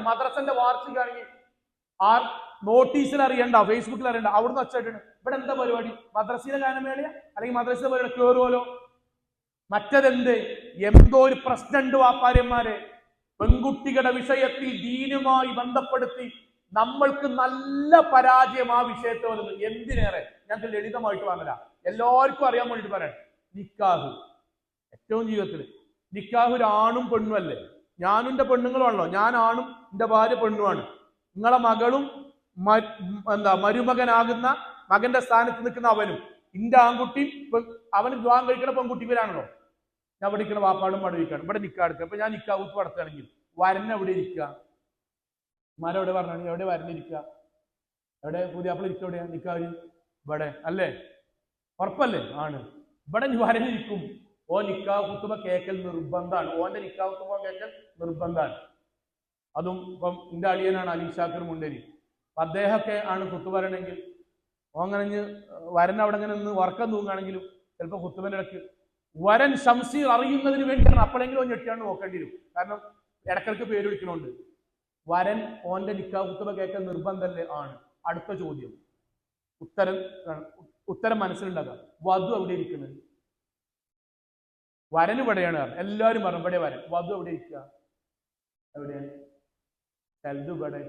മദ്രസന്റെ വാർഷികമാണെങ്കിൽ നോട്ടീസിൽ അറിയണ്ട, ഫേസ്ബുക്കിൽ അറിയണ്ട, അവിടുന്ന് വെച്ചിട്ടുണ്ട്. ഇവിടെ എന്താ പരിപാടി? മദ്രസയിലെ ഗാനമേളയാ അല്ലെങ്കിൽ മദ്രസയിലെ പരിപാടി കയറുമല്ലോ. മറ്റതെന്ത്? എന്തോ ഒരു പ്രശ്നമുണ്ട് വാപ്പാര്യന്മാരെ. പെൺകുട്ടികളുടെ വിഷയത്തിൽ ദീനുമായി ബന്ധപ്പെടുത്തി നമ്മൾക്ക് നല്ല പരാജയം ആ വിഷയത്തിൽ വരുന്നു. എന്തിനേറെ ഞാൻ ലളിതമായിട്ട് പറഞ്ഞില്ല, എല്ലാവർക്കും അറിയാൻ വേണ്ടിട്ട് പറയാം. നിക്കാഹ് ഏറ്റവും ജീവിതത്തിൽ നിക്കാഹ് ഒരു ആണും പെണ്ണും അല്ലേ? ഞാനും എൻ്റെ പെണ്ണുങ്ങളുമാണല്ലോ. ഞാൻ ആണും എൻ്റെ ഭാര്യ പെണ്ണുമാണ്. നിങ്ങളെ മകളും മരുമകനാകുന്ന മകന്റെ സ്ഥാനത്ത് നിൽക്കുന്ന അവനും, ഇന്റെ ആൺകുട്ടിയും അവന് വിവാഹം കഴിക്കണ പെൺകുട്ടിവരാണല്ലോ. ഞാൻ പഠിക്കണ വാപ്പാടും പഠിക്കണം. ഇവിടെ നിക്കാ എടുക്കുക. അപ്പൊ ഞാൻ നിക്കാഹൂത്ത് നടത്തുകയാണെങ്കിൽ വരൻ എവിടെ ഇരിക്കുക? എവിടെ പറഞ്ഞാണെങ്കിൽ എവിടെ വരനിരിക്കുക? എവിടെ പുതിയാപ്പിള ഇരിക്കുക? എവിടെയാ നിക്കാഹ്? ഇവിടെ അല്ലേ? ഉറപ്പല്ലേ? ആണ്. ഇവിടെ വരനിരിക്കും. ഓ നിക്കാഹ് കുത്തുമ്പോ കേക്കൽ നിർബന്ധമാണ്. ഓന്റെ നിക്കാഹ് കുത്തുമ്പോ കേക്കൽ നിർബന്ധമാണ്. അതും ഇപ്പം എന്റെ അളിയനാണ് അലീഷാക്കർ മുണ്ടേരി. അദ്ദേഹമൊക്കെ ആണ് കുത്തു പറയണമെങ്കിൽ ഓങ്ങനെ വരൻ അവിടെ ഇങ്ങനെ നിന്ന് ഉറക്കം തൂങ്ങുകയാണെങ്കിലും ചിലപ്പോൾ കുത്തുബന്റെ ഇടയ്ക്ക് വരൻ ശംസീർ അറിയുന്നതിന് വേണ്ടിയാണ് അപ്പോഴെങ്കിലും ഞെട്ടിയാണ്ട് നോക്കേണ്ടി വരും. കാരണം ഇടക്കിടക്ക് പേര് വിളിക്കണോണ്ട്. വരൻ ഓന്റെ നിക്കാഹ് ഖുതുബ കേൾക്കാൻ നിർബന്ധമല്ലേ? ആണ്. അടുത്ത ചോദ്യം, ഉത്തരം മനസ്സിലുണ്ടാകാം. വധു എവിടെ ഇരിക്കുന്നത്? വരൻ ഇവിടെയാണ്. എല്ലാവരും പറഞ്ഞു ഇവിടെ വരൻ. വധു എവിടെ ഇരിക്കുക? എവിടെ? ചിലത് ഇവിടെ,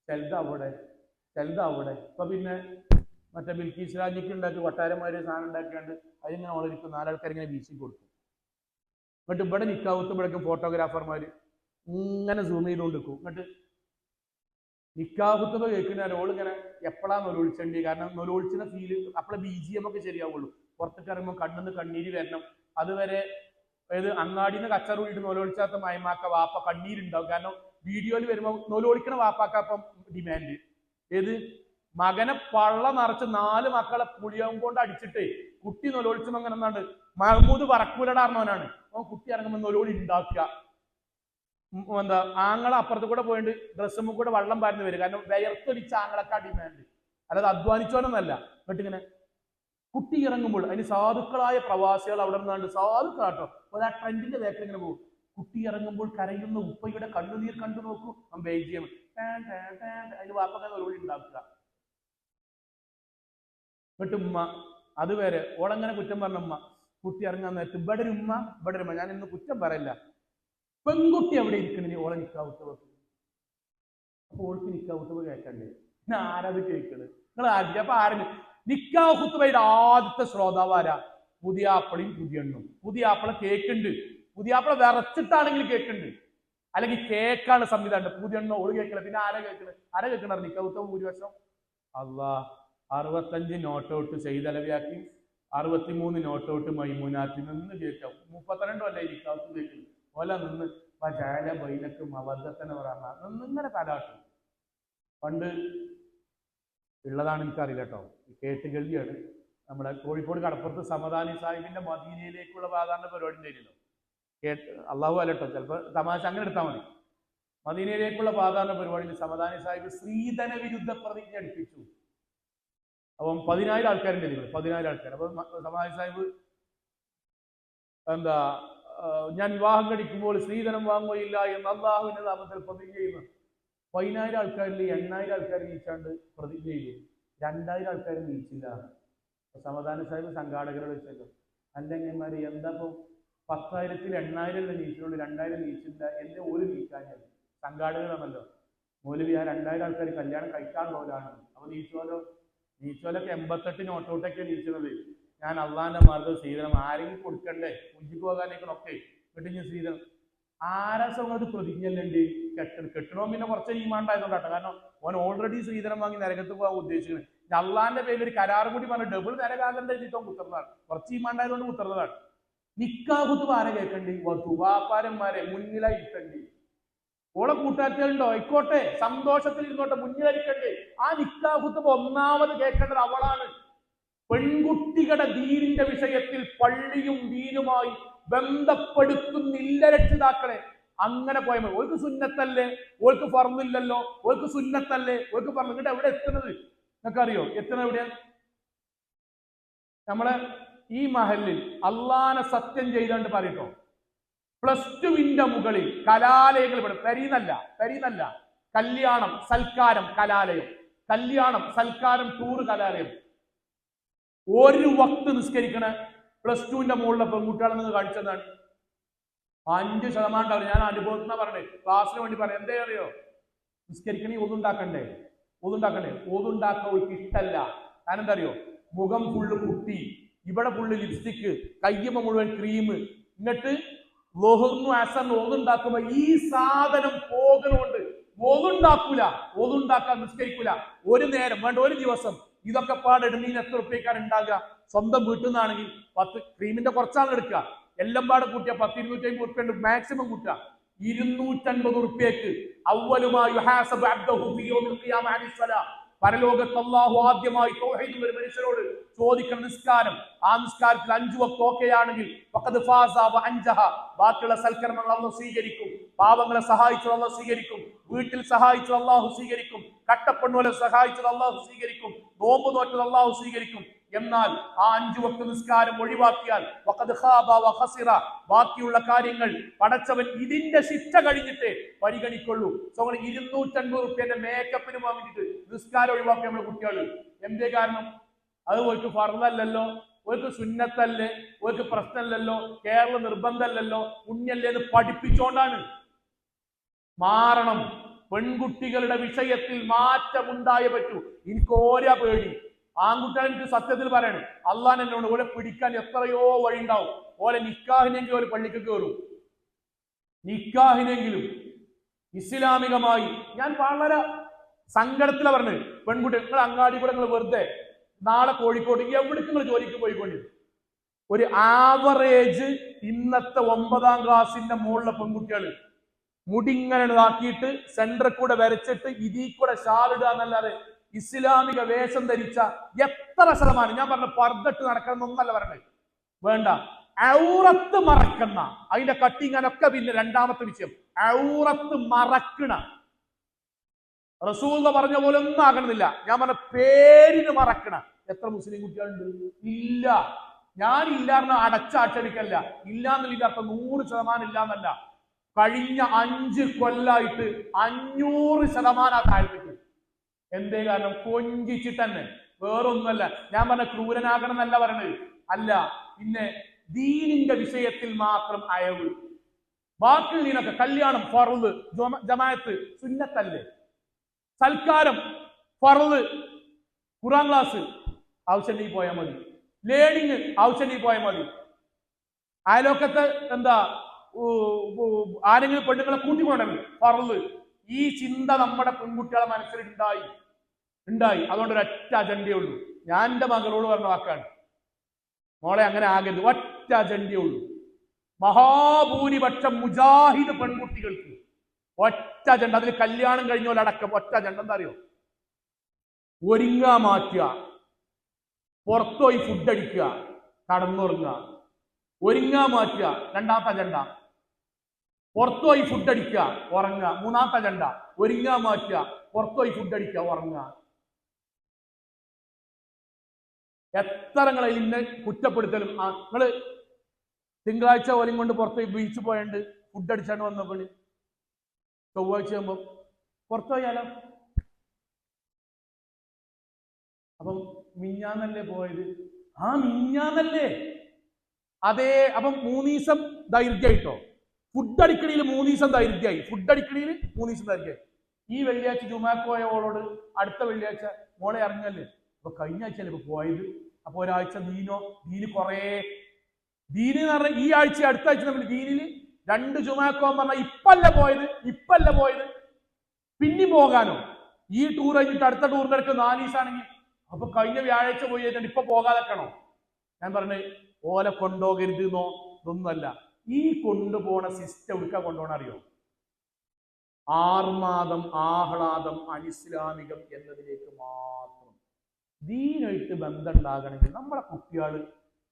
ചിലത് അവിടെ, ചിലത് അവിടെ. ഇപ്പൊ പിന്നെ മറ്റേ ബിൽക്കീസ് രാജിക്ക് ഉണ്ടാക്കി കൊട്ടാരന്മാര് സാധനം ഉണ്ടാക്കിയാണ്ട് അതിങ്ങനെ ഓളിരിക്കും. 4 ആൾക്കാർ ഇങ്ങനെ വീശി കൊടുക്കും. എന്നിട്ട് ഇവിടെ നിക്കാഹത്ത് ഇവിടേക്കും ഫോട്ടോഗ്രാഫർമാര് ഇങ്ങനെ സൂം ചെയ്തുകൊണ്ട് നിൽക്കും. എന്നിട്ട് നിക്കാഹത്ത് കേൾക്കുന്ന ഓളിങ്ങനെ എപ്പോഴാ നൊലൊളിച്ചണ്ടി? കാരണം നൊലൊളിച്ചിന ഫീല് അപ്പോഴെ BGM ഒക്കെ ശരിയാവുള്ളൂ. പുറത്തേക്ക് ഇറങ്ങുമ്പോൾ കണ്ണിന്ന് കണ്ണീര് വരണം. അതുവരെ അങ്ങാടിന്ന് കച്ചറൂടിയിട്ട് നൊലൊളിച്ചാത്ത മയമാക്ക വാപ്പ കണ്ണീരുണ്ടാവും. കാരണം വീഡിയോയിൽ വരുമ്പോൾ നൊലൊളിക്കണ വാപ്പാക്കപ്പം ഡിമാൻഡ്. മകനെ പള്ള നിറച്ച് 4 മക്കളെ പുളിയാവും കൊണ്ട് അടിച്ചിട്ട് കുട്ടി നൊലൊളിച്ചും അങ്ങനെ എന്നാണ്ട് മഹമ്മൂദ് പറക്കൂലടാർന്നവനാണ്. അവൻ കുട്ടി ഇറങ്ങുമ്പോൾ നൊലോളി ഉണ്ടാക്കുക. ആങ്ങളെ അപ്പുറത്ത് കൂടെ പോയിട്ട് ഡ്രസ്സുമ്പോൾ കൂടെ വെള്ളം പാരുന്ന് വരും. കാരണം വിയർത്തൊലിച്ച ആങ്ങളൊക്കെ ഡിമാൻഡ്, അല്ലാതെ അധ്വാനിച്ചോനൊന്നല്ല. എന്നിട്ട് ഇങ്ങനെ കുട്ടി ഇറങ്ങുമ്പോൾ അതിന് സാധുക്കളായ പ്രവാസികൾ അവിടെ നിന്നാണ്ട് സാധുക്കളാട്ടോ അപ്പോൾ ആ ട്രെൻഡിന്റെ വേക്കിൽ ഇങ്ങനെ പോകും. കുട്ടി ഇറങ്ങുമ്പോൾ കരയുന്ന ഉപ്പയുടെ കണ്ണുനീർ കണ്ടു നോക്കൂ. BGM അതിന് വാപ്പങ്ങനെ നൊലോളി ഉണ്ടാക്കുക. എന്നിട്ട് ഉമ്മ അതുവരെ ഓളങ്ങനെ കുറ്റം പറഞ്ഞ ഉമ്മ കുട്ടി ഇറങ്ങാൻ നേരത്ത് ഇവിടെ ഒരു ഉമ്മ, ഇവിടെ ഒരു ഉമ്മ. ഞാൻ ഇന്ന് കുറ്റം പറയില്ല. പെൺകുട്ടി എവിടെ ഇരിക്കണേ? ഓളെ നിക്കാഹത്ത് വെക്കും. അപ്പൊ ഓൾക്ക് നിക്കാഹത്ത് കേൾക്കണ്ടേ? പിന്നെ ആരത് കേൾക്കണത്? നിങ്ങൾ ആദ്യം അപ്പൊ ആരും നിക്കാഹ് ഖുതുബയുടെ ആദ്യത്തെ ശ്രോതാവ് ആരാ? പുതിയാപ്പളയും പുതിയെണ്ണും. പുതിയാപ്പള കേൾക്കുന്നുണ്ട്. പുതിയാപ്പള വിറച്ചിട്ടാണെങ്കിൽ കേൾക്കുന്നുണ്ട്, അല്ലെങ്കിൽ കേൾക്കാണ് സംവിധാനം. പുതിയെണ്ണോ ഓള് കേൾക്കണ. പിന്നെ ആരാ കേൾക്കണത്? ആരാ കേൾക്കണ? നിക്കാഹ് ഖുതുബ ഭൂരിപക്ഷം അള്ളാ 65 നോട്ട് ഔട്ട് സെയ്ദലവിയാക്കി, 63 നോട്ട് ഔട്ട് മൈമൂനാത്തി നിന്ന് കേൾക്കാം. 32 അല്ലേ നിക്കാഹ് കേൾക്കുന്നത്. ഓല നിന്ന് ജാല ബൈനക്ക് മവദ്ദത്തനെ പറയാ നിന്നിങ്ങനെ തലാട്ടും. പണ്ട് ഉള്ളതാണ് എനിക്കറിയില്ല കേട്ടോ, കേട്ടുകേൾവിയാണ്. നമ്മുടെ കോഴിക്കോട് കടപ്പുറത്ത് സമദാനി സാഹിബിന്റെ മദീനയിലേക്കുള്ള സാധാരണ പരിപാടി ഉണ്ടായിരുന്നല്ലോ. അള്ളാഹു അല്ലട്ടോ, ചിലപ്പോൾ തമാശ അങ്ങനെ എടുത്താൽ മതി. മദീനയിലേക്കുള്ള സാധാരണ പരിപാടിയിൽ സമദാനി സാഹിബ് സ്ത്രീധന വിരുദ്ധ പ്രതിജ്ഞ എടുപ്പിച്ചു. അപ്പം 10,000 ആൾക്കാരുണ്ട് ഇതിൽ, 10,000 ആൾക്കാർ. അപ്പൊ സമദാനി സാഹിബ് ഞാൻ വിവാഹം കഴിക്കുമ്പോൾ സ്ത്രീധനം വാങ്ങുകയില്ല എന്ന് അള്ളാഹുവിന്റെ നാമത്തിൽ പ്രതിജ്ഞ ചെയ്യുന്നു. 10,000 ആൾക്കാരിൽ 8,000 ആൾക്കാർ നീച്ചാണ്ട് പ്രതിജ്ഞ ചെയ്തു. 2,000 ആൾക്കാർ നീച്ചില്ല. സമദാനി സാഹിബ് സംഘാടകരോട് വെച്ചല്ലോ, അല്ലെങ്കിന്മാര് എന്താ ഇപ്പം 10,000-ൽ 8,000 നീച്ചിട്ടുള്ളൂ, 2,000 നീച്ചില്ല, എന്റെ ഒരു നീക്കാഞ്ഞത്? സംഘാടകരാണല്ലോ. മൗലവി ആ 2,000 ആൾക്കാർ കല്യാണം കഴിക്കാനുള്ളവരാണ്. അപ്പൊ നീച്ചോലൊക്കെ 88 നോട്ടൗട്ടൊക്കെ നീച്ചുന്നത്. ഞാൻ അള്ളാന്റെ മാർഗ്ഗം സ്ത്രീധനം ആരെങ്കിലും കൊടുക്കണ്ടേ? കുഞ്ചിക്ക് പോകാനൊക്കെ കിട്ടിഞ്ഞ സ്ത്രീധനം ആരാസത് പ്രതിജ്ഞല്ലുണ്ട്. കെട്ടണോ പിന്നെ കുറച്ച് ഈമാണ്ടായതുകൊണ്ടാട്ടോ. കാരണം ഓൻ ഓൾറെഡി സ്ത്രീധനം വാങ്ങി നരകത്ത് പോകാൻ ഉദ്ദേശിക്കുന്നത്. അള്ളാന്റെ പേരിൽ ഒരു കരാർ കൂടി പറഞ്ഞ് ഡബിൾ നരകാകന്റെ എഴുതിട്ടോ കുത്തുന്നതാണ്. കുറച്ച് ഈമാണ്ടായതുകൊണ്ട് കുത്തുന്നതാണ്. നിക്കാഹ് ഖുതുബ ആരെ കേൾക്കണ്ടി? വധുവാപ്പാരന്മാരെ മുന്നിലായി ഇരുത്തണ്ടി. ഓളെ കൂട്ടാറ്റുണ്ടോ ആയിക്കോട്ടെ, സന്തോഷത്തിൽ ഇരുന്നോട്ടെ, മുന്നിലരിക്കണ്ടേ. ആ നിക്കാഹ് ഖുതുബ ഒന്നാമത് കേൾക്കേണ്ടത് അവളാണ്. പെൺകുട്ടികളുടെ ദീനിന്റെ വിഷയത്തിൽ പള്ളിയും ദീനുമായി ബന്ധപ്പെടുത്തുന്നില്ല രക്ഷിതാക്കളെ. അങ്ങനെ പോയാൽ മതി. ഓൾക്ക് സുന്നത്തല്ലേ, ഓൾക്ക് ഫർദില്ലല്ലോ, ഓൾക്ക് സുന്നത്തല്ലേ, ഓൾക്ക് ഫർദ്. എന്നിട്ട് എവിടെ എത്തുന്നത് നിങ്ങൾക്ക് അറിയോ? എത്തുന്നത് എവിടെയാ? നമ്മളെ ഈ മഹലിൽ അള്ളാനെ സത്യം ചെയ്താണ്ട് പറയട്ടോ, +2 മുകളിൽ കലാലയങ്ങൾ ഇവിടെ പെരീന്നല്ല കല്യാണം സൽക്കാരം കലാലയം, കല്യാണം സൽക്കാരം ടൂർ കലാലയം. ഒരു വക്ത് നിസ്കരിക്കണ +2 മുകളിലെ പെൺകുട്ടികളെ നിങ്ങൾ കാണിച്ചതാണ് 5% ഉണ്ടാവും. ഞാൻ അനുഭവത്തിനാ പറഞ്ഞേ, ക്ലാസ്സിന് വേണ്ടി പറയാം. എന്തേ അറിയോ? നിസ്കരിക്കണേ ഒതുണ്ടാക്കണ്ടേ? ഒതുണ്ടാക്കാൻ അവർക്ക് ഇഷ്ടല്ല. കാരണം എന്താ അറിയോ? മുഖം ഫുള്ള് കുട്ടി, ഇവിടെ ഫുള്ള് ലിപ്സ്റ്റിക്ക്, കയ്യമ്മ മുഴുവൻ ക്രീം. എന്നിട്ട് ലോഹർന്നു ആസന്ന് ഒതുണ്ടാക്കുമ്പോ ഈ സാധനം പോകണോണ്ട് ഒതുണ്ടാക്കാൻ നിസ്കരിക്കൂല. ഒരു നേരം വേണ്ട, ഒരു ദിവസം ഇതൊക്കെ പാടിടുന്നതിന് എത്ര ഉറുപ്പ്യക്കാർ ഉണ്ടാകുക? സ്വന്തം വീട്ടിൽ നിന്നാണെങ്കിൽ 10 ക്രീമിന്റെ കുറച്ചാണ് എടുക്കുക. എല്ലാം പാടെ കൂട്ടിയ 10-250 ഉറുപ്പ്യ മാക്സിമം കൂട്ടുക. 250 ഉറുപ്പ്യക്ക് പരലോകത്ത് അല്ലാഹു ആദ്യമായി തൗഹീദുള്ള ഒരു മനുഷ്യരോട് ചോദിക്കുന്ന നിസ്കാരം. ആ നിസ്കാരത്തിൽ 5 വക്ത് ഓക്കെയാണെങ്കിൽ ബാക്കിയുള്ള സൽക്കർമ്മങ്ങൾ അല്ലാഹു സ്വീകരിക്കും. പാവങ്ങളെ സഹായിച്ചത് അല്ലാഹു സ്വീകരിക്കും. വീട്ടിൽ സഹായിച്ചത് അല്ലാഹു സ്വീകരിക്കും. കട്ടപ്പണ്ണുകളെ സഹായിച്ചത് അല്ലാഹു സ്വീകരിക്കും. നോമ്പ് നോറ്റത് അല്ലാഹു സ്വീകരിക്കും. എന്നാൽ ആ 5 വക്ത് നിസ്കാരം ഒഴിവാക്കിയാൽ വഖദ് ഖാബ വഖസിറ, ബാക്കിയുള്ള കാര്യങ്ങൾ പടച്ചവൻ ഇതിന്റെ ശിക്ഷ കഴിഞ്ഞിട്ട് പരിഗണിക്കുള്ളൂ. സോ 250 റുപ്യന്റെ മേക്കപ്പിന് വാങ്ങിയിട്ട് നിസ്കാരം ഒഴിവാക്കി നമ്മുടെ കുട്ടികൾ. എന്തേ കാരണം? അത് ഓർക്ക് ഫർളല്ലല്ലോ, ഓർക്ക് സുന്നത്തല്ലേ, ഓർക്ക് പ്രശ്നമല്ലല്ലോ, കേരള നിർബന്ധമല്ലല്ലോ, പുണ്യല്ലേ എന്ന് പഠിപ്പിച്ചോണ്ടാണ്. മാറണം. പെൺകുട്ടികളുടെ വിഷയത്തിൽ മാറ്റമുണ്ടായേ പറ്റൂ. എനിക്ക് ഓരോ പേടി. ആൺകുട്ടികൾ എനിക്ക് സത്യത്തിൽ പറയണം, അള്ളാൻ എന്നോട് ഓലെ പിടിക്കാൻ എത്രയോ വഴി ഉണ്ടാവും. ഓലെ നിക്കാഹിനെങ്കിലും ഒരു പള്ളിക്ക് കയറും, നിക്കാഹിനെങ്കിലും ഇസ്ലാമികമായി. ഞാൻ വളരെ സങ്കടത്തിലാണ് പറഞ്ഞത്. പെൺകുട്ടികൾ നിങ്ങൾ അങ്ങാടി കൂടെ നിങ്ങൾ വെറുതെ നാളെ കോഴിക്കോട് എവിടേക്ക് നിങ്ങൾ ജോലിക്ക് പോയിക്കൊണ്ടിരുന്നു. ഒരു ആവറേജ് ഇന്നത്തെ 9ാം ക്ലാസിന്റെ മുകളിലെ പെൺകുട്ടികൾ മുടിങ്ങനെ ഇതാക്കിയിട്ട് സെന്ററിൽ കൂടെ വരച്ചിട്ട് ഇതിൽ കൂടെ ഷാളിടുക എന്നല്ലാതെ ഇസ്ലാമിക വേഷം ധരിച്ച എത്ര ശതമാനം? ഞാൻ പറഞ്ഞ പർദ്ദട്ട് നടക്കണമെന്നല്ല പറഞ്ഞത്, വേണ്ട. ഔറത്ത് മറക്കുന്ന, അതിന്റെ കട്ടിങ്ങനൊക്കെ പിന്നെ രണ്ടാമത്തെ വിഷയം. ഔറത്ത് മറക്കണ റസൂൽ പറഞ്ഞ പോലെ ഒന്നും ആകണമെന്നില്ല. ഞാൻ പറഞ്ഞ പേരിന് മറക്കണ എത്ര മുസ്ലിം കുട്ടികളുണ്ട്? ഇല്ല. ഞാൻ ഇല്ലാന്ന് അടച്ചാക്ഷരിക്കല്ല, ഇല്ലാന്നില്ല അർത്ഥം 100% ഇല്ലാന്നല്ല. കഴിഞ്ഞ 5 കൊല്ലായിട്ട് 500% താഴ്ത്തിട്ട്. എന്തേ കാരണം? കൊഞ്ചിച്ചിട്ട് തന്നെ, വേറൊന്നുമല്ല. ഞാൻ പറഞ്ഞ ക്രൂരനാകണം എന്നല്ല പറയണത്, അല്ല. പിന്നെ ദീനിന്റെ വിഷയത്തിൽ മാത്രം അയവ്. ബാക്കി നീനൊക്കെ കല്യാണം ഫർള്, ജമാഅത്ത് സുന്നത്തല്ലേ, സൽക്കാരം ഫർള്, ഖുർആൻ ക്ലാസ് ആവശ്യമുണ്ടെങ്കിൽ പോയാൽ മതി, ലേണിങ് ആവശ്യമുണ്ടെങ്കിൽ പോയാൽ മതി. അയലോക്കത്തെ എന്താ ആരെങ്കിലും പെണ്ണുങ്ങളെ കൂട്ടിക്കൊണ്ടു ഫർള്. ഈ ചിന്ത നമ്മുടെ പെൺകുട്ടികളെ മനസ്സിൽ ഉണ്ടായി. അതുകൊണ്ട് ഒരൊറ്റ അജണ്ടയേ ഉള്ളൂ. ഞാൻ എൻ്റെ മകളോട് പറഞ്ഞ വാക്കാണ്, മോളെ അങ്ങനെ ആകരുത്. ഒറ്റ അജണ്ടയേ ഉള്ളൂ. മഹാഭൂരിപക്ഷം മുജാഹിദ് പെൺകുട്ടികൾക്ക് ഒറ്റ അജണ്ട. അതിൽ കല്യാണം കഴിഞ്ഞോലടക്കം ഒറ്റ അജണ്ട. എന്താ അറിയോ? ഒരുങ്ങാ മാറ്റുക, പുറത്തുപോയി ഫുഡ് അടിക്കുക, കടന്നുറങ്ങുക. ഒരുങ്ങാ മാറ്റുക രണ്ടാമത്തെ അജണ്ട, പുറത്തുപോയി ഫുഡ് അടിക്കുക, ഉറങ്ങുക. മൂന്നാമത്തെ അജണ്ട ഒരുങ്ങാ മാറ്റുക, പുറത്തുപോയി ഫുഡ് അടിക്കുക, ഉറങ്ങുക. എത്ര നിങ്ങളെ ഇന്ന് കുറ്റപ്പെടുത്തലും. നിങ്ങള് തിങ്കളാഴ്ച ഓലും കൊണ്ട് പുറത്തുപോയി ബീച്ച് പോയണ്ട് ഫുഡ് അടിച്ചാണ്ട് വന്നപ്പോൾ ചൊവ്വാഴ്ച ആകുമ്പോൾ പുറത്തു പോയാലോ? അപ്പം മിഞ്ഞാന്നല്ലേ പോയത്? ആ മിഞ്ഞാന്നല്ലേ. അതേ. അപ്പം 3 ദിവസം ദൈർഘ്യമായിട്ടോ. ഫുഡ് അടിക്കണിയിൽ 3 ദിവസം ദൈർഘ്യമായി. ഫുഡ് അടിക്കണിയിൽ 3 ദിവസം ദൈർഘ്യമായി. ഈ വെള്ളിയാഴ്ച ജുമാക്ക് പോയ ഓളോട് അടുത്ത വെള്ളിയാഴ്ച മോളെ ഇറങ്ങല്ലേ. അപ്പൊ കഴിഞ്ഞ ആഴ്ചയല്ലേ ഇപ്പൊ പോയത്. അപ്പൊ ഒരാഴ്ച ദീന് കുറേ ദീന് എന്ന് പറഞ്ഞാൽ ഈ ആഴ്ച അടുത്ത ആഴ്ച നമ്മൾ ദീനിൽ 2 ജുമാക്ക് പോകാൻ പറഞ്ഞാൽ ഇപ്പല്ല പോയത് പിന്നെ പോകാനോ? ഈ ടൂർ കഴിഞ്ഞിട്ട് അടുത്ത ടൂറിന്റെ അടുത്ത് 4 ദിവസമാണെങ്കിൽ അപ്പൊ കഴിഞ്ഞ വ്യാഴാഴ്ച പോയി കഴിഞ്ഞാൽ ഇപ്പൊ പോകാതെക്കണോ? ഞാൻ പറഞ്ഞ് ഓലെ കൊണ്ടുപോകരുത് എന്നോ ഇതൊന്നുമല്ല. ഈ കൊണ്ടുപോണ സിസ്റ്റം എടുക്ക കൊണ്ടുപോകണ അറിയോ? ആർമാദം, ആഹ്ലാദം, അനിസ്ലാമികം എന്നതിലേക്ക് മാത്രം. ദീനായിട്ട് ബന്ധം ഉണ്ടാകണമെങ്കിൽ നമ്മളെ കുട്ടികൾ,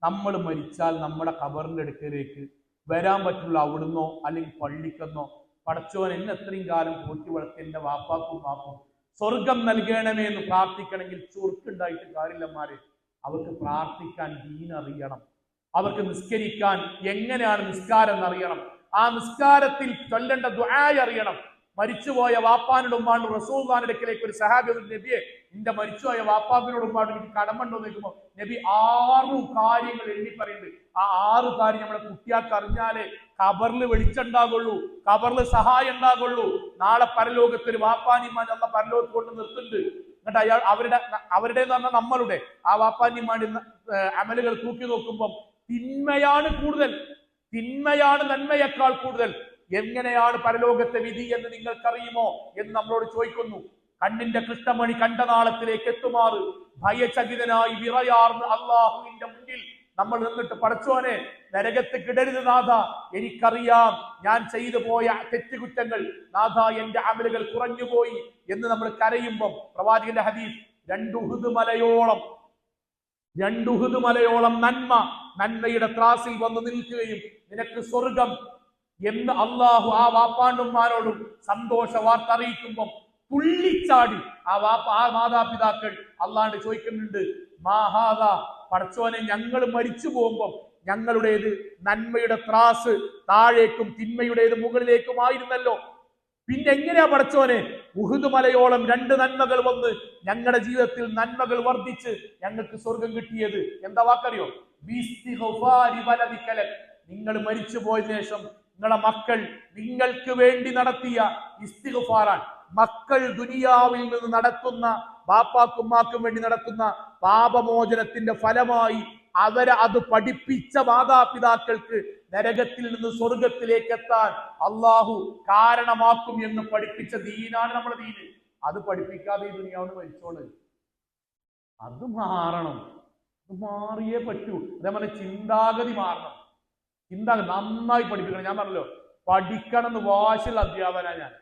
നമ്മൾ മരിച്ചാൽ നമ്മുടെ ഖബറിന്റെ അടുക്കലേക്ക് വരാൻ പറ്റുള്ള അവിടുന്നോ അല്ലെങ്കിൽ പള്ളിക്കെന്നോ, പടച്ചോൻ എന്നെ എത്രയും കാലം പോറ്റി വളർത്തി എന്റെ വാപ്പാക്കും വാപ്പും സ്വർഗം നൽകണമേ എന്ന് പ്രാർത്ഥിക്കണമെങ്കിൽ ചുരുക്കുണ്ടായിട്ട് കാര്യമില്ലമാര്. അവർക്ക് പ്രാർത്ഥിക്കാൻ ദീൻ അറിയണം. അവർക്ക് നിസ്കരിക്കാൻ എങ്ങനെയാണ് നിസ്കാരം എന്നറിയണം. ആ നിസ്കാരത്തിൽ ചൊല്ലേണ്ട ദുആ അറിയണം. മരിച്ചുപോയ വാപ്പാനോട് ഉമ്മാനോട് റസൂലുള്ളാഹിന്റെ അടുക്കലേക്ക് ഒരു സഹാബി നബിയെ, നിന്റെ മരിച്ചുപോയ വാപ്പാവിനോട് ഉമ്മാനോട് എനിക്ക് കടമുണ്ടോ എന്ന് ചോദിക്കുമ്പോൾ നബി 6 കാര്യങ്ങൾ എണ്ണി പറയുന്നുണ്ട്. ആ 6 കാര്യം നമ്മുടെ കുട്ടിയാൾക്ക് അറിഞ്ഞാലേ ഖബറിൽ വെളിച്ചുണ്ടാകുള്ളൂ, ഖബറിൽ സഹായം ഉണ്ടാകുള്ളൂ. നാളെ പരലോകത്ത് ഒരു വാപ്പാനിമാൻ അല്ല പരലോകത്ത് കൊണ്ട് നിർത്തുന്നുണ്ട്. എന്നിട്ട് അയാൾ അവരുടെ എന്ന് പറഞ്ഞാൽ നമ്മളുടെ ആ വാപ്പാനിമാൻ അമലുകൾ തൂക്കി നോക്കുമ്പോൾ തിന്മയാണ് കൂടുതൽ, തിന്മയാണ് നന്മയേക്കാൾ കൂടുതൽ. എങ്ങനെയാണ് പരലോകത്തെ വിധി എന്ന് നിങ്ങൾക്കറിയുമോ എന്ന് നമ്മളോട് ചോദിക്കുന്നു. കണ്ണിന്റെ കൃഷ്ണമണി കണ്ടനാളത്തിലേക്ക് എത്തുമാറ് ഭയചകിതനായി വിറയാർന്ന് അള്ളാഹുവിന്റെ മുന്നിൽ നമ്മൾ നിന്നിട്ട് പടച്ചോനെ നരകത്ത് കിടരുത് നാഥ, എനിക്കറിയാം ഞാൻ ചെയ്തു പോയ തെറ്റുകുറ്റങ്ങൾ, നാഥ എന്റെ അമലുകൾ കുറഞ്ഞുപോയി എന്ന് നമ്മൾ കരയുമ്പം പ്രവാചകന്റെ ഹദീസ് 2 ഉഹുദ് മലയോളം നന്മയുടെ ത്രാസിൽ വന്ന് നിൽക്കുകയും നിനക്ക് സ്വർഗം എന്ന് അള്ളാഹു ആ വാപ്പാണ്ടുമാരോടും സന്തോഷ വാർത്ത അറിയിക്കുമ്പം തുള്ളിച്ചാടി ആ മാതാപിതാക്കൾ അള്ളാണ്ട് ചോദിക്കുന്നുണ്ട്, മാഹാദ, പടച്ചോനെ ഞങ്ങൾ മരിച്ചു പോകുമ്പോൾ ഞങ്ങളുടേത് നന്മയുടെ ത്രാസ് താഴേക്കും തിന്മയുടേത് മുകളിലേക്കുമായിരുന്നല്ലോ. പിന്നെ എങ്ങനെയാ പടച്ചോനെ ഉഹുദ് മലയോളം 2 നന്മകൾ വന്ന് ഞങ്ങളുടെ ജീവിതത്തിൽ നന്മകൾ വർദ്ധിച്ച് ഞങ്ങൾക്ക് സ്വർഗം കിട്ടിയത്? എന്താ വാക്കറിയോ? നിങ്ങൾ മരിച്ചു പോയതിനു ശേഷം നിങ്ങളെ മക്കൾ നിങ്ങൾക്ക് വേണ്ടി നടത്തിയ ഇസ്തിഗ്ഫാറാൻ. മക്കൾ ദുനിയാവിൽ നിന്ന് നടത്തുന്ന, ബാപ്പാക്കുമ്മാക്കും വേണ്ടി നടത്തുന്ന പാപമോചനത്തിന്റെ ഫലമായി അവരെ അത് പഠിപ്പിച്ച മാതാപിതാക്കൾക്ക് നരകത്തിൽ നിന്ന് സ്വർഗത്തിലേക്ക് എത്താൻ അള്ളാഹു കാരണമാക്കും എന്ന് പഠിപ്പിച്ച ദീനാണ് നമ്മുടെ ദീന്. അത് പഠിപ്പിക്കാതെ ഈ ദുനിയാവിന് മരിച്ചോള്. അത് മാറണം, അത് മാറിയേ പറ്റൂ. അതേപോലെ ചിന്താഗതി മാറണം. ചിന്താഗതി നന്നായി പഠിപ്പിക്കണം. ഞാൻ പറഞ്ഞല്ലോ, പഠിക്കണം എന്ന് വാശിയുള്ള അധ്യാപന. ഞാൻ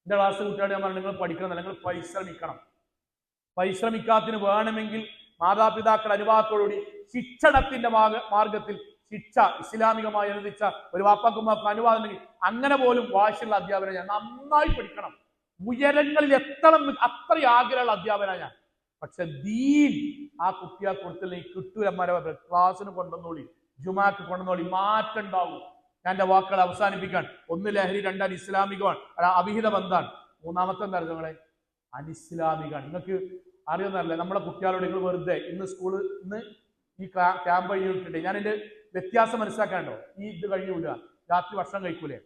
എൻ്റെ ക്ലാസ് കുട്ടിയോട് ഞാൻ പറഞ്ഞു, നിങ്ങൾ പഠിക്കണം, നിങ്ങൾ പരിശ്രമിക്കണം. പരിശ്രമിക്കാത്തിന് വേണമെങ്കിൽ മാതാപിതാക്കൾ അനുവാദത്തോടുകൂടി ശിക്ഷണത്തിന്റെ മാർഗത്തിൽ ശിക്ഷ ഇസ്ലാമികമായി അനുവദിച്ച ഒരു വാപ്പാക്കുമ്മാക്കും അനുവാദം ഉണ്ടെങ്കിൽ അങ്ങനെ പോലും വാശിയുള്ള അധ്യാപന. ഞാൻ നന്നായി പഠിക്കണം, ഉയരങ്ങളിൽ എത്തണം, അത്ര ആഗ്രഹമുള്ള അധ്യാപന ഞാൻ. പക്ഷെ ദീൻ ആ കുട്ടിയെ കൊടുത്തില്ലെങ്കിൽ കിട്ടൂലന്മാരെ ക്ലാസ്സിന് കൊണ്ടുവന്നോളി, ജുമാക്ക് കൊണ്ടുവന്നോളി, മാറ്റം ഉണ്ടാവും. ഞാൻ എൻ്റെ വാക്കുകൾ അവസാനിപ്പിക്കാൻ. 1 ലഹരി, 2 ഇസ്ലാമികമാണ്, അവിഹിത ബന്ധാണ്. 3-മത്തെ എന്താ നിങ്ങളെ അനിസ്ലാമികമാണ്. നിങ്ങൾക്ക് അറിയുന്നതല്ലേ, നമ്മളെ കുട്ടികളോട് നിങ്ങൾ വെറുതെ ഇന്ന് സ്കൂള് ഇന്ന് ഈ ക്യാമ്പ് കഴിഞ്ഞിട്ടുണ്ട്, ഞാൻ എൻ്റെ വ്യത്യാസം മനസ്സിലാക്കാണ്ടോ? ഈ ഇത് കഴിയൂല, രാത്രി ഭക്ഷണം കഴിക്കൂലേ?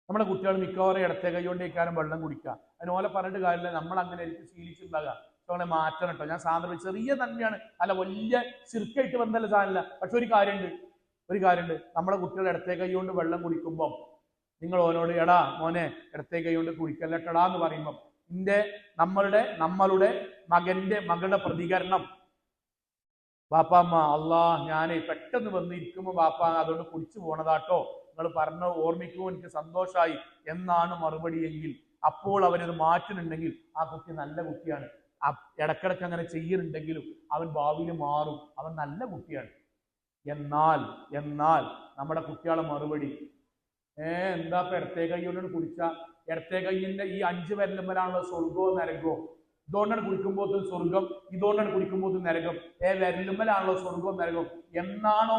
നമ്മുടെ കുട്ടികൾ മിക്കവാറും ഇടത്തെ കൈ കൊണ്ട് കഴിക്കാനും വെള്ളം കുടിക്കുക. അതിനോലെ പറഞ്ഞിട്ട് കാര്യമില്ല, നമ്മൾ അങ്ങനെ എനിക്ക് ശീലിച്ചുണ്ടാകുക. നമ്മളെ മാറ്റണം കേട്ടോ. ഞാൻ സാധനം ചെറിയ നന്മയാണ്, അല്ല വലിയ ശിർക്കായിട്ട് ബന്ധമല്ല സാധനമില്ല. പക്ഷെ ഒരു കാര്യമുണ്ട്, നമ്മളെ കുട്ടികൾ ഇടത്തെ കൈ കൊണ്ട് വെള്ളം കുടിക്കുമ്പം നിങ്ങൾ ഓനോട് എടാ മോനെ ഇടത്തെ കൈ കൊണ്ട് കുടിക്കല്ലട്ടടാ എന്ന് പറയുമ്പം നമ്മളുടെ മകളുടെ പ്രതികരണം, ബാപ്പാമ്മ അള്ളാ ഞാനേ പെട്ടെന്ന് വന്നിരിക്കുമ്പോൾ ബാപ്പ അതുകൊണ്ട് കുടിച്ചു പോണതാട്ടോ, നിങ്ങൾ പറഞ്ഞ ഓർമ്മിക്കുമ്പോൾ എനിക്ക് സന്തോഷമായി എന്നാണ് മറുപടി എങ്കിൽ, അപ്പോൾ അവനത് മാറ്റുന്നുണ്ടെങ്കിൽ ആ കുട്ടി നല്ല കുട്ടിയാണ്. ഇടക്കിടക്ക് അങ്ങനെ ചെയ്യുന്നുണ്ടെങ്കിലും അവൻ ഭാവിയിൽ മാറും, അവൻ നല്ല കുട്ടിയാണ്. എന്നാൽ നമ്മുടെ കുട്ടികളെ മറുപടി എന്താ ഇപ്പൊ ഇടത്തെ കൈ കൊണ്ടാണ് കുടിച്ച, ഇടത്തെ കൈയിന്റെ ഈ 5 വിരലുമ്മലാണല്ലോ സ്വർഗവും നരകവും. ഇതുകൊണ്ടാണ് കുടിക്കുമ്പോൾ സ്വർഗം, ഇതുകൊണ്ടാണ് കുടിക്കുമ്പോൾ നരകം. വിരലുമ്മലാണല്ലോ സ്വർഗവും നരകവും. എന്നാണോ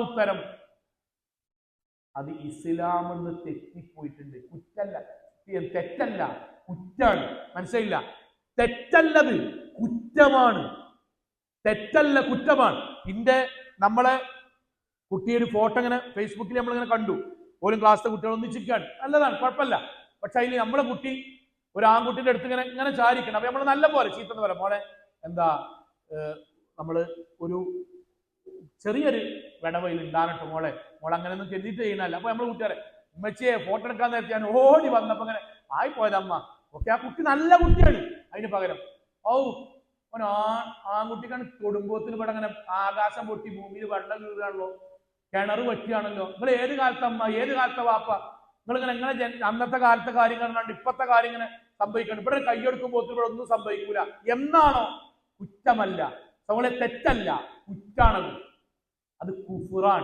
ഉത്തരം? അത് ഇസ്ലാമെന്ന് തെറ്റിപ്പോയിട്ടുണ്ട്. തെറ്റല്ല, കുറ്റാണ്. മനസ്സിലായില്ല? തെറ്റല്ലത്, കുറ്റമാണ്. തെറ്റല്ല, കുറ്റമാണ്. നമ്മളെ കുട്ടിയൊരു ഫോട്ടോ ഇങ്ങനെ ഫേസ്ബുക്കിൽ നമ്മളിങ്ങനെ കണ്ടു, പോലും ക്ലാസ്സിലെ കുട്ടികൾ ഒന്നിച്ചിരിക്കുകയാണ്, നല്ലതാണ്, കുഴപ്പമില്ല. പക്ഷെ അതിൽ നമ്മളെ കുട്ടി ഒരു ആൺകുട്ടിന്റെ അടുത്ത് ഇങ്ങനെ ചാരിക്കണം. അപ്പൊ നമ്മൾ നല്ല പോലെ ചീത്തെന്ന് പറയാം, മോളെ എന്താ നമ്മള് ഒരു ചെറിയൊരു വിടവയിൽ ഉണ്ടാകട്ടെ മോളെ അങ്ങനെയൊന്നും കരുതിയിട്ട് ചെയ്യണല്ല. അപ്പൊ നമ്മൾ കുട്ടിയാരെ ഉമ്മച്ചിയെ ഫോട്ടോ എടുക്കാൻ നേരത്തെ ഞാൻ ഓടി വന്നപ്പോ അങ്ങനെ ആയി പോയതമ്മ. ഓക്കെ, ആ കുട്ടി നല്ല കുട്ടിയാണ്. അതിന് പകരം ആൺകുട്ടിക്കാണ് തൊടുമ്പോത്തിന് ഇവിടെ അങ്ങനെ ആകാശം പൊട്ടി ഭൂമിയിൽ വെള്ളം വീഴുകയാണല്ലോ, കിണറ് പറ്റിയാണല്ലോ. നിങ്ങൾ ഏത് കാലത്തമ്മ, ഏത് കാലത്തെ വാപ്പ, നിങ്ങളിങ്ങനെ അന്നത്തെ കാലത്തെ കാര്യങ്ങൾ കണ്ട് ഇപ്പത്തെ കാര്യം ഇങ്ങനെ സംഭവിക്കണം. ഇവിടെ കൈയെടുക്കുമ്പോൾ ഇവിടെ ഒന്നും സംഭവിക്കൂല എന്നാണോ? കുറ്റമല്ല നമ്മളെ, തെറ്റല്ല, കുറ്റാണത്. അത് കുഫുറാൻ.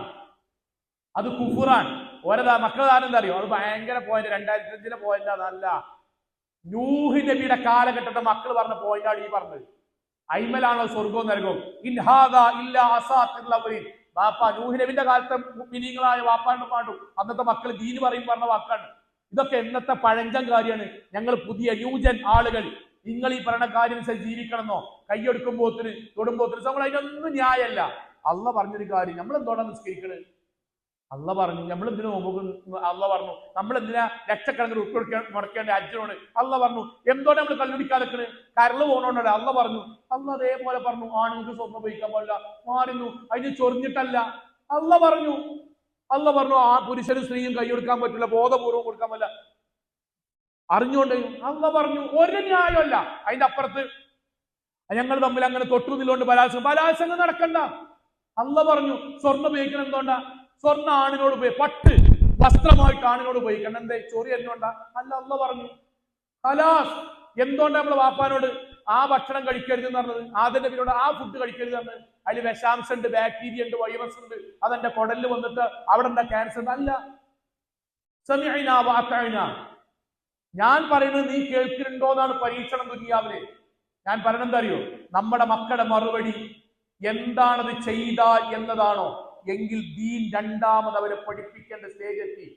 ഓരോ മക്കളുടെ ആരും എന്താ അറിയോ, അത് ഭയങ്കര പോയിന്റ്, 2005 പോയിന്റ്. അതല്ല, നൂഹ് നബിയുടെ കാലഘട്ടത്തെ മക്കൾ പറഞ്ഞ പോയിന്റാണ് ഈ പറഞ്ഞത്. അയ്മലാണോ സ്വർഗവും നരകവും. വാപ്പ നൂഹ് നബിന്റെ കാലത്തെ മിനിങ്ങളായ വാപ്പാണ്ട് പാണ്ടും അന്നത്തെ മക്കൾ ദീന് പറയും പറഞ്ഞ വാക്കാണ്. ഇതൊക്കെ എന്നത്തെ പഴഞ്ചൻ കാര്യമാണ്. ഞങ്ങൾ പുതിയ ന്യൂജൻ ആളുകൾ നിങ്ങൾ ഈ പറഞ്ഞ കാര്യം ജീവിക്കണമെന്നോ, കൈയെടുക്കുമ്പോത്തിന് തൊടുമ്പോത്തിന് നമ്മൾ അതിനൊന്നും ന്യായമല്ല. അള്ള പറഞ്ഞൊരു കാര്യം നമ്മൾ എന്തോടാ നിസ്കരിക്കണത്? അള്ള പറഞ്ഞു നമ്മൾ എന്തിനു നോമ്പ്, അള്ള പറഞ്ഞു നമ്മൾ എന്തിനാ ലക്ഷക്കണക്കിന് ഉൾക്കൊടുക്കാൻ മുടക്കേണ്ട അജ്ജനോട്. അള്ള പറഞ്ഞു എന്തോടെ നമ്മൾ കല്ലുടിക്കാതെക്കണ്, കരള് പോണോണ്ടല്ല. അള്ള പറഞ്ഞു, അള്ള അതേപോലെ പറഞ്ഞു ആണുങ്ങൾക്ക് സ്വർണ്ണം ഉപയോഗിക്കാൻ പാടില്ല, മാറുന്നു, അതിന് ചൊറിഞ്ഞിട്ടല്ല. അള്ള പറഞ്ഞു ആ പുരുഷനും സ്ത്രീയും കൈയെടുക്കാൻ പറ്റില്ല, ബോധപൂർവ്വം കൊടുക്കാൻ പറ്റില്ല, അറിഞ്ഞുകൊണ്ട്. അള്ള പറഞ്ഞു ഒരു ന്യായമല്ല. അതിന്റെ അപ്പുറത്ത് ഞങ്ങൾ തമ്മിൽ അങ്ങനെ തൊട്ടുനില്ലോണ്ട് ബലാത്സംഗം നടക്കണ്ട. അള്ള പറഞ്ഞു സ്വർണ്ണം ഉപയോഗിക്കണം. എന്തുകൊണ്ടാ? സ്വർണ്ണ ആണിനോട് പട്ട് വസ്ത്രമായിട്ട് ആണിനോട് ഉപയോഗിക്കണം. എന്തേ? ചൊറി എന്തുകൊണ്ടാ? അല്ല, അള്ള പറഞ്ഞു ഹലാസ്. എന്തുകൊണ്ടാ നമ്മളെ വാപ്പാനോട് ആ ഭക്ഷണം കഴിക്കരുത് എന്ന് പറഞ്ഞത്? ആദ്യന്റെ പേരോട് ആ ഫുഡ് കഴിക്കരുത് എന്ന്. അതിൽ വിഷാംശം ഉണ്ട്, ബാക്ടീരിയ ഉണ്ട്, വൈറസ് ഉണ്ട്, അതെന്റെ കുടലിൽ വന്നിട്ട് അവിടെ എന്താ ക്യാൻസർ ഉണ്ട്. അല്ല, സമീഅനാ വഅതഅനാ, ഞാൻ പറയുന്നത് നീ കേൾക്കുന്നുണ്ടോ എന്നാണ് പരീക്ഷണം ദുനിയാവിലെ. ഞാൻ പറയണെന്താ അറിയോ? നമ്മുടെ മക്കളുടെ മറുപടി എന്താണത് ചെയ്താൽ എന്നതാണോ എങ്കിൽ ദീൻ രണ്ടാമത് അവരെ പഠിപ്പിക്കേണ്ട സ്റ്റേജ് എത്തി.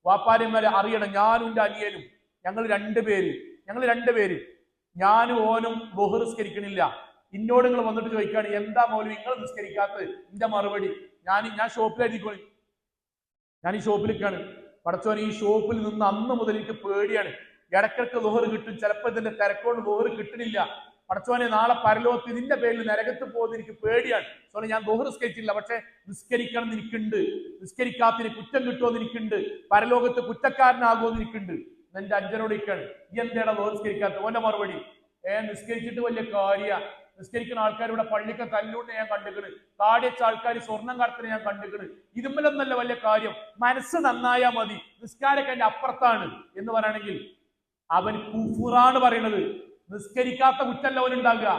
വാപ്പാരന്മാരെ അറിയണം. ഞാനും എൻ്റെ അനിയനും ഞങ്ങൾ രണ്ടുപേര് ഞാനും ഓനും ളുഹർ നിസ്കരിക്കണില്ല. ഇന്നോട് നിങ്ങൾ വന്നിട്ട് ചോദിക്കാണ് എന്താ മൗലവി നിങ്ങൾ നിസ്കരിക്കാത്തത്? എന്റെ മറുപടി ഞാൻ ഷോപ്പിലായിരിക്കും. ഞാൻ ഈ ഷോപ്പിലേക്കാണ്. പടച്ചോൻ, ഈ ഷോപ്പിൽ നിന്ന് അന്ന് മുതൽ എനിക്ക് പേടിയാണ്. ഇടക്കിടക്ക് ളുഹർ കിട്ടും, ചിലപ്പോൾ ഇതിന്റെ തിരക്കോട് ളുഹർ കിട്ടണില്ല. പടച്ചോനെ, നാളെ പരലോകത്ത് ഇതിന്റെ പേരിൽ നരകത്ത് പോകുന്ന എനിക്ക് പേടിയാണ്. സോറി, ഞാൻ ളുഹർ നിസ്കരിച്ചില്ല, പക്ഷെ നിസ്കരിക്കണം എന്ന് എനിക്കുണ്ട്. നിസ്കരിക്കാത്തിന് കുറ്റം കിട്ടുമെന്ന് എനിക്കുണ്ട്. പരലോകത്ത് കുറ്റക്കാരനാകുമെന്ന് എനിക്കുണ്ട്. എന്റെ അച്ഛനോട് ഇരിക്കാണ്, ഈ എന്താണ് ളുഹർ നിസ്കരിക്കാത്ത? ഓന്റെ മറുപടി, നിസ്കരിച്ചിട്ട് വലിയ കാര്യ. നിസ്കരിക്കുന്ന ആൾക്കാർ ഇവിടെ പള്ളിക്ക് തല്ലൂണ്ട് ഞാൻ കണ്ടുകണ്. താടിയച്ച ആൾക്കാർ സ്വർണം കടത്തിന് ഞാൻ കണ്ടുകണ്. ഇതുമ്മലൊന്നല്ല വലിയ കാര്യം, മനസ്സ് നന്നായാ മതി. നിസ്കാരൊക്കെ അതിന്റെ അപ്പുറത്താണ് എന്ന് പറയുകയാണെങ്കിൽ അവൻ കുഫുറാണ് പറയണത്. നിസ്കരിക്കാത്ത കുറ്റല്ല അവനുണ്ടാകുക,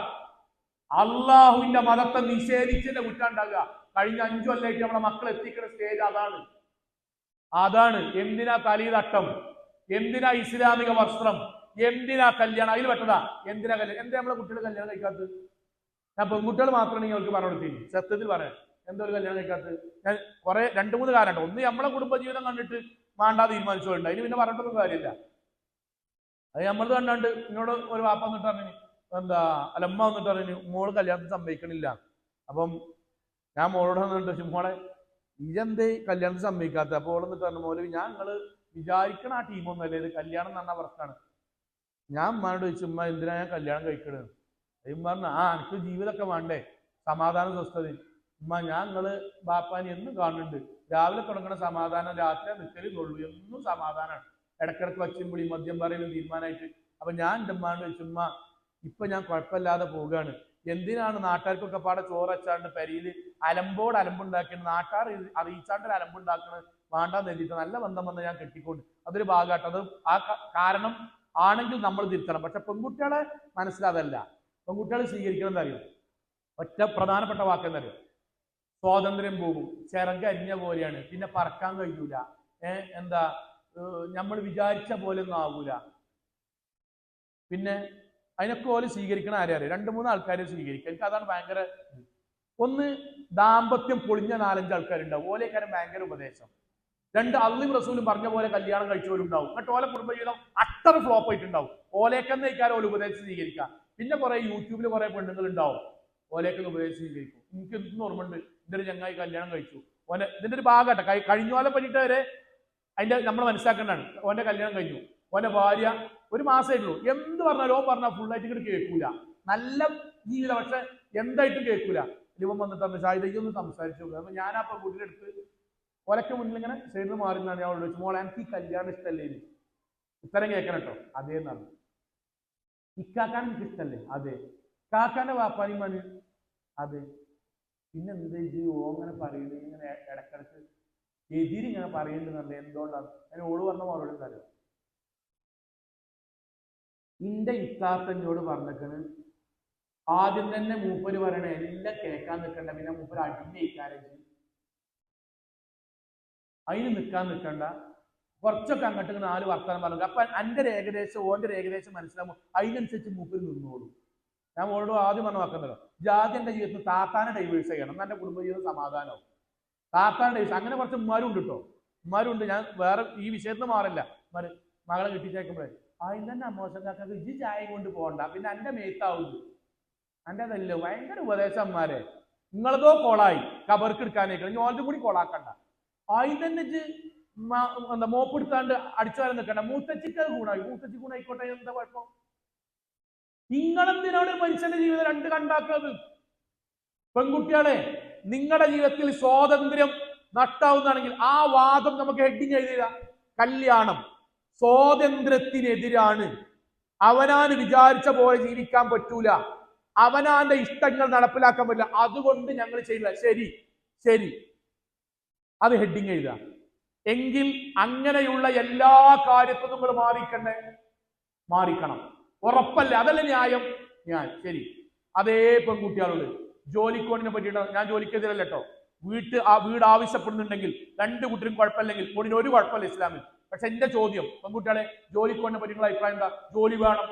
അള്ളാഹുവിന്റെ മതത്തെ നിഷേധിച്ചതിന്റെ കുറ്റം ഉണ്ടാകുക. കഴിഞ്ഞ 5 കൊല്ലമായിട്ട് നമ്മളെ മക്കൾ എത്തിക്കുന്ന സ്റ്റേജ് അതാണ്. എന്തിനാ തലയിലട്ടം? എന്തിനാ ഇസ്ലാമിക വസ്ത്രം? എന്തിനാ കല്യാണം? അതിൽ പെട്ടതാ. എന്തിനാ കല്യാണം? എന്താ നമ്മളെ കുട്ടികൾ കല്യാണം കഴിക്കാത്തത്? ഞാൻ പെൺകുട്ടികൾ മാത്രമാണ് നിങ്ങൾക്ക് പറഞ്ഞു കൊടുത്തില്ല. സത്യത്തിൽ പറയാം, എന്തോ ഒരു കല്യാണം കഴിക്കാത്തത്? ഞാൻ 2-3 കാരണമുണ്ട്. ഒന്ന്, നമ്മളെ കുടുംബജീവിതം കണ്ടിട്ട് വേണ്ടാ തീരുമാനിച്ചുകൊണ്ട് അതിന് പിന്നെ പറഞ്ഞിട്ടൊന്നും കാര്യമില്ല. അത് നമ്മളത് കണ്ടാണ്ട് എന്നോട് ഒരു വാപ്പ വന്നിട്ട് പറഞ്ഞു, അമ്മ വന്നിട്ട് പറഞ്ഞു മോള് കല്യാണത്തിന് സമ്മതിക്കണില്ല. അപ്പം ഞാൻ മോളോട് വന്നിട്ട്, മോളെ ഇതെന്തേ കല്യാണത്തിന് സമ്മതിക്കാത്ത? അപ്പോൾ ഓൾ എന്നിട്ട് പറഞ്ഞു, മോള് നിങ്ങൾ വിചാരിക്കണ ആ ടീമൊന്നുമല്ലേ, ഇത് കല്യാണം എന്ന് പറഞ്ഞ പ്രശ്നമാണ്. ഞാൻ ഉമ്മാനോട് ചോദിച്ചു, ഉമ്മ എന്തിനാ ഞാൻ കല്യാണം കഴിക്കണത്? ഉമ്മ പറഞ്ഞു, എനിക്ക് ജീവിതമൊക്കെ വേണ്ടേ, സമാധാനം സ്വസ്ഥത. ഉമ്മ, ഞാൻ നിങ്ങള് ബാപ്പാനി എന്നും കാണുന്നുണ്ട്, രാവിലെ തുടങ്ങണ സമാധാനം രാത്രി നിൽക്കലുള്ളൂ, എന്നും സമാധാനമാണ്. ഇടക്കിടക്ക് വച്ചുംപൊളി മദ്യം പറയലും തീരുമാനമായിട്ട്. അപ്പൊ ഞാൻ എൻ്റെ ഉമ്മാനോട് ചോദിച്ചു, ഉമ്മ ഇപ്പൊ ഞാൻ കുഴപ്പമില്ലാതെ പോവുകയാണ്, എന്തിനാണ് നാട്ടുകാർക്കൊക്കെ പാടെ ചോറച്ചാണ്ട് പെരിയിൽ അലമ്പുണ്ടാക്കിയിട്ട് നാട്ടുകാർ അറിയിച്ചാണ്ട് അലമ്പുണ്ടാക്കുന്നത് വേണ്ടാന്ന് എഴുതിയിട്ട് നല്ല ബന്ധം വന്ന് ഞാൻ കെട്ടിക്കൊണ്ട് അതൊരു ഭാഗമായിട്ട്. അത് ആ കാരണം ആണെങ്കിൽ നമ്മൾ തിരുത്തണം. പക്ഷെ പെൺകുട്ടികളെ മനസ്സിലാതല്ല. പെൺകുട്ടികൾ സ്വീകരിക്കണം എന്നറിയും. ഒറ്റ പ്രധാനപ്പെട്ട വാക്കെന്നറിയും, സ്വാതന്ത്ര്യം പോകും, ചിറക് അരിഞ്ഞ പോലെയാണ്, പിന്നെ പറക്കാൻ കഴിയൂല, നമ്മൾ വിചാരിച്ച പോലെ ഒന്നും ആകൂല. പിന്നെ അതിനൊക്കെ പോലെ സ്വീകരിക്കണം ആരെ അറിയാം? 2-3 ആൾക്കാരെ സ്വീകരിക്കുക. എനിക്ക് അതാണ് ഭയങ്കര. ഒന്ന്, ദാമ്പത്യം പൊളിഞ്ഞ 4-5 ആൾക്കാരുണ്ടാവും, ഓലേക്കാരും ഭയങ്കര ഉപദേശം. 2, അള്ളയും റസൂലും പറഞ്ഞ പോലെ കല്യാണം കഴിച്ചവരുണ്ടാവും, എന്നിട്ട് ഓലെ കുടുംബജീവിതം അട്ടർ ഫ്ലോപ്പ് ആയിട്ടുണ്ടാവും. ഓലേക്കെന്നേക്കാരും ഓല ഉപദേശം സ്വീകരിക്കാം. പിന്നെ കുറെ യൂട്യൂബിൽ കുറെ പെണ്ണുങ്ങൾ ഉണ്ടാവും, ഓലേക്കുള്ള ഉപദേശം സ്വീകരിക്കും. എനിക്ക് എന്തെന്ന് ഓർമ്മയുണ്ട്, ഇതിന്റെ ഒരു ചങ്ങായി കല്യാണം കഴിച്ചു. ഓനെ ഇതിന്റെ ഒരു ഭാഗമാട്ടെ, കഴിഞ്ഞ പോലെ പറ്റിയിട്ട് വരെ അതിന്റെ നമ്മൾ മനസ്സിലാക്കേണ്ടതാണ്. ഓന്റെ കല്യാണം കഴിഞ്ഞു, ഓന്റെ ഭാര്യ 1 മാസമായിട്ടുള്ളൂ. എന്ത് പറഞ്ഞാലും ഓൻ പറഞ്ഞാൽ ഫുള്ളായിട്ട് ഇങ്ങോട്ട് കേൾക്കൂല. നല്ല ജീവിതം, പക്ഷെ എന്തായിട്ടും കേൾക്കൂല. ഇവൻ വന്നിട്ട് ഷാഹിദയ്ക്കൊന്ന് സംസാരിച്ചു നോക്കുക. അപ്പൊ ഞാൻ ആ പെൺകുട്ടിയുടെ അടുത്ത് ഒലക്ക് മുന്നിൽ ഇങ്ങനെ സൈഡിൽ മാറി നിന്നാണ് ഞാൻ ചോദിച്ചു, മോളെ എനിക്ക് ഈ കല്യാണം ഇഷ്ടമല്ലേ? ഉത്തരം കേൾക്കണം കേട്ടോ. അതേ എന്നാണ്. ഇക്കാക്കാൻ എനിക്ക് ഇഷ്ടമല്ലേ? അതെ. കാക്കാന്റെ വാപ്പാനും മണി? അതെ. പിന്നെ എന്ത് അങ്ങനെ പറയുന്നത്? ഇങ്ങനെ ഇടക്കിടക്ക് എതിരിങ്ങനെ പറയുന്നുണ്ടെന്നല്ലേ, എന്തുകൊണ്ടാണ്? അതിന് ഓള് പറഞ്ഞ മറുപടി എന്താ? ഇന്റെ ഇത്താത്തന്നോട് പറഞ്ഞിട്ട് ആദ്യം തന്നെ മൂപ്പര് പറയണ എല്ലാം കേൾക്കാൻ നിൽക്കണ്ട, പിന്നെ മൂപ്പര് അടിഞ്ഞ ഇക്കാരം അതിന് നിൽക്കണ്ട, കുറച്ചൊക്കെ അങ്ങോട്ട് 4 വർത്തമാനം പറഞ്ഞു. അപ്പൊ എൻ്റെ ഏകദേശം ഓൻ്റെ ഏകദേശം മനസ്സിലാകുമ്പോൾ അതിനനുസരിച്ച് മൂപ്പര് നിന്നോളൂ. ഞാൻ ഓളോട് ആദ്യം പറഞ്ഞു വെക്കുന്നല്ലോ, ജാതി എൻ്റെ ജീവിതത്തിൽ താത്താനെ ഡൈവേഴ്സ് ചെയ്യണം, എന്നാൽ എൻ്റെ കുടുംബജീവിതം സമാധാനവും. താത്താനെ ഡൈവേഴ്സ് അങ്ങനെ കുറച്ച് ഉമ്മാരും ഉണ്ട് കേട്ടോ, ഉമ്മാരും ഉണ്ട്. ഞാൻ വേറെ ഈ വിഷയത്തിന് മാറില്ല. മകളെ കിട്ടിച്ചേക്കുമ്പോഴേ അതിന് തന്നെ മോശക്കാർക്ക് ഇജ്ജ് ചായ കൊണ്ട് പോകണ്ട, പിന്നെ എൻ്റെ മേത്താവുന്നു, എൻ്റെ അതല്ലോ. ഭയങ്കര ഉപദേശന്മാരെ, നിങ്ങളതോ കോളായി കബർക്ക് എടുക്കാനേക്കണം, ഇനി ഓൾതും കൂടി കോളാക്കണ്ട. അതിന് തന്നെ മോപ്പെടുത്താണ്ട് അടിച്ചു വരാൻ നിൽക്കണ്ട. മൂത്തച്ചിക്ക് അത് ഗുണമായി, മൂത്തച്ചി ഗുണായിക്കോട്ടെ, എന്താ കുഴപ്പം? നിങ്ങളെന്തിനാണ് മനുഷ്യന്റെ ജീവിതം 2 കണ്ടാക്കുന്നത്? പെൺകുട്ടികളെ, നിങ്ങളുടെ ജീവിതത്തിൽ സ്വാതന്ത്ര്യം നഷ്ടാവുന്നതാണെങ്കിൽ ആ വാദം നമുക്ക് ഹെഡിങ് എഴുതിയ കല്യാണം സ്വാതന്ത്ര്യത്തിനെതിരാണ്. അവനാന് വിചാരിച്ച പോലെ ജീവിക്കാൻ പറ്റൂല, അവനാന്റെ ഇഷ്ടങ്ങൾ നടപ്പിലാക്കാൻ പറ്റില്ല, അതുകൊണ്ട് ഞങ്ങൾ ചെയ്യില്ല. ശരി, അത് ഹെഡിങ് എഴുതുക. എങ്കിൽ അങ്ങനെയുള്ള എല്ലാ കാര്യത്തിലും നിങ്ങൾ മാറിക്കണം. ഉറപ്പല്ല, അതല്ല ന്യായം. ശരി. അതേ പെൺകുട്ടികളോട് ജോലിക്കോണിനെ പറ്റിയിട്ട് ഞാൻ ജോലിക്കെതിരല്ല കേട്ടോ. വീട് ആവശ്യപ്പെടുന്നുണ്ടെങ്കിൽ 2 കൂട്ടരും കുഴപ്പമില്ലെങ്കിൽ ഓണിന് ഒരു കുഴപ്പമില്ല ഇസ്ലാമിൽ. പക്ഷെ എന്റെ ചോദ്യം, പെൺകുട്ടികളെ ജോലിക്കോണിനെ പറ്റി നിങ്ങളുടെ അഭിപ്രായം എന്താ? ജോലി വേണം.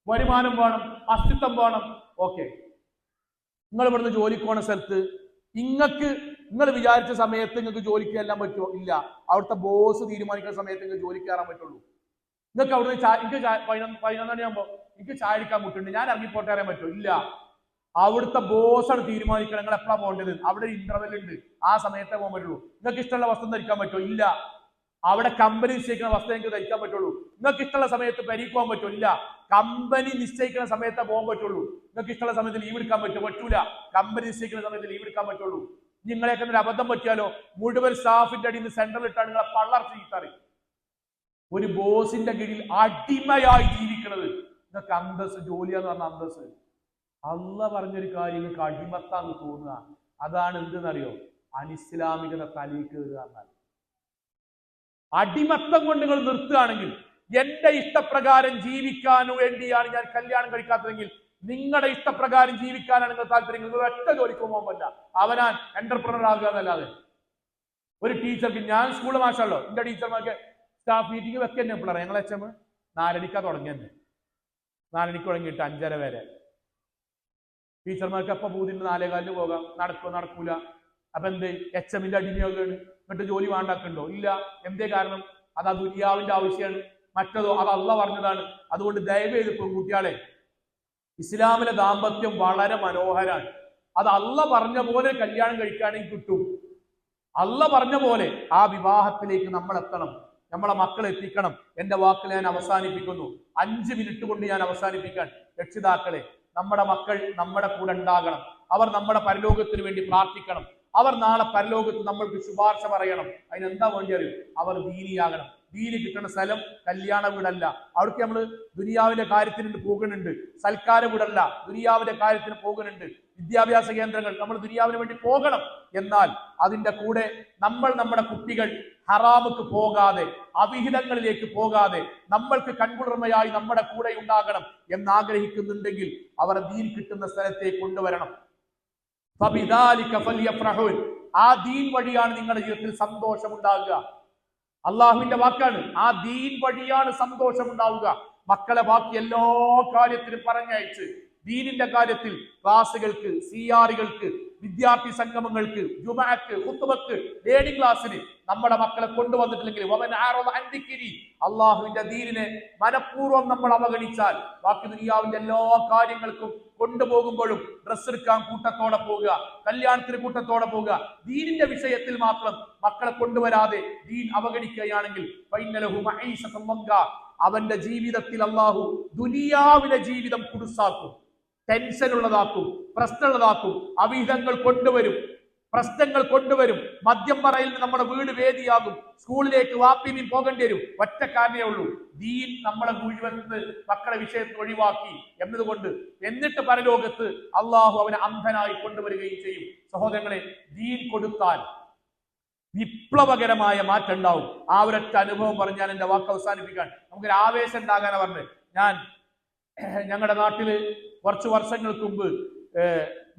വരുമാനം വേണം, അസ്തിത്വം വേണം. ഓക്കെ, നിങ്ങൾ ഇവിടുന്ന് ജോലിക്ക് പോണ സ്ഥലത്ത് നിങ്ങൾ വിചാരിച്ച സമയത്ത് നിങ്ങൾക്ക് ജോലിക്ക് ചെല്ലാൻ പറ്റുമോ? ഇല്ല. അവിടുത്തെ ബോസ് തീരുമാനിക്കുന്ന സമയത്ത് നിങ്ങൾക്ക് ജോലിക്ക് കയറാൻ പറ്റുള്ളൂ. നിങ്ങൾക്ക് അവിടുന്ന് എനിക്ക് 11 മണിയാകുമ്പോൾ എനിക്ക് ചായ അടിക്കാൻ മുട്ടുണ്ട്, ഞാൻ ഇറങ്ങിപ്പോട്ടെ അറിയാൻ പറ്റുമോ? ഇല്ല. അവിടുത്തെ ബോസാണ് തീരുമാനിക്കണം നിങ്ങൾ എപ്പോഴാണ് പോകേണ്ടത്. അവിടെ ഇന്റർവെൽ ഉണ്ട്, ആ സമയത്തേ പോകാൻ പറ്റുള്ളൂ. നിങ്ങൾക്ക് ഇഷ്ടമുള്ള വസ്ത്രം ധരിക്കാൻ പറ്റുമോ? ഇല്ല. അവിടെ കമ്പനി നിശ്ചയിക്കുന്ന വസ്ത്രം നിങ്ങൾക്ക് ധരിക്കാൻ പറ്റുള്ളൂ. നിങ്ങൾക്ക് ഇഷ്ടമുള്ള സമയത്ത് പെരീക്ക് പോകാൻ പറ്റുമോ? ഇല്ല. കമ്പനി നിശ്ചയിക്കുന്ന സമയത്തേ പോകാൻ പറ്റുള്ളൂ. നിങ്ങൾക്ക് ഇഷ്ടമുള്ള സമയത്ത് ലീവ് എടുക്കാൻ പറ്റുമോ? പറ്റൂല. കമ്പനി നിശ്ചയിക്കുന്ന സമയത്ത് ലീവ് എടുക്കാൻ പറ്റുള്ളൂ. നിങ്ങളെയൊക്കെ ഒരു അബദ്ധം പറ്റിയാലോ മുഴുവൻ സ്റ്റാഫിന്റെ അടിയിൽ നിന്ന് സെന്ററിൽ ഇട്ടാണ് നിങ്ങളെ പള്ളർച്ച ചീത്താറി. ഒരു ബോസിന്റെ കീഴിൽ അടിമയായി ജീവിക്കുന്നത് നിങ്ങൾക്ക് അന്തസ്, ജോലിയാന്ന് പറഞ്ഞ അന്തസ്. അള്ള പറഞ്ഞൊരു കാര്യം നിങ്ങൾക്ക് അടിമത്താന്ന് തോന്നുക, അതാണ് എന്തെന്നറിയോ? അനിസ്ലാമികത തലയിൽ കയറുക എന്നാൽ. അടിമത്തം കൊണ്ട് നിങ്ങൾ നിർത്തുകയാണെങ്കിൽ, എന്റെ ഇഷ്ടപ്രകാരം ജീവിക്കാൻ വേണ്ടിയാണ് ഞാൻ കല്യാണം കഴിക്കാത്തതെങ്കിൽ, നിങ്ങളുടെ ഇഷ്ടപ്രകാരം ജീവിക്കാനാണ് നിങ്ങൾ താല്പര്യം, നിങ്ങൾ ഒറ്റ ജോലിക്ക് പോകാൻ പറ്റില്ല. അവനാൻ എന്റർപ്രണർ ആകുക എന്നല്ലാതെ. ഒരു ടീച്ചർക്ക്, ഞാൻ സ്കൂൾ മാഷല്ലോ, എന്റെ ടീച്ചർമാർക്ക് സ്റ്റാഫ് മീറ്റിംഗ് വെക്കന്നെ പിള്ളേർ. ഞങ്ങൾ HM 4 മണിക്കാണ് തുടങ്ങിയെന്നെ. 4 മണിക്ക് തുടങ്ങിയിട്ട് 5:30 വരെ. ടീച്ചർമാർക്ക് അപ്പൊ പൂതിന് 4:15 പോകാം. നടക്കൂല. അപ്പൊ എന്ത്? HMന്റെ അടിമയാകുകയാണ്. എന്നിട്ട് ജോലി വേണ്ടാക്കുണ്ടോ? ഇല്ല. എന്തേ കാരണം? അത് ആ ദുനിയാവിന്റെ ആവശ്യമാണ്. മറ്റതോ അത് അള്ള പറഞ്ഞതാണ്. അതുകൊണ്ട് ദയവ് ചെയ്ത് പെൺകുട്ടികളെ, ഇസ്ലാമിലെ ദാമ്പത്യം വളരെ മനോഹരാണ്. അത് അള്ള പറഞ്ഞ പോലെ കല്യാണം കഴിക്കുകയാണെങ്കിൽ കിട്ടും. അള്ള പറഞ്ഞ പോലെ ആ വിവാഹത്തിലേക്ക് നമ്മൾ എത്തണം, നമ്മളെ മക്കളെ എത്തിക്കണം. എന്റെ വാക്കിൽ ഞാൻ അവസാനിപ്പിക്കുന്നു. 5 മിനിറ്റ് കൊണ്ട് ഞാൻ അവസാനിപ്പിക്കാൻ. രക്ഷിതാക്കളെ, നമ്മുടെ മക്കൾ നമ്മുടെ കൂടെ ഉണ്ടാകണം. അവർ നമ്മുടെ പരലോകത്തിന് വേണ്ടി പ്രാർത്ഥിക്കണം. അവർ നാളെ പരലോകത്ത് നമ്മൾക്ക് ശുപാർശ പറയണം. അതിനെന്താ വേണ്ടി അറിയും? അവർ ദീനിയാകണം. ദീന് കിട്ടുന്ന സ്ഥലം കല്യാണ വീടല്ല. അവിടേക്ക് നമ്മൾ ദുനിയാവിന്റെ കാര്യത്തിന് പോകുന്നുണ്ട്. സൽക്കാര വീടല്ല, ദുനിയാവിന്റെ കാര്യത്തിന് പോകുന്നുണ്ട്. വിദ്യാഭ്യാസ കേന്ദ്രങ്ങൾ, നമ്മൾ ദുനിയാവിന് വേണ്ടി പോകണം. എന്നാൽ അതിന്റെ കൂടെ നമ്മൾ നമ്മുടെ കുട്ടികൾ ഹറാമുക്ക് പോകാതെ, അവിഹിതങ്ങളിലേക്ക് പോകാതെ, നമ്മൾക്ക് കൺകുളിർമയായി നമ്മുടെ കൂടെ ഉണ്ടാകണം എന്നാഗ്രഹിക്കുന്നുണ്ടെങ്കിൽ അവർ ദീൻ കിട്ടുന്ന സ്ഥലത്തേക്ക് കൊണ്ടുവരണം. ആ ദീൻ വഴിയാണ് നിങ്ങളുടെ ജീവിതത്തിൽ സന്തോഷം ഉണ്ടാകുക. അള്ളാഹുവിന്റെ വാക്കാണ്, ആ ദീൻ വഴിയാണ് സന്തോഷം ഉണ്ടാവുക. മക്കളെ ബാക്കി എല്ലാ കാര്യത്തിനും പറഞ്ഞയച്ച് ദീനിന്റെ കാര്യത്തിൽ ക്ലാസുകൾക്ക്, CRകൾക്ക്, വിദ്യാർത്ഥി സംഗമങ്ങൾക്ക്, ജുമഅക്ക്, ഖുത്ബക്ക്, ലേണിംഗ് ക്ലാസ്സിന് നമ്മുടെ മക്കളെ കൊണ്ടുവന്നിട്ടില്ലെങ്കിൽ, അള്ളാഹുവിന്റെ ദീനിനെ മനഃപൂർവ്വം നമ്മൾ അവഗണിച്ചാൽ, ബാക്കി ദുനിയാവിന്റെ എല്ലാ കാര്യങ്ങൾക്കും കൊണ്ടുപോകുമ്പോഴും ഡ്രസ് എടുക്കാൻ കൂട്ടത്തോടെ പോകുക, കല്യാണത്തിന് കൂട്ടത്തോടെ പോകുക, ദീനിന്റെ വിഷയത്തിൽ മാത്രം മക്കളെ കൊണ്ടുവരാതെ ദീൻ അവഗണിക്കുകയാണെങ്കിൽ അവന്റെ ജീവിതത്തിൽ അള്ളാഹു ദുനിയാവിലെ ജീവിതം കുടുസാക്കും, ടെൻഷൻ ഉള്ളതാക്കും, പ്രശ്നമുള്ളതാക്കും, അവിഹിതങ്ങൾ കൊണ്ടുവരും, പ്രശ്നങ്ങൾ കൊണ്ടുവരും. മദ്യം പറയിൽ നമ്മുടെ വീട് വേദിയാകും. സ്കൂളിലേക്ക് വാപ്പിയും പോകേണ്ടി വരും. ഒറ്റ കാരണേ ഉള്ളൂ, ദീൻ നമ്മളെ മുഴുവൻ മക്കളെ വിഷയത്തിൽ ഒഴിവാക്കി എന്നതുകൊണ്ട്. എന്നിട്ട് പരലോകത്ത് അള്ളാഹു അവനെ അന്ധനായി കൊണ്ടുവരികയും ചെയ്യും. സഹോദരങ്ങളെ, ദീൻ കൊടുത്താൽ വിപ്ലവകരമായ മാറ്റം ഉണ്ടാവും. ആ ഒരൊറ്റ അനുഭവം പറഞ്ഞ് ഞാൻ എന്റെ വാക്ക് അവസാനിപ്പിക്കാൻ. നമുക്കൊരു ആവേശം ഉണ്ടാകാനാ പറഞ്ഞത്. ഞങ്ങളുടെ നാട്ടില് കുറച്ച് വർഷങ്ങൾക്ക് മുമ്പ്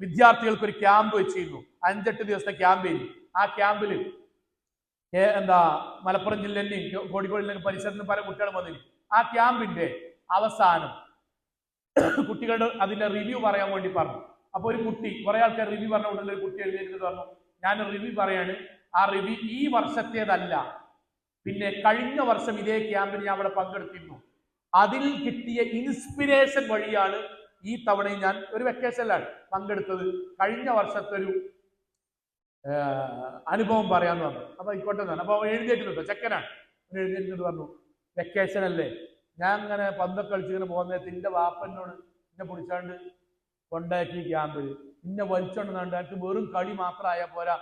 വിദ്യാർത്ഥികൾക്ക് ഒരു ക്യാമ്പ് വെച്ചിരുന്നു. 5-8 ദിവസത്തെ ക്യാമ്പ്. ആ ക്യാമ്പിൽ മലപ്പുറം ജില്ലന്റെയും കോഴിക്കോട് ജില്ലയും പരിസരത്തും പല കുട്ടികളും വന്നിരുന്നു. ആ ക്യാമ്പിന്റെ അവസാനം കുട്ടികളുടെ അതിന്റെ റിവ്യൂ പറയാൻ വേണ്ടി പറഞ്ഞു. അപ്പൊ ഒരു കുട്ടി, കുറെ ആൾക്കാർ റിവ്യൂ പറഞ്ഞ ഉടനെ ഒരു കുട്ടി എഴുതിയിട്ട് പറഞ്ഞു, ഞാൻ റിവ്യൂ പറയാണ്. ആ റിവ്യൂ ഈ വർഷത്തേതല്ല, പിന്നെ കഴിഞ്ഞ വർഷം ഇതേ ക്യാമ്പിന് ഞാൻ അവിടെ പങ്കെടുത്തിരുന്നു. അതിൽ കിട്ടിയ ഇൻസ്പിരേഷൻ വഴിയാണ് ഈ തവണയും ഞാൻ ഒരു വെക്കേഷനിലാണ് പങ്കെടുത്തത്. കഴിഞ്ഞ വർഷത്തെ ഒരു അനുഭവം പറയാന്ന് പറഞ്ഞു. അപ്പൊ ആയിക്കോട്ടെ എന്നാണ്. അപ്പൊ എഴുതിയിട്ടുണ്ട്, ചെക്കനാണ് എഴുതിയിട്ട് പറഞ്ഞു, വെക്കേഷൻ അല്ലേ, ഞാൻ ഇങ്ങനെ പന്തൊക്കെ കളിച്ചിങ്ങനെ പോകുന്നത് നിന്റെ വാപ്പനോട് എന്നെ പിടിച്ചാണ്ട് കൊണ്ടാക്കി ക്യാമ്പിൽ ഇന്നെ വലിച്ചോണ്ടെന്നാണ്ട് എനിക്ക് വെറും കളി മാത്രമായാൽ പോരാ,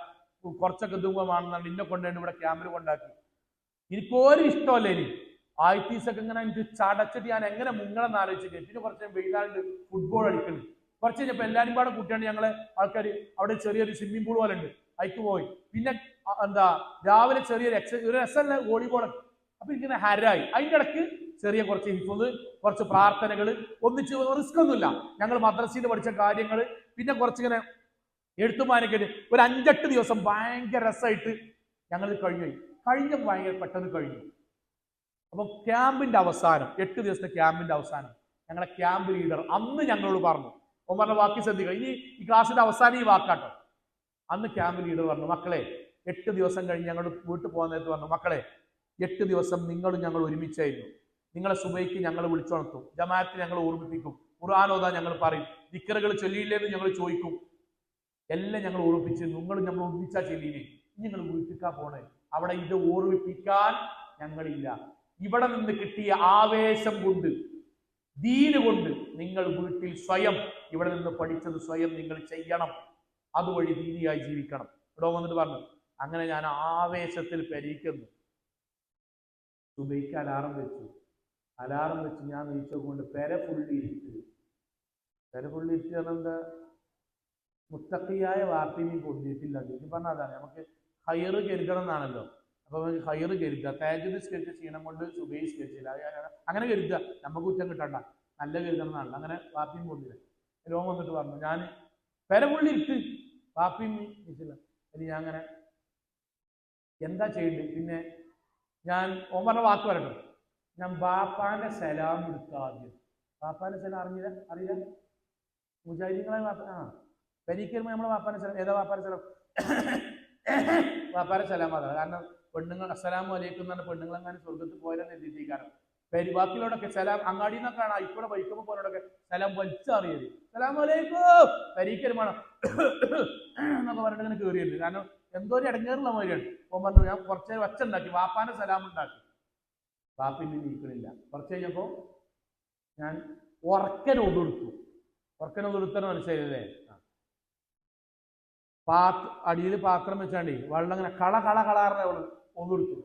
കുറച്ചൊക്കെ ദുഃഖമാണെന്നാണ് ഇന്നെ കൊണ്ടുപോയി ഇവിടെ ക്യാമ്പിൽ കൊണ്ടാക്കി. എനിക്കൊരു ഇഷ്ടമല്ല. ഇനി ആയിട്ടീസൊക്കെ ഇങ്ങനെ എനിക്ക് ചടച്ചിട്ട് ഞാൻ എങ്ങനെ മുങ്ങണമെന്ന് ആലോചിച്ചിട്ട് പിന്നെ കുറച്ച് വെയിലാണ്ട് ഫുട്ബോൾ കളിക്കുന്നു. കുറച്ച് കഴിഞ്ഞപ്പോൾ എല്ലാവരും പാടെ കൂട്ടിയാണ് ഞങ്ങളെ ആൾക്കാർ അവിടെ ചെറിയൊരു സ്വിമ്മിംഗ് പൂൾ പോലെ ഉണ്ട്, അതിക്ക് പോയി. പിന്നെ രാവിലെ ചെറിയൊരു ഒരു രസമല്ല വോളിബോളൊക്കെ. അപ്പൊ ഇങ്ങനെ ഹരായി. അതിൻ്റെ ഇടയ്ക്ക് ചെറിയ കുറച്ച് ഹിഫ്ള്, കുറച്ച് പ്രാർത്ഥനകൾ, ഒന്നിച്ച് റിസ്ക് ഒന്നുമില്ല. ഞങ്ങൾ മദ്രസയിൽ പഠിച്ച കാര്യങ്ങൾ, പിന്നെ കുറച്ചിങ്ങനെ എഴുത്തുമാനൊക്കെ ഒരു 5-8 ദിവസം ഭയങ്കര രസമായിട്ട് ഞങ്ങൾ കഴിഞ്ഞ ഭയങ്കര പെട്ടെന്ന് കഴിഞ്ഞു. അപ്പൊ ക്യാമ്പിന്റെ അവസാനം, 8 ദിവസത്തെ ക്യാമ്പിന്റെ അവസാനം ഞങ്ങളെ ക്യാമ്പ് ലീഡർ അന്ന് ഞങ്ങളോട് പറഞ്ഞു. ഓൻ പറഞ്ഞ വാക്കി ശ്രദ്ധിക്കുക, ഇനി ഈ ക്ലാസ്സിന്റെ അവസാനം ഈ വാക്കാട്ടോ. അന്ന് ക്യാമ്പ് ലീഡർ പറഞ്ഞു, മക്കളെ 8 ദിവസം കഴിഞ്ഞ് ഞങ്ങൾ വീട്ടിൽ പോകാൻ നേരത്ത് പറഞ്ഞു, മക്കളെ 8 ദിവസം നിങ്ങളും ഞങ്ങൾ ഒരുമിച്ചായിരുന്നു. നിങ്ങളെ സുബൈക്ക് ഞങ്ങൾ വിളിച്ചുണർത്തും, ജമാഅത്ത് ഞങ്ങൾ ഓർമ്മിപ്പിക്കും, ഖുർആൻ ഓതാൻ ഞങ്ങൾ പറയും, ദിക്റുകൾ ചൊല്ലിയില്ലേന്ന് ഞങ്ങൾ ചോദിക്കും, എല്ലാം ഞങ്ങൾ ഓർമ്മിപ്പിച്ച് നിങ്ങളും ഞങ്ങൾ ഒരുമിച്ചാ ചൊല്ലിയില്ലേ, ഇനി നിങ്ങൾ വീട്ടിക്കാ പോണേ. അവിടെ ഇത് ഓർമ്മിപ്പിക്കാൻ ഞങ്ങളില്ല. ഇവിടെ നിന്ന് കിട്ടിയ ആവേശം കൊണ്ട്, ദീന് കൊണ്ട് നിങ്ങൾ വീട്ടിൽ സ്വയം ഇവിടെ നിന്ന് പഠിച്ചത് സ്വയം നിങ്ങൾ ചെയ്യണം. അതുവഴി ദീനിയായി ജീവിക്കണം. ഇവിടെ വന്നിട്ട് പറഞ്ഞു, അങ്ങനെ ഞാൻ ആവേശത്തിൽ പെരീക്കുന്നു. സുബൈക്ക് അലാറം വെച്ച് ഞാൻ നീച്ചോണ്ട് പെര ഫുള്ളിരുത്ത്. പെര ഫുള്ളിരുത്തി പറഞ്ഞാൽ മുത്തക്കിയായ വാർത്തയും പൊന്തിയിട്ടില്ല. ഇത് പറഞ്ഞാൽ അതാണ്, നമുക്ക് ഹയറ് കരുതണം എന്നാണല്ലോ. അപ്പൊ ഹയറ് കരുതുക, തഹജ്ജുദ് സ്കെച്ച് ക്ഷീണം കൊണ്ട് സുബൈ സ്കെച്ചില്ല, അങ്ങനെ കരുതുക, നമുക്ക് കുറ്റം കിട്ടണ്ട, നല്ല കരുതണം എന്നാണല്ലോ. അങ്ങനെ വാപ്പിയും പൊന്തില്ല. ലോകം വന്നിട്ട് പറഞ്ഞു, ഞാൻ പെര ഫുള്ളിരുത്ത്, വാപ്പിയും നീച്ചില്ല. ഇനി ഞാൻ അങ്ങനെ എന്താ ചെയ്യണ്ടേ? പിന്നെ ഞാൻ ഓൻ പറഞ്ഞ വാക്ക് പറയട്ടെ, ഞാൻ ബാപ്പാന്റെ സലാം എടുക്കാദ്യം. ബാപ്പാന്റെ സലാം അറിയില്ല മുജാഹിദീങ്ങളെ പരീക്കരുമ്പോ നമ്മളെ ബാപ്പാന്റെ സലാം ഏതാ? ബാപ്പാന്റെ സലാം ബാപ്പാന്റെ സലാം അതാണ്. കാരണം പെണ്ണുങ്ങൾ അസ്സലാമു അലൈക്കും എന്ന് പറഞ്ഞ പെണ്ണുങ്ങൾ അങ്ങനെ സ്വർഗത്ത് പോയാലെന്ന് എഴുതിയിരിക്കാറ്. ബാക്കിയുള്ളവരൊക്കെ സലാം അങ്ങാടി നിന്നൊക്കെയാണ് ഇപ്പോഴും വൈക്കുമ്പോൾ പോലൊക്കെ സലാം വലിച്ചറിയത്. സലാം അലൈക്കും പരീക്കരുമാണ് എന്നൊക്കെ പറഞ്ഞിട്ട് ഇങ്ങനെ കയറിയത്. കാരണം എന്തോ ഒരു ഇടങ്ങേറുള്ള മാതിരിയാണ്. ഓൻ പറഞ്ഞു, ഞാൻ കുറച്ച് ഒച്ച ഉണ്ടാക്കി, വാപ്പാന്റെ സലാം ഉണ്ടാക്കി. വാപ്പിന്റെ നീക്കണില്ല. കുറച്ച് കഴിഞ്ഞപ്പോ ഞാൻ ഉറക്കനൊതെടുത്തു. ഉറക്കനൊതെടുത്താൻ മനസ്സിലായില്ലേ? അടിയിൽ പാത്രം വെച്ചാണ്ടി വെള്ളം ഇങ്ങനെ കളാറിനെ ഒന്നെടുത്തു.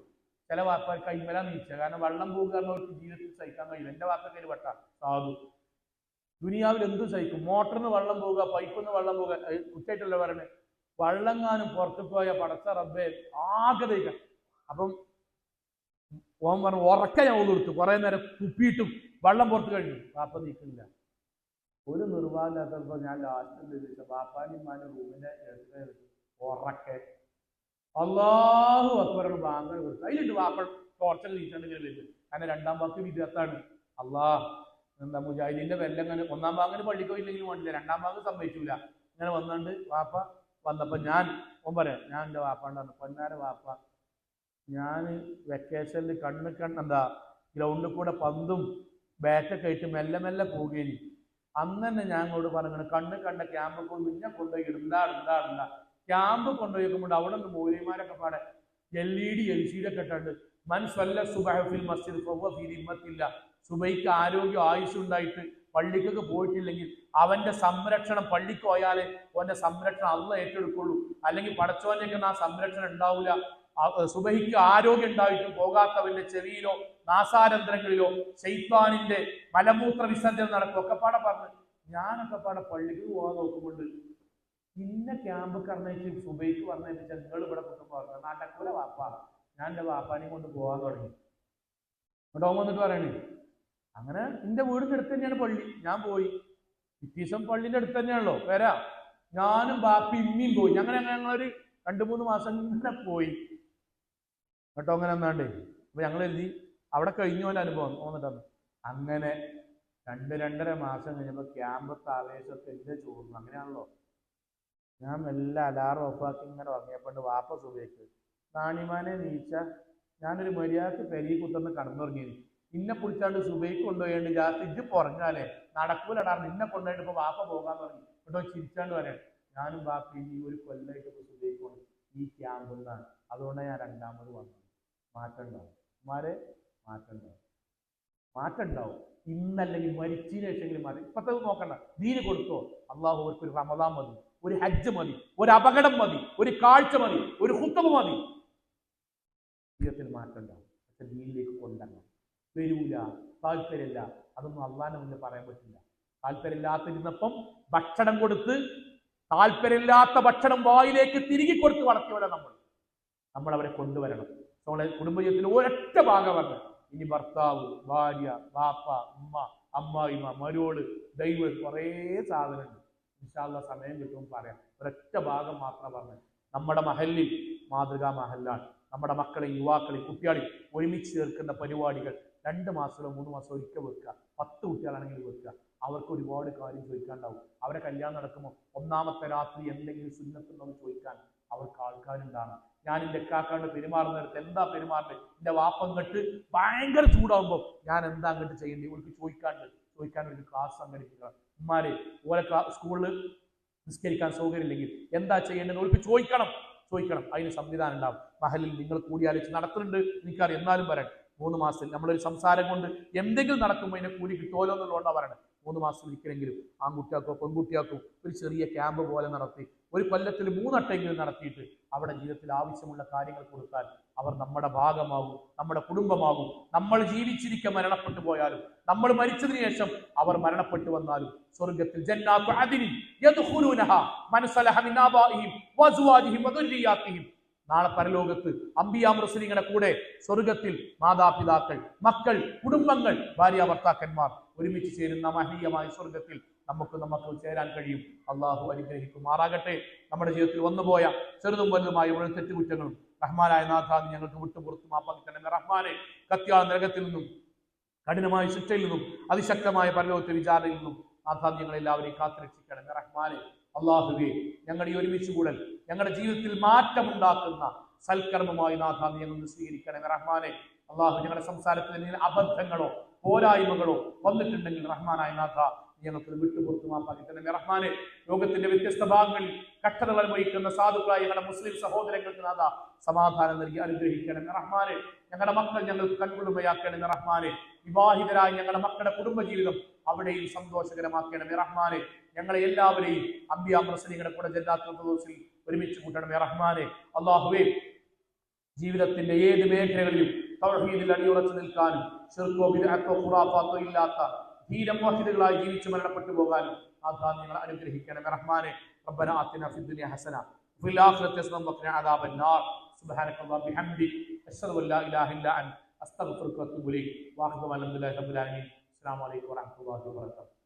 ചില വാപ്പാർ കൈമല നീച്ച, കാരണം വെള്ളം പോകുക അവർക്ക് ജീവിതത്തിൽ സഹിക്കാൻ കഴിയില്ല. എന്റെ വാപ്പക്കയിൽ വട്ട സാധു ദുനിയാവിൽ എന്തും സഹിക്കും. മോട്ടറിന് വെള്ളം പോവുക, പൈപ്പിന്ന് വെള്ളം പോവുക, കുറ്റായിട്ടല്ല പറയുന്നത്. വള്ളങ്ങാനും പുറത്തു പോയ പടച്ച റബ്ബേ ആകെ തയ്ക്കാം. അപ്പം ഓൻ പറഞ്ഞു, ഉറക്ക ഞാൻ ഒന്നെടുത്തു. കുറെ നേരം കുപ്പിയിട്ടും വെള്ളം പുറത്ത് കഴിഞ്ഞു. വാപ്പ നീക്കുന്നില്ല. ഒരു നിർവാഹമില്ലാത്തപ്പോ ഞാൻ ലാസ്റ്റ് ചോദിച്ച ബാപ്പാനിമാന്റെ റൂമിന്റെ ഉറക്കെ അല്ലാഹു അക്ബറാണ് ബാങ്ക് കൊടുത്തു. അതിലിട്ട് വാപ്പ ടോർച്ചർ നീച്ചണ്ടെങ്കിൽ വരും. കാരണം 2ാം വാക്ക് വിദ്യാർത്ഥാണ്. എന്താ മുജാഹിദീന്റെ വെല്ലങ്ങനെ 1ാം ഭാഗത്തിന് പള്ളിക്കോ ഇല്ലെങ്കിലും വേണ്ടില്ല, 2ാം ഭാഗം സമ്മതിച്ചില്ല. ഇങ്ങനെ വന്നുകൊണ്ട് വാപ്പ വന്നപ്പോ ഓൻ പറയാം, ഞാൻ എൻ്റെ വാപ്പാണ്ട് പറഞ്ഞു, പൊന്നാര വാപ്പ, ഞാൻ വെക്കേഷനിൽ എന്താ ഗ്രൗണ്ടിൽ കൂടെ പന്തും ബാറ്റൊക്കെ ആയിട്ട് മെല്ലെ മെല്ലെ പോവുകയും അന്ന് തന്നെ ഞാൻ അങ്ങോട്ട് പറഞ്ഞു, കണ്ട ക്യാമ്പ് കൊണ്ട് നിന്നെ കൊണ്ടുപോയി ഇടുണ്ടാ ക്യാമ്പ് കൊണ്ടുപോയി വെക്കുമ്പോൾ അവിടെ നിന്ന് മൗലവിമാരൊക്കെ പാടെ LED LCD ഒക്കെ ഇട്ടുണ്ട്. മൻസ്വല്ല സുബഹഫിൽ മസ്ജിദ് ഫിദിമ്മത്തില്ല. സുബൈക്ക് ആരോഗ്യം ആയുസ് ഉണ്ടായിട്ട് പള്ളിക്കൊക്കെ പോയിട്ടില്ലെങ്കിൽ അവന്റെ സംരക്ഷണം, പള്ളിക്ക് പോയാലേ അവന്റെ സംരക്ഷണം അള്ള ഏറ്റെടുക്കുള്ളൂ. അല്ലെങ്കിൽ പടച്ചോന്റെ ആ സംരക്ഷണം ഉണ്ടാവില്ല. സുബഹിക്ക് ആരോഗ്യം ഉണ്ടായിട്ടും പോകാത്തവന്റെ ചെവിയിലോ നാസാരന്ധ്രങ്ങളിലോ ശൈത്താനിന്റെ മലമൂത്ര വിസർജനം നടക്കും. ഒക്കെപ്പാടെ പറഞ്ഞു ഞാനൊക്കെ പാടെ പള്ളിക്ക് പോകാൻ നോക്കുമ്പോണ്ട് ഇന്ന ക്യാമ്പ് കറണേച്ച് സുബൈക്ക് പറഞ്ഞതിന് നിങ്ങൾ ഇവിടെ കുത്തുമ്പോ പറഞ്ഞു നടക്കൂല വാപ്പ, ഞാൻ എൻ്റെ വാപ്പാനെയും കൊണ്ട് പോകാൻ തുടങ്ങി. കേട്ടോ വന്നിട്ട് പറയണേ, അങ്ങനെ എൻ്റെ വീടിന്റെ അടുത്ത് തന്നെയാണ് പള്ളി. ഞാൻ പോയി. പിറ്റീസം പള്ളിന്റെ അടുത്ത് തന്നെയാണല്ലോ വരാ. ഞാനും ബാപ്പി ഇമ്മിയും പോയി. ഞങ്ങളൊരു 2-3 മാസം ഇങ്ങനെ പോയി. കേട്ടോ അങ്ങനെ എന്നാണ്ടേ. അപ്പൊ ഞങ്ങൾ എഴുതി അവിടെ കഴിഞ്ഞ പോലെ അനുഭവം തോന്നിട്ടാണ്. അങ്ങനെ 2-2.5 മാസം കഴിഞ്ഞപ്പോൾ ക്യാമ്പത്തെ ആവേശമൊക്കെ എന്റെ ചോർന്നു. അങ്ങനെയാണല്ലോ. ഞാൻ മെല്ലെ അലാറം ഓഫാക്കി ഇങ്ങനെ ഉറങ്ങിയപ്പോണ്ട് വാപ്പ സുബൈക്ക് നാണിമാനെ നീച്ച ഞാനൊരു മര്യാദക്ക് പെരി കുത്തുന്ന കടന്നുറങ്ങി. ഇന്നെ പിടിച്ചാണ്ട് സുബൈക്ക് കൊണ്ടുപോയാണ്ട് രാത്രി ഇത് പുറഞ്ഞാലേ നടക്കൂലടാ, നിന്നെ കൊണ്ടുപോയിട്ട് ഇപ്പൊ വാപ്പ പോകാൻ തുടങ്ങി. കേട്ടോ ചിരിച്ചാണ്ട് പറയാം, ഞാനും ബാപ്പി ഈ ഒരു കൊല്ലായിട്ട് ഇപ്പൊ സുബൈക്ക് കൊണ്ട് ഈ ക്യാമ്പിൽ നിന്നാണ്. അതുകൊണ്ടാണ് ഞാൻ 2ാമത് വന്നത്. മാറ്റം ഉണ്ടാവും ഉമ്മാരെ, മാറ്റം ഉണ്ടാവും. ഇന്നല്ലെങ്കിൽ മരിച്ചതിന് ശേഷമെങ്കിലും മാറി. ഇപ്പത്തെ നോക്കണ്ട, ദീന് കൊടുത്തോ അള്ളാഹു അവർക്ക് ഒരു റമദാൻ മതി, ഒരു ഹജ്ജ് മതി, ഒരു അപകടം മതി, ഒരു കാഴ്ച മതി, ഒരു ഹുത്തുബ മതി. ജീവിതത്തിൽ മാറ്റം ഉണ്ടാവും. പക്ഷെ ദീനിലേക്ക് കൊണ്ടുവരണം. വരൂല, താല്പര്യമില്ല, അതൊന്നും അള്ളാഹിന്റെ മുന്നിൽ പറയാൻ പറ്റില്ല. താല്പര്യമില്ലാത്തിരുന്നപ്പം ഭക്ഷണം കൊടുത്ത് താല്പര്യമില്ലാത്ത ഭക്ഷണം വായിലേക്ക് തിരികെ കൊടുത്ത് വളർത്തിയവരെ നമ്മൾ അവരെ കൊണ്ടുവരണം. നമ്മളെ കുടുംബജീവിതത്തിൽ ഒരൊറ്റ ഭാഗം പറഞ്ഞു. ഇനി ഭർത്താവ്, ഭാര്യ, ബാപ്പ, ഉമ്മ, അമ്മായിമ്മ, മരോള്, ദൈവം, കുറേ സാധനമുണ്ട്. ഇൻഷാ അല്ലാഹ് സമയം കിട്ടുമ്പോൾ പറയാം. ഒരൊറ്റ ഭാഗം മാത്രം പറഞ്ഞു. നമ്മുടെ മഹല്ലിൽ മാതൃകാ മഹല്ലാണ്. നമ്മുടെ മക്കളെ, യുവാക്കളെ, കുട്ടികളെ ഒരുമിച്ച് ചേർക്കുന്ന പരിപാടികൾ 2 മാസമോ 3 മാസമോ ഒരിക്കൽ വെക്കുക. 10 കുട്ടികളാണെങ്കിൽ വെക്കുക. അവർക്ക് ഒരുപാട് കാര്യം ചോദിക്കാണ്ടാവും. അവരെ കല്യാണം നടക്കുമ്പോൾ 1ാമത്തെ രാത്രി എന്തെങ്കിലും സുന്നത്തുണ്ടോ ചോദിക്കാൻ അവർക്ക് ആൾക്കാരുണ്ടാകണം. ഞാൻ എൻ്റെ എക്കാക്കാണ്ട് പെരുമാറുന്നിടത്ത് എന്താ പെരുമാറുന്നത്, എൻ്റെ വാപ്പം കെട്ട് ഭയങ്കര ചൂടാകുമ്പോൾ ഞാൻ എന്താ അങ്ങോട്ട് ചെയ്യേണ്ടത്, ഇവർക്ക് ചോദിക്കാൻ ഒരു ക്ലാസ് സംഘടിപ്പിക്കണം. ഉമ്മാരെ ഓരോ സ്കൂളിൽ നിസ്കരിക്കാൻ സൗകര്യമില്ലെങ്കിൽ എന്താ ചെയ്യേണ്ടത് അവർക്ക് ചോദിക്കണം. അതിന് സംവിധാനം ഉണ്ടാവും. മഹലിൽ നിങ്ങൾ കൂടിയാലോചിച്ച് നടത്തുന്നുണ്ട് എനിക്കറിയാം, എന്നാലും പറയണം 3 മാസത്തിൽ നമ്മളൊരു സംസാരം കൊണ്ട് എന്തെങ്കിലും നടക്കുമ്പോൾ അതിനെ കൂടി കിട്ടുമല്ലോ എന്നുള്ളതുകൊണ്ടാണ് പറയണത്. 3 മാസത്തിൽ ഒരിക്കലെങ്കിലും ആൺകുട്ടിയാക്കോ പെൺകുട്ടിയാക്കോ ഒരു ചെറിയ ക്യാമ്പ് പോലെ നടത്തി ഒരു കൊല്ലത്തിൽ 3 വട്ടമെങ്കിലും നടത്തിയിട്ട് അവിടെ ജീവിതത്തിൽ ആവശ്യമുള്ള കാര്യങ്ങൾ കൊടുത്താൽ അവർ നമ്മുടെ ഭാഗമാകും, നമ്മുടെ കുടുംബമാകും. നമ്മൾ ജീവിച്ചിരിക്കെ മരണപ്പെട്ടു പോയാലും നമ്മൾ മരിച്ചതിന് ശേഷം അവർ മരണപ്പെട്ടു വന്നാലും സ്വർഗത്തിൽ ജന്നാത്തു അദ്നിൻ യദ്ഖുലൂനഹാ മൻ സലഹ മിൻ ആബാഇഹിം വഅസ്വാജിഹിം വദുർരിയാതിഹിം. നാളെ പരലോകത്ത് അംബിയാ മുർസലീങ്ങളുടെ കൂടെ സ്വർഗത്തിൽ മാതാപിതാക്കൾ, മക്കൾ, കുടുംബങ്ങൾ, ഭാര്യ ഭർത്താക്കന്മാർ ഒരുമിച്ച് ചേരുന്ന മഹനീയമായ സ്വർഗത്തിൽ നമുക്ക് ചേരാൻ കഴിയും. അള്ളാഹു അനുഗ്രഹിക്കുമാറാകട്ടെ. നമ്മുടെ ജീവിതത്തിൽ വന്നുപോയ ചെറുതും വലുതുമായ ഒരു തെറ്റുകുറ്റങ്ങളും റഹ്മാനായ നാഥാൻ ഞങ്ങൾക്ക് വിട്ടുപുറത്ത് മാപ്പാക്കി തന്നെ. റഹ്മാനെ, കത്തിയാൾ നരകത്തിൽ നിന്നും കഠിനമായ ശിക്ഷയിൽ നിന്നും അതിശക്തമായ പരലോകത്തെ വിചാരണയിൽ നിന്നും നാഥാൻ ഞങ്ങളെല്ലാവരെയും കാത്തുരക്ഷിക്കണം. റഹ്മാനെ, അള്ളാഹുവേ, ഞങ്ങളുടെ ഈ ഒരുമിച്ച് കൂടൽ ഞങ്ങളുടെ ജീവിതത്തിൽ മാറ്റമുണ്ടാക്കുന്ന സൽക്കർമ്മമായി നാഥാൻ ഞങ്ങൾ സ്വീകരിക്കണം. റഹ്മാനെ, അള്ളാഹു ഞങ്ങളുടെ സംസാരത്തിൽ അബദ്ധങ്ങളോ പോരായ്മകളോ വന്നിട്ടുണ്ടെങ്കിൽ റഹ്മാനായ നാഥ ഞങ്ങൾക്ക് വിട്ടുപുറത്ത് മാപ്പാക്കി തന്നെ. റഹ്മാനെ, ലോകത്തിന്റെ വ്യത്യസ്ത ഭാഗങ്ങളിൽ കഷ്ടതകൾ അനുഭവിക്കുന്ന സാധുക്കളായ ഞങ്ങളുടെ മുസ്ലിം സഹോദരങ്ങൾക്ക് നാഥ സമാധാനം നൽകി അനുഗ്രഹിക്കണം. റഹ്മാനെ, ഞങ്ങളുടെ മക്കൾ ഞങ്ങൾക്ക് കൺകുളിമയാക്കണം. റഹ്മാനെ, വിവാഹിതരായ ഞങ്ങളുടെ മക്കളുടെ കുടുംബജീവിതം അവിടെയും സന്തോഷകരമാക്കണം. റഹ്മാനെ, ഞങ്ങളെ എല്ലാവരെയും അംബിയാ മുർസലീങ്ങളുടെ കൂടെ ജന്നാത്തുൽ ഫിർദൗസിൽ ഒരുമിച്ച് കൂട്ടണം. റഹ്മാനെ, അല്ലാഹുവേ, ജീവിതത്തിന്റെ ഏത് മേഖലകളിലും തൗഹീദിൽ അടിയുറച്ചു നിൽക്കാനും ശിർക്കോ ബിദ്അത്തോ ഖുറാഫാത്തോ ഇല്ലാത്ത ധീരമോഹിതകളായി ജീവിച്ച് മരണപ്പെട്ടു പോകാനും നാഥാൻ ഞങ്ങളെ അനുഗ്രഹിക്കണം. റഹ്മാനെ, റബ്ബനാ ആതിനാ ഫിദ്ദുനിയ ഹസന വഫിൽ ആഖിറതി ഹസന വഖിനാ അദാബൻ നാർ. സുബ്ഹാനകല്ലാഹി ബിഹംദിക അശ്ഹദു അൻ ലാ ഇലാഹ ഇല്ലാ അൻത അസ്തഗ്ഫിറുക വഅതൂബു ഇലൈക്. വഅഖിറു അൽഹംദുലില്ലാഹി റബ്ബിൽ ആലമീൻ. അസ്സലാമു അലൈക്കും വറഹ്മത്തുള്ളാഹി വബറകാതുഹു.